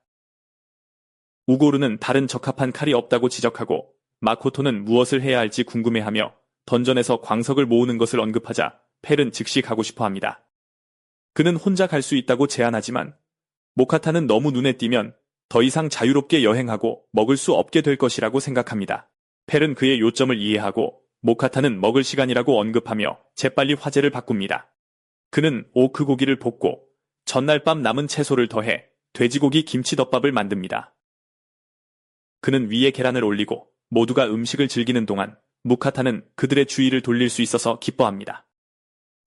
S1: 우고르는 다른 적합한 칼이 없다고 지적하고 마코토는 무엇을 해야 할지 궁금해하며 던전에서 광석을 모으는 것을 언급하자 펠은 즉시 가고 싶어합니다. 그는 혼자 갈 수 있다고 제안하지만 모카타는 너무 눈에 띄면 더 이상 자유롭게 여행하고 먹을 수 없게 될 것이라고 생각합니다. 펠은 그의 요점을 이해하고 모카타는 먹을 시간이라고 언급하며 재빨리 화제를 바꿉니다. 그는 오크 고기를 볶고 전날 밤 남은 채소를 더해 돼지고기 김치덮밥을 만듭니다. 그는 위에 계란을 올리고 모두가 음식을 즐기는 동안 무카타는 그들의 주의를 돌릴 수 있어서 기뻐합니다.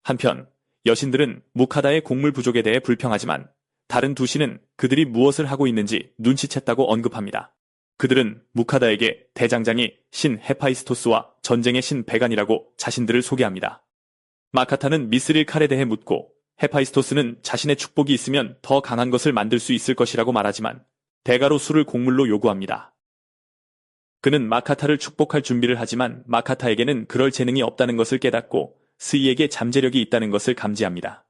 S1: 한편 여신들은 무카다의 곡물 부족에 대해 불평하지만 다른 두 신은 그들이 무엇을 하고 있는지 눈치챘다고 언급합니다. 그들은 무카다에게 대장장이 신 헤파이스토스와 전쟁의 신 베간이라고 자신들을 소개합니다. 마카타는 미스릴 칼에 대해 묻고 헤파이스토스는 자신의 축복이 있으면 더 강한 것을 만들 수 있을 것이라고 말하지만 대가로 술을 곡물로 요구합니다. 그는 마카타를 축복할 준비를 하지만 마카타에게는 그럴 재능이 없다는 것을 깨닫고 스이에게 잠재력이 있다는 것을 감지합니다.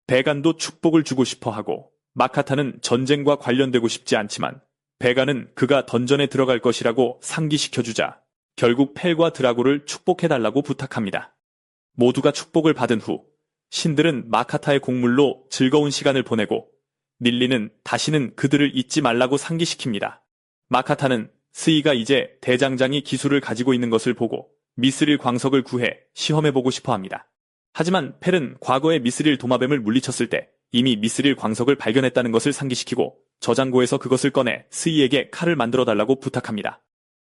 S1: 베간도 축복을 주고 싶어하고 마카타는 전쟁과 관련되고 싶지 않지만 베간은 그가 던전에 들어갈 것이라고 상기시켜주자 결국 펠과 드라고를 축복해달라고 부탁합니다. 모두가 축복을 받은 후 신들은 마카타의 곡물로 즐거운 시간을 보내고 닐리는 다시는 그들을 잊지 말라고 상기시킵니다. 마카타는 스이가 이제 대장장이 기술을 가지고 있는 것을 보고 미스릴 광석을 구해 시험해보고 싶어합니다. 하지만 펠은 과거에 미스릴 도마뱀을 물리쳤을 때 이미 미스릴 광석을 발견했다는 것을 상기시키고 저장고에서 그것을 꺼내 스이에게 칼을 만들어달라고 부탁합니다.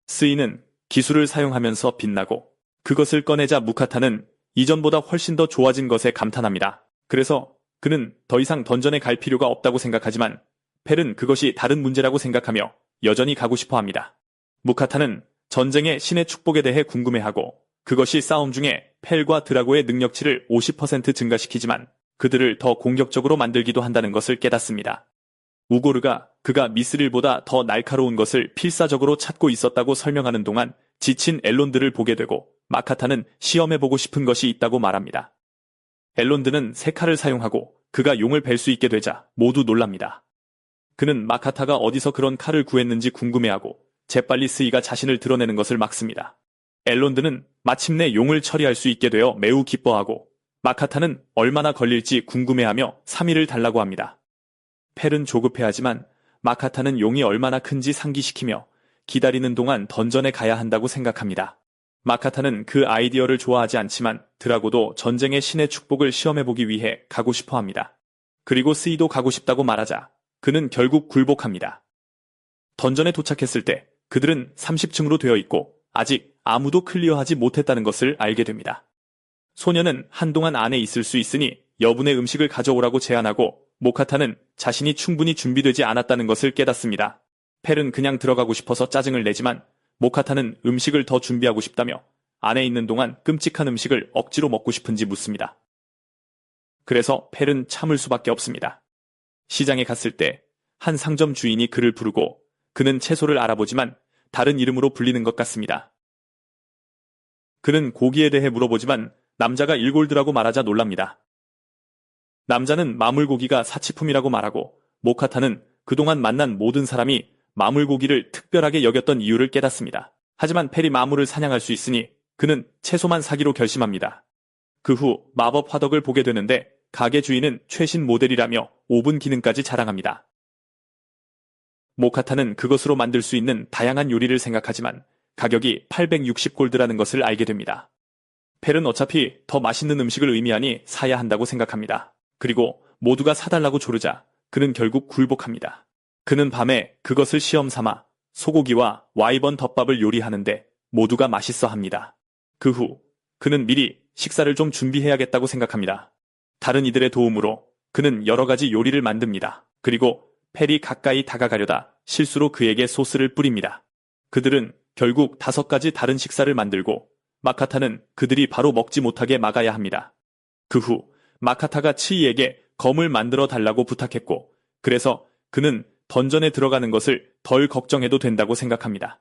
S1: 스이는 기술을 사용하면서 빛나고 그것을 꺼내자 무카타는 이전보다 훨씬 더 좋아진 것에 감탄합니다. 그래서 그는 더 이상 던전에 갈 필요가 없다고 생각하지만 펠은 그것이 다른 문제라고 생각하며 여전히 가고 싶어합니다. 무카타는 전쟁의 신의 축복에 대해 궁금해하고 그것이 싸움 중에 펠과 드라고의 능력치를 50% 증가시키지만 그들을 더 공격적으로 만들기도 한다는 것을 깨닫습니다. 우고르가 그가 미스릴보다 더 날카로운 것을 필사적으로 찾고 있었다고 설명하는 동안 지친 엘론드를 보게 되고 마카타는 시험해보고 싶은 것이 있다고 말합니다. 엘론드는 새 칼을 사용하고 그가 용을 벨 수 있게 되자 모두 놀랍니다. 그는 마카타가 어디서 그런 칼을 구했는지 궁금해하고 재빨리 스이가 자신을 드러내는 것을 막습니다. 엘론드는 마침내 용을 처리할 수 있게 되어 매우 기뻐하고 마카타는 얼마나 걸릴지 궁금해하며 3일을 달라고 합니다. 펠은 조급해하지만 마카타는 용이 얼마나 큰지 상기시키며 기다리는 동안 던전에 가야 한다고 생각합니다. 마카타는 그 아이디어를 좋아하지 않지만 드라고도 전쟁의 신의 축복을 시험해보기 위해 가고 싶어합니다. 그리고 스이도 가고 싶다고 말하자 그는 결국 굴복합니다. 던전에 도착했을 때 그들은 30층으로 되어 있고 아직 아무도 클리어하지 못했다는 것을 알게 됩니다. 소녀는 한동안 안에 있을 수 있으니 여분의 음식을 가져오라고 제안하고 모카타는 자신이 충분히 준비되지 않았다는 것을 깨닫습니다. 펠은 그냥 들어가고 싶어서 짜증을 내지만 모카타는 음식을 더 준비하고 싶다며 안에 있는 동안 끔찍한 음식을 억지로 먹고 싶은지 묻습니다. 그래서 펠은 참을 수밖에 없습니다. 시장에 갔을 때 한 상점 주인이 그를 부르고 그는 채소를 알아보지만 다른 이름으로 불리는 것 같습니다. 그는 고기에 대해 물어보지만 남자가 1골드라고 말하자 놀랍니다. 남자는 마물고기가 사치품이라고 말하고 모카타는 그동안 만난 모든 사람이 마물고기를 특별하게 여겼던 이유를 깨닫습니다. 하지만 펠이 마물을 사냥할 수 있으니 그는 채소만 사기로 결심합니다. 그 후 마법 화덕을 보게 되는데 가게 주인은 최신 모델이라며 오븐 기능까지 자랑합니다. 모카타는 그것으로 만들 수 있는 다양한 요리를 생각하지만 가격이 860골드라는 것을 알게 됩니다. 펠은 어차피 더 맛있는 음식을 의미하니 사야 한다고 생각합니다. 그리고 모두가 사달라고 조르자 그는 결국 굴복합니다. 그는 밤에 그것을 시험 삼아 소고기와 와이번 덮밥을 요리하는데 모두가 맛있어 합니다. 그 후 그는 미리 식사를 좀 준비해야겠다고 생각합니다. 다른 이들의 도움으로 그는 여러 가지 요리를 만듭니다. 그리고 펠이 가까이 다가가려다 실수로 그에게 소스를 뿌립니다. 그들은 결국 5가지 다른 식사를 만들고 마카타는 그들이 바로 먹지 못하게 막아야 합니다. 그 후 마카타가 츠이에게 검을 만들어 달라고 부탁했고 그래서 그는 던전에 들어가는 것을 덜 걱정해도 된다고 생각합니다.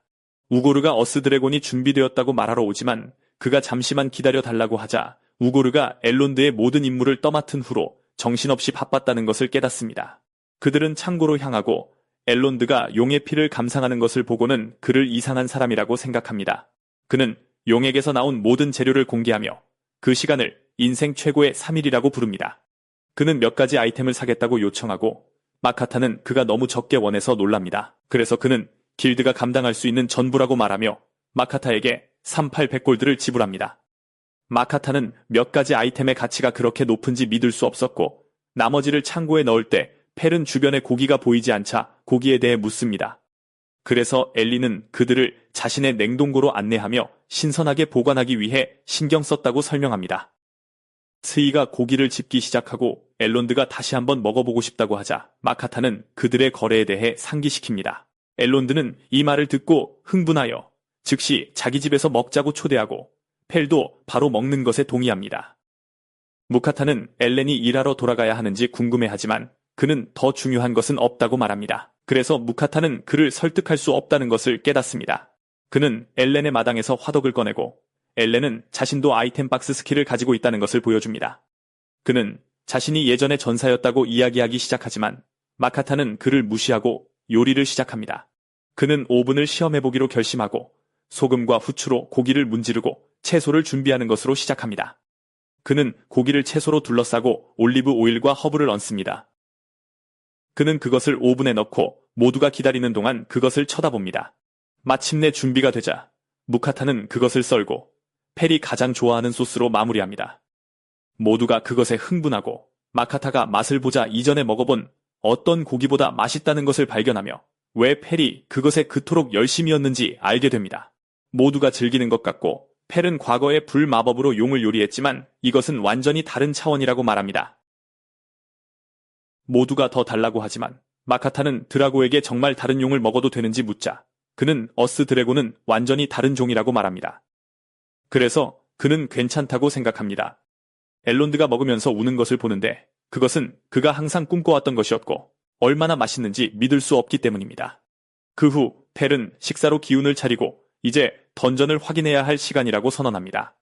S1: 우고르가 어스 드래곤이 준비되었다고 말하러 오지만 그가 잠시만 기다려 달라고 하자 우고르가 엘론드의 모든 임무를 떠맡은 후로 정신없이 바빴다는 것을 깨닫습니다. 그들은 창고로 향하고 엘론드가 용의 피를 감상하는 것을 보고는 그를 이상한 사람이라고 생각합니다. 그는 용에게서 나온 모든 재료를 공개하며 그 시간을 인생 최고의 3일이라고 부릅니다. 그는 몇 가지 아이템을 사겠다고 요청하고 마카타는 그가 너무 적게 원해서 놀랍니다. 그래서 그는 길드가 감당할 수 있는 전부라고 말하며 마카타에게 3800골드를 지불합니다. 마카타는 몇 가지 아이템의 가치가 그렇게 높은지 믿을 수 없었고 나머지를 창고에 넣을 때 펠은 주변에 고기가 보이지 않자 고기에 대해 묻습니다. 그래서 엘리는 그들을 자신의 냉동고로 안내하며 신선하게 보관하기 위해 신경 썼다고 설명합니다. 스이가 고기를 집기 시작하고 엘론드가 다시 한번 먹어보고 싶다고 하자 마카타는 그들의 거래에 대해 상기시킵니다. 엘론드는 이 말을 듣고 흥분하여 즉시 자기 집에서 먹자고 초대하고 펠도 바로 먹는 것에 동의합니다. 무카타는 엘렌이 일하러 돌아가야 하는지 궁금해하지만 그는 더 중요한 것은 없다고 말합니다. 그래서 무카타는 그를 설득할 수 없다는 것을 깨닫습니다. 그는 엘렌의 마당에서 화덕을 꺼내고 엘렌은 자신도 아이템 박스 스킬을 가지고 있다는 것을 보여줍니다. 그는 자신이 예전에 전사였다고 이야기하기 시작하지만 마카타는 그를 무시하고 요리를 시작합니다. 그는 오븐을 시험해보기로 결심하고 소금과 후추로 고기를 문지르고 채소를 준비하는 것으로 시작합니다. 그는 고기를 채소로 둘러싸고 올리브 오일과 허브를 얹습니다. 그는 그것을 오븐에 넣고 모두가 기다리는 동안 그것을 쳐다봅니다. 마침내 준비가 되자 무카타는 그것을 썰고 펠이 가장 좋아하는 소스로 마무리합니다. 모두가 그것에 흥분하고 마카타가 맛을 보자 이전에 먹어본 어떤 고기보다 맛있다는 것을 발견하며 왜 펠이 그것에 그토록 열심이었는지 알게 됩니다. 모두가 즐기는 것 같고 펠은 과거에 불마법으로 용을 요리했지만 이것은 완전히 다른 차원이라고 말합니다. 모두가 더 달라고 하지만 마카타는 드라고에게 정말 다른 용을 먹어도 되는지 묻자 그는 어스 드래곤은 완전히 다른 종이라고 말합니다. 그래서 그는 괜찮다고 생각합니다. 엘론드가 먹으면서 우는 것을 보는데 그것은 그가 항상 꿈꿔왔던 것이었고 얼마나 맛있는지 믿을 수 없기 때문입니다. 그 후 펠은 식사로 기운을 차리고 이제 던전을 확인해야 할 시간이라고 선언합니다.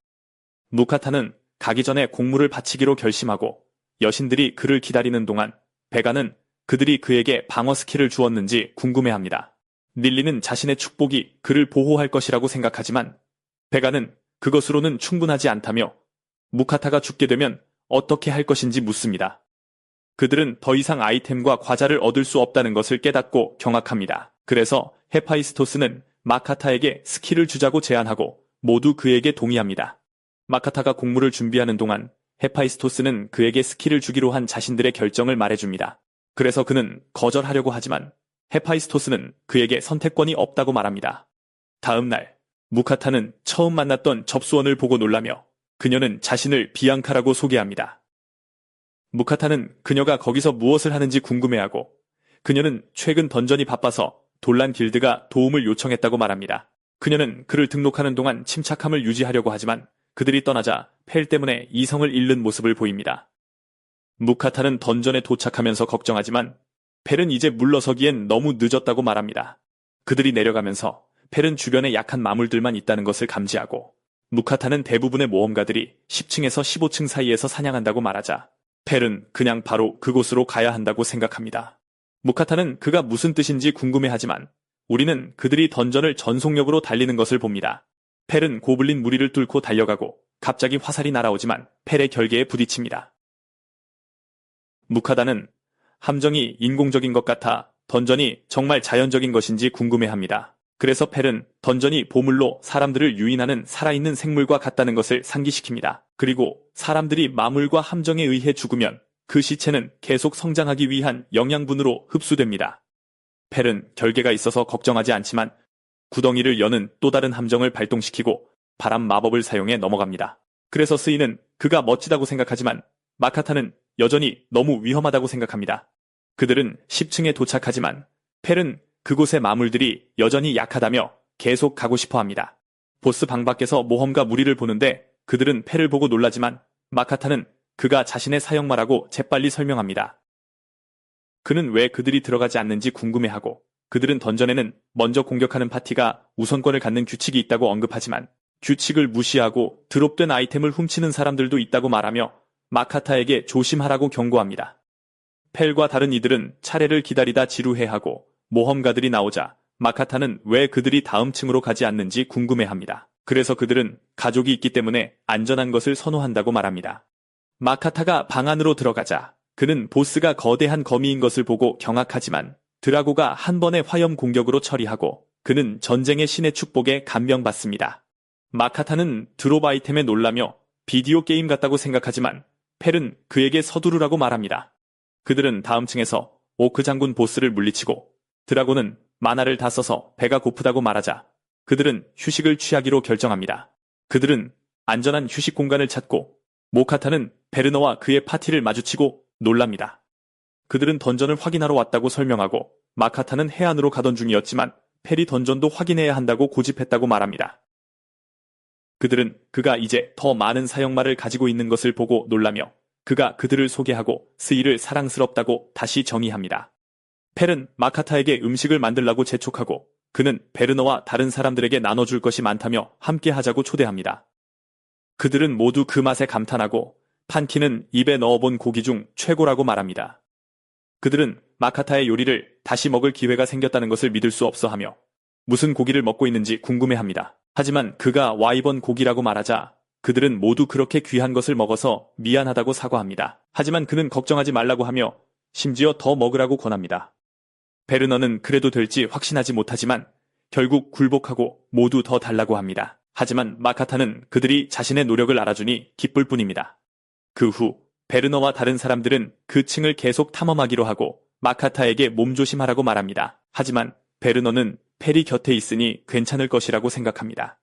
S1: 무카타는 가기 전에 공물을 바치기로 결심하고 여신들이 그를 기다리는 동안 베가는 그들이 그에게 방어 스킬을 주었는지 궁금해합니다. 닐리는 자신의 축복이 그를 보호할 것이라고 생각하지만 베가는 그것으로는 충분하지 않다며 무카타가 죽게 되면 어떻게 할 것인지 묻습니다. 그들은 더 이상 아이템과 과자를 얻을 수 없다는 것을 깨닫고 경악합니다. 그래서 헤파이스토스는 마카타에게 스킬을 주자고 제안하고 모두 그에게 동의합니다. 마카타가 공물을 준비하는 동안 헤파이스토스는 그에게 스킬을 주기로 한 자신들의 결정을 말해줍니다. 그래서 그는 거절하려고 하지만 헤파이스토스는 그에게 선택권이 없다고 말합니다. 다음 날 무카타는 처음 만났던 접수원을 보고 놀라며 그녀는 자신을 비앙카라고 소개합니다. 무카타는 그녀가 거기서 무엇을 하는지 궁금해하고 그녀는 최근 던전이 바빠서 돌란 길드가 도움을 요청했다고 말합니다. 그녀는 그를 등록하는 동안 침착함을 유지하려고 하지만 그들이 떠나자 펠 때문에 이성을 잃는 모습을 보입니다. 무카타는 던전에 도착하면서 걱정하지만 펠은 이제 물러서기엔 너무 늦었다고 말합니다. 그들이 내려가면서 펠은 주변에 약한 마물들만 있다는 것을 감지하고 무카타는 대부분의 모험가들이 10층에서 15층 사이에서 사냥한다고 말하자 펠은 그냥 바로 그곳으로 가야 한다고 생각합니다. 무카타는 그가 무슨 뜻인지 궁금해하지만 우리는 그들이 던전을 전속력으로 달리는 것을 봅니다. 펠은 고블린 무리를 뚫고 달려가고 갑자기 화살이 날아오지만 펠의 결계에 부딪힙니다. 무카타는 함정이 인공적인 것 같아 던전이 정말 자연적인 것인지 궁금해합니다. 그래서 펠은 던전이 보물로 사람들을 유인하는 살아있는 생물과 같다는 것을 상기시킵니다. 그리고 사람들이 마물과 함정에 의해 죽으면 그 시체는 계속 성장하기 위한 영양분으로 흡수됩니다. 펠은 결계가 있어서 걱정하지 않지만 구덩이를 여는 또 다른 함정을 발동시키고 바람 마법을 사용해 넘어갑니다. 그래서 스이는 그가 멋지다고 생각하지만 마카타는 여전히 너무 위험하다고 생각합니다. 그들은 10층에 도착하지만 펠은 그곳의 마물들이 여전히 약하다며 계속 가고 싶어 합니다. 보스 방 밖에서 모험가 무리를 보는데 그들은 펠을 보고 놀라지만 마카타는 그가 자신의 사형마라고 재빨리 설명합니다. 그는 왜 그들이 들어가지 않는지 궁금해하고 그들은 던전에는 먼저 공격하는 파티가 우선권을 갖는 규칙이 있다고 언급하지만 규칙을 무시하고 드롭된 아이템을 훔치는 사람들도 있다고 말하며 마카타에게 조심하라고 경고합니다. 펠과 다른 이들은 차례를 기다리다 지루해하고 모험가들이 나오자 마카타는 왜 그들이 다음 층으로 가지 않는지 궁금해합니다. 그래서 그들은 가족이 있기 때문에 안전한 것을 선호한다고 말합니다. 마카타가 방 안으로 들어가자 그는 보스가 거대한 거미인 것을 보고 경악하지만 드라고가 한 번의 화염 공격으로 처리하고 그는 전쟁의 신의 축복에 감명받습니다. 마카타는 드롭 아이템에 놀라며 비디오 게임 같다고 생각하지만 펠은 그에게 서두르라고 말합니다. 그들은 다음 층에서 오크 장군 보스를 물리치고 드라고는 마나를 다 써서 배가 고프다고 말하자 그들은 휴식을 취하기로 결정합니다. 그들은 안전한 휴식 공간을 찾고 모카타는 베르너와 그의 파티를 마주치고 놀랍니다. 그들은 던전을 확인하러 왔다고 설명하고 마카타는 해안으로 가던 중이었지만 펠이 던전도 확인해야 한다고 고집했다고 말합니다. 그들은 그가 이제 더 많은 사형말을 가지고 있는 것을 보고 놀라며 그가 그들을 소개하고 스이를 사랑스럽다고 다시 정의합니다. 펠은 마카타에게 음식을 만들라고 재촉하고 그는 베르너와 다른 사람들에게 나눠줄 것이 많다며 함께 하자고 초대합니다. 그들은 모두 그 맛에 감탄하고 판키는 입에 넣어본 고기 중 최고라고 말합니다. 그들은 마카타의 요리를 다시 먹을 기회가 생겼다는 것을 믿을 수 없어 하며 무슨 고기를 먹고 있는지 궁금해합니다. 하지만 그가 와이번 고기라고 말하자 그들은 모두 그렇게 귀한 것을 먹어서 미안하다고 사과합니다. 하지만 그는 걱정하지 말라고 하며 심지어 더 먹으라고 권합니다. 베르너는 그래도 될지 확신하지 못하지만 결국 굴복하고 모두 더 달라고 합니다. 하지만 마카타는 그들이 자신의 노력을 알아주니 기쁠 뿐입니다. 그 후 베르너와 다른 사람들은 그 층을 계속 탐험하기로 하고 마카타에게 몸조심하라고 말합니다. 하지만 베르너는 펠이 곁에 있으니 괜찮을 것이라고 생각합니다.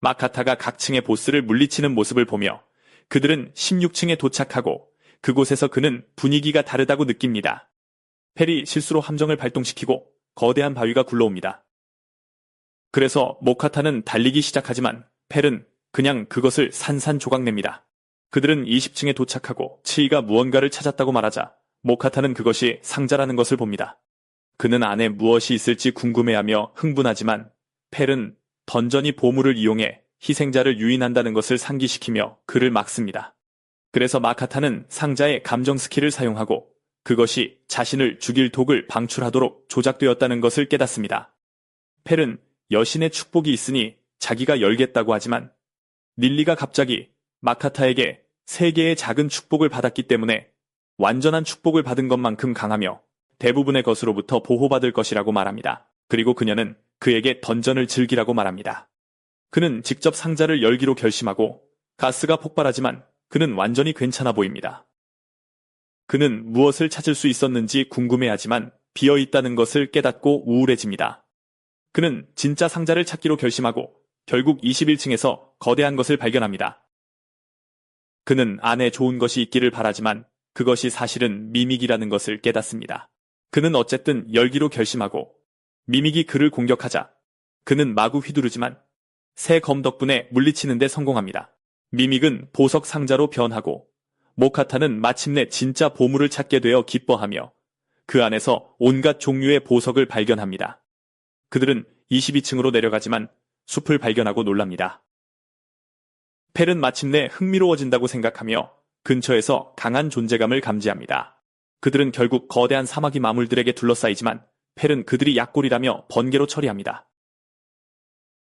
S1: 마카타가 각 층의 보스를 물리치는 모습을 보며 그들은 16층에 도착하고 그곳에서 그는 분위기가 다르다고 느낍니다. 펠이 실수로 함정을 발동시키고 거대한 바위가 굴러옵니다. 그래서 모카타는 달리기 시작하지만 펠은 그냥 그것을 산산조각냅니다. 그들은 20층에 도착하고 치이가 무언가를 찾았다고 말하자 모카타는 그것이 상자라는 것을 봅니다. 그는 안에 무엇이 있을지 궁금해하며 흥분하지만 펠은 던전이 보물을 이용해 희생자를 유인한다는 것을 상기시키며 그를 막습니다. 그래서 마카타는 상자의 감정 스킬을 사용하고 그것이 자신을 죽일 독을 방출하도록 조작되었다는 것을 깨닫습니다. 펠은 여신의 축복이 있으니 자기가 열겠다고 하지만 릴리가 갑자기 마카타에게 3개의 작은 축복을 받았기 때문에 완전한 축복을 받은 것만큼 강하며 대부분의 것으로부터 보호받을 것이라고 말합니다. 그리고 그녀는 그에게 던전을 즐기라고 말합니다. 그는 직접 상자를 열기로 결심하고 가스가 폭발하지만 그는 완전히 괜찮아 보입니다. 그는 무엇을 찾을 수 있었는지 궁금해하지만 비어있다는 것을 깨닫고 우울해집니다. 그는 진짜 상자를 찾기로 결심하고 결국 21층에서 거대한 것을 발견합니다. 그는 안에 좋은 것이 있기를 바라지만 그것이 사실은 미믹이라는 것을 깨닫습니다. 그는 어쨌든 열기로 결심하고 미믹이 그를 공격하자 그는 마구 휘두르지만 새 검 덕분에 물리치는 데 성공합니다. 미믹은 보석 상자로 변하고 모카타는 마침내 진짜 보물을 찾게 되어 기뻐하며 그 안에서 온갖 종류의 보석을 발견합니다. 그들은 22층으로 내려가지만 숲을 발견하고 놀랍니다. 펠은 마침내 흥미로워진다고 생각하며 근처에서 강한 존재감을 감지합니다. 그들은 결국 거대한 사마귀 마물들에게 둘러싸이지만 펠은 그들이 약골이라며 번개로 처리합니다.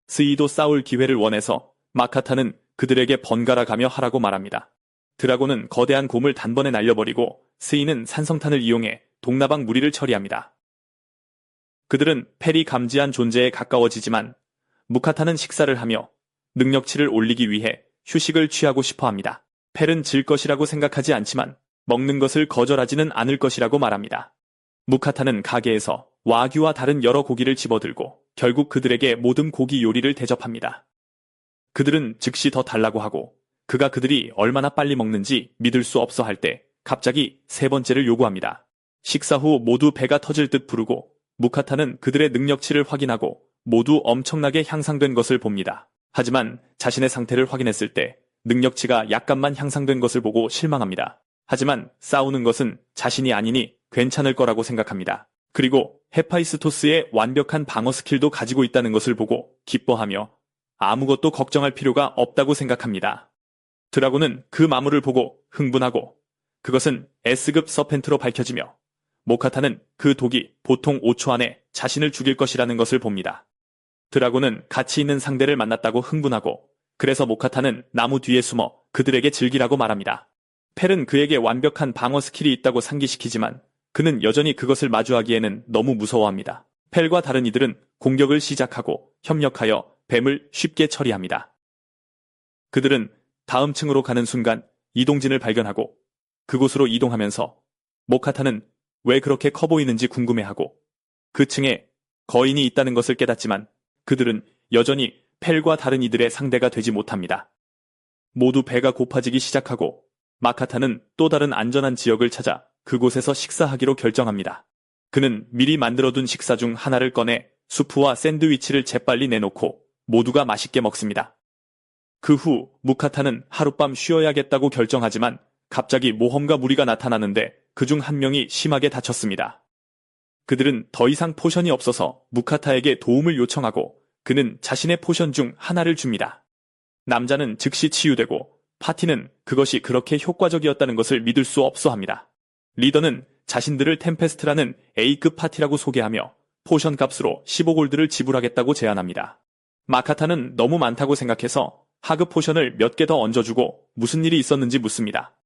S1: 스이도 싸울 기회를 원해서 마카타는 그들에게 번갈아 가며 하라고 말합니다. 드라곤은 거대한 곰을 단번에 날려버리고 스이는 산성탄을 이용해 동나방 무리를 처리합니다. 그들은 펠이 감지한 존재에 가까워지지만 무카타는 식사를 하며 능력치를 올리기 위해 휴식을 취하고 싶어 합니다. 펠은 질 것이라고 생각하지 않지만 먹는 것을 거절하지는 않을 것이라고 말합니다. 무카타는 가게에서 와규와 다른 여러 고기를 집어들고 결국 그들에게 모든 고기 요리를 대접합니다. 그들은 즉시 더 달라고 하고 그가 그들이 얼마나 빨리 먹는지 믿을 수 없어 할 때 갑자기 세 번째를 요구합니다. 식사 후 모두 배가 터질 듯 부르고 무카타는 그들의 능력치를 확인하고 모두 엄청나게 향상된 것을 봅니다. 하지만 자신의 상태를 확인했을 때 능력치가 약간만 향상된 것을 보고 실망합니다. 하지만 싸우는 것은 자신이 아니니 괜찮을 거라고 생각합니다. 그리고 헤파이스토스의 완벽한 방어 스킬도 가지고 있다는 것을 보고 기뻐하며 아무것도 걱정할 필요가 없다고 생각합니다. 드라곤은 그 마물을 보고 흥분하고 그것은 S급 서펜트로 밝혀지며 모카타는 그 독이 보통 5초 안에 자신을 죽일 것이라는 것을 봅니다. 드라곤은 가치 있는 상대를 만났다고 흥분하고 그래서 모카타는 나무 뒤에 숨어 그들에게 즐기라고 말합니다. 펠은 그에게 완벽한 방어 스킬이 있다고 상기시키지만 그는 여전히 그것을 마주하기에는 너무 무서워합니다. 펠과 다른 이들은 공격을 시작하고 협력하여 뱀을 쉽게 처리합니다. 그들은 다음 층으로 가는 순간 이동진을 발견하고 그곳으로 이동하면서 모카타는 왜 그렇게 커 보이는지 궁금해하고 그 층에 거인이 있다는 것을 깨닫지만 그들은 여전히 펠과 다른 이들의 상대가 되지 못합니다. 모두 배가 고파지기 시작하고 마카타는 또 다른 안전한 지역을 찾아 그곳에서 식사하기로 결정합니다. 그는 미리 만들어둔 식사 중 하나를 꺼내 수프와 샌드위치를 재빨리 내놓고 모두가 맛있게 먹습니다. 그 후 무카타는 하룻밤 쉬어야겠다고 결정하지만 갑자기 모험가 무리가 나타나는데 그중 한 명이 심하게 다쳤습니다. 그들은 더 이상 포션이 없어서 무카타에게 도움을 요청하고 그는 자신의 포션 중 하나를 줍니다. 남자는 즉시 치유되고 파티는 그것이 그렇게 효과적이었다는 것을 믿을 수 없어 합니다. 리더는 자신들을 템페스트라는 A급 파티라고 소개하며 포션 값으로 15골드를 지불하겠다고 제안합니다. 마카타는 너무 많다고 생각해서 하급 포션을 몇 개 더 얹어주고 무슨 일이 있었는지 묻습니다.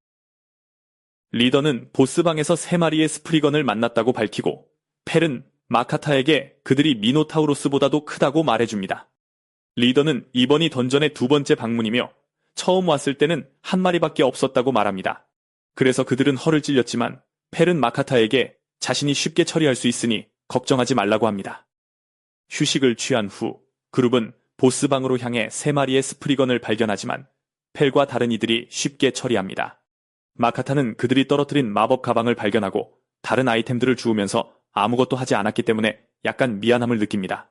S1: 리더는 보스방에서 3마리의 스프리건을 만났다고 밝히고 펠은 마카타에게 그들이 미노타우로스보다도 크다고 말해줍니다. 리더는 이번이 던전의 두 번째 방문이며 처음 왔을 때는 한 마리밖에 없었다고 말합니다. 그래서 그들은 허를 찔렸지만 펠은 마카타에게 자신이 쉽게 처리할 수 있으니 걱정하지 말라고 합니다. 휴식을 취한 후 그룹은 보스방으로 향해 3마리의 스프리건을 발견하지만 펠과 다른 이들이 쉽게 처리합니다. 마카타는 그들이 떨어뜨린 마법 가방을 발견하고 다른 아이템들을 주우면서 아무것도 하지 않았기 때문에 약간 미안함을 느낍니다.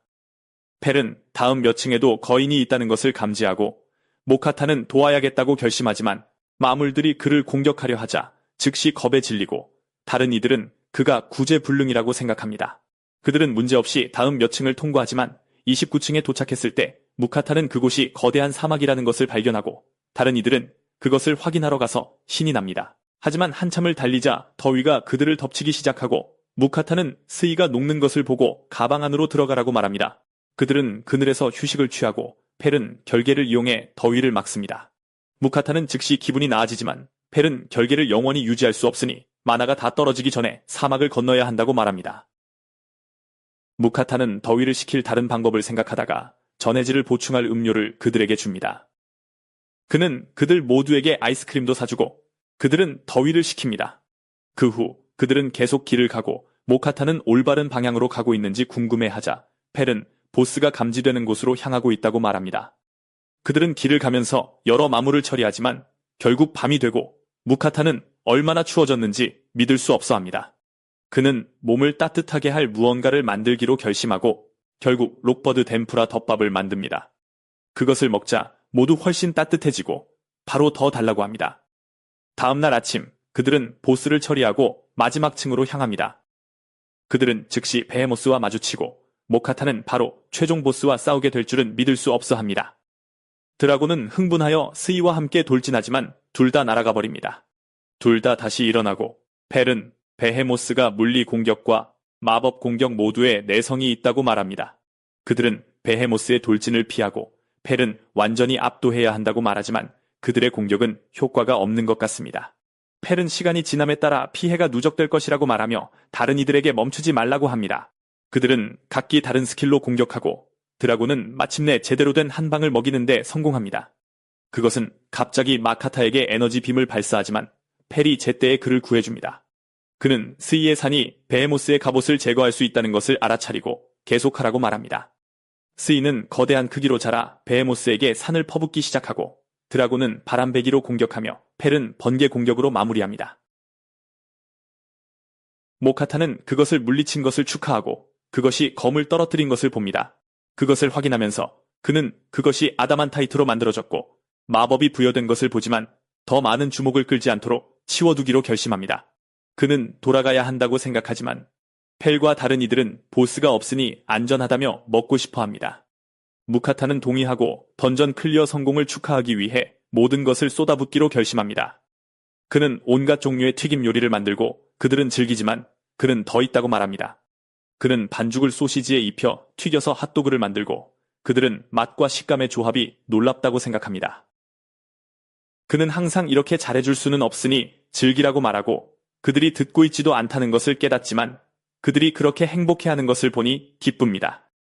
S1: 펠은 다음 몇 층에도 거인이 있다는 것을 감지하고 모카타는 도와야겠다고 결심하지만 마물들이 그를 공격하려 하자 즉시 겁에 질리고 다른 이들은 그가 구제불능이라고 생각합니다. 그들은 문제없이 다음 몇 층을 통과하지만 29층에 도착했을 때 무카타는 그곳이 거대한 사막이라는 것을 발견하고 다른 이들은 그것을 확인하러 가서 신이 납니다. 하지만 한참을 달리자 더위가 그들을 덮치기 시작하고 무카타는 스이가 녹는 것을 보고 가방 안으로 들어가라고 말합니다. 그들은 그늘에서 휴식을 취하고 펠은 결계를 이용해 더위를 막습니다. 무카타는 즉시 기분이 나아지지만 펠은 결계를 영원히 유지할 수 없으니 마나가 다 떨어지기 전에 사막을 건너야 한다고 말합니다. 무카타는 더위를 식힐 다른 방법을 생각하다가 전해질을 보충할 음료를 그들에게 줍니다. 그는 그들 모두에게 아이스크림도 사주고 그들은 더위를 식힙니다. 그 후 그들은 계속 길을 가고 모카타는 올바른 방향으로 가고 있는지 궁금해하자 펠은 보스가 감지되는 곳으로 향하고 있다고 말합니다. 그들은 길을 가면서 여러 마물을 처리하지만 결국 밤이 되고 무카타는 얼마나 추워졌는지 믿을 수 없어 합니다. 그는 몸을 따뜻하게 할 무언가를 만들기로 결심하고 결국 록버드 덴푸라 덮밥을 만듭니다. 그것을 먹자 모두 훨씬 따뜻해지고 바로 더 달라고 합니다. 다음날 아침 그들은 보스를 처리하고 마지막 층으로 향합니다. 그들은 즉시 베헤모스와 마주치고 모카타는 바로 최종 보스와 싸우게 될 줄은 믿을 수 없어 합니다. 드라곤은 흥분하여 스이와 함께 돌진하지만 둘 다 날아가 버립니다. 둘 다 다시 일어나고 펠은 베헤모스가 물리 공격과 마법 공격 모두에 내성이 있다고 말합니다. 그들은 베헤모스의 돌진을 피하고 펠은 완전히 압도해야 한다고 말하지만 그들의 공격은 효과가 없는 것 같습니다. 펠은 시간이 지남에 따라 피해가 누적될 것이라고 말하며 다른 이들에게 멈추지 말라고 합니다. 그들은 각기 다른 스킬로 공격하고 드라곤은 마침내 제대로 된 한 방을 먹이는데 성공합니다. 그것은 갑자기 마카타에게 에너지 빔을 발사하지만 펠이 제때에 그를 구해줍니다. 그는 스이의 산이 베헤모스의 갑옷을 제거할 수 있다는 것을 알아차리고 계속하라고 말합니다. 스이는 거대한 크기로 자라 베헤모스에게 산을 퍼붓기 시작하고 드라곤은 바람배기로 공격하며 펠은 번개 공격으로 마무리합니다. 모카타는 그것을 물리친 것을 축하하고 그것이 검을 떨어뜨린 것을 봅니다. 그것을 확인하면서 그는 그것이 아다만타이트로 만들어졌고 마법이 부여된 것을 보지만 더 많은 주목을 끌지 않도록 치워두기로 결심합니다. 그는 돌아가야 한다고 생각하지만 펠과 다른 이들은 보스가 없으니 안전하다며 먹고 싶어 합니다. 무카타는 동의하고 던전 클리어 성공을 축하하기 위해 모든 것을 쏟아붓기로 결심합니다. 그는 온갖 종류의 튀김 요리를 만들고 그들은 즐기지만 그는 더 있다고 말합니다. 그는 반죽을 소시지에 입혀 튀겨서 핫도그를 만들고 그들은 맛과 식감의 조합이 놀랍다고 생각합니다. 그는 항상 이렇게 잘해줄 수는 없으니 즐기라고 말하고 그들이 듣고 있지도 않다는 것을 깨닫지만 그들이 그렇게 행복해하는 것을 보니 기쁩니다.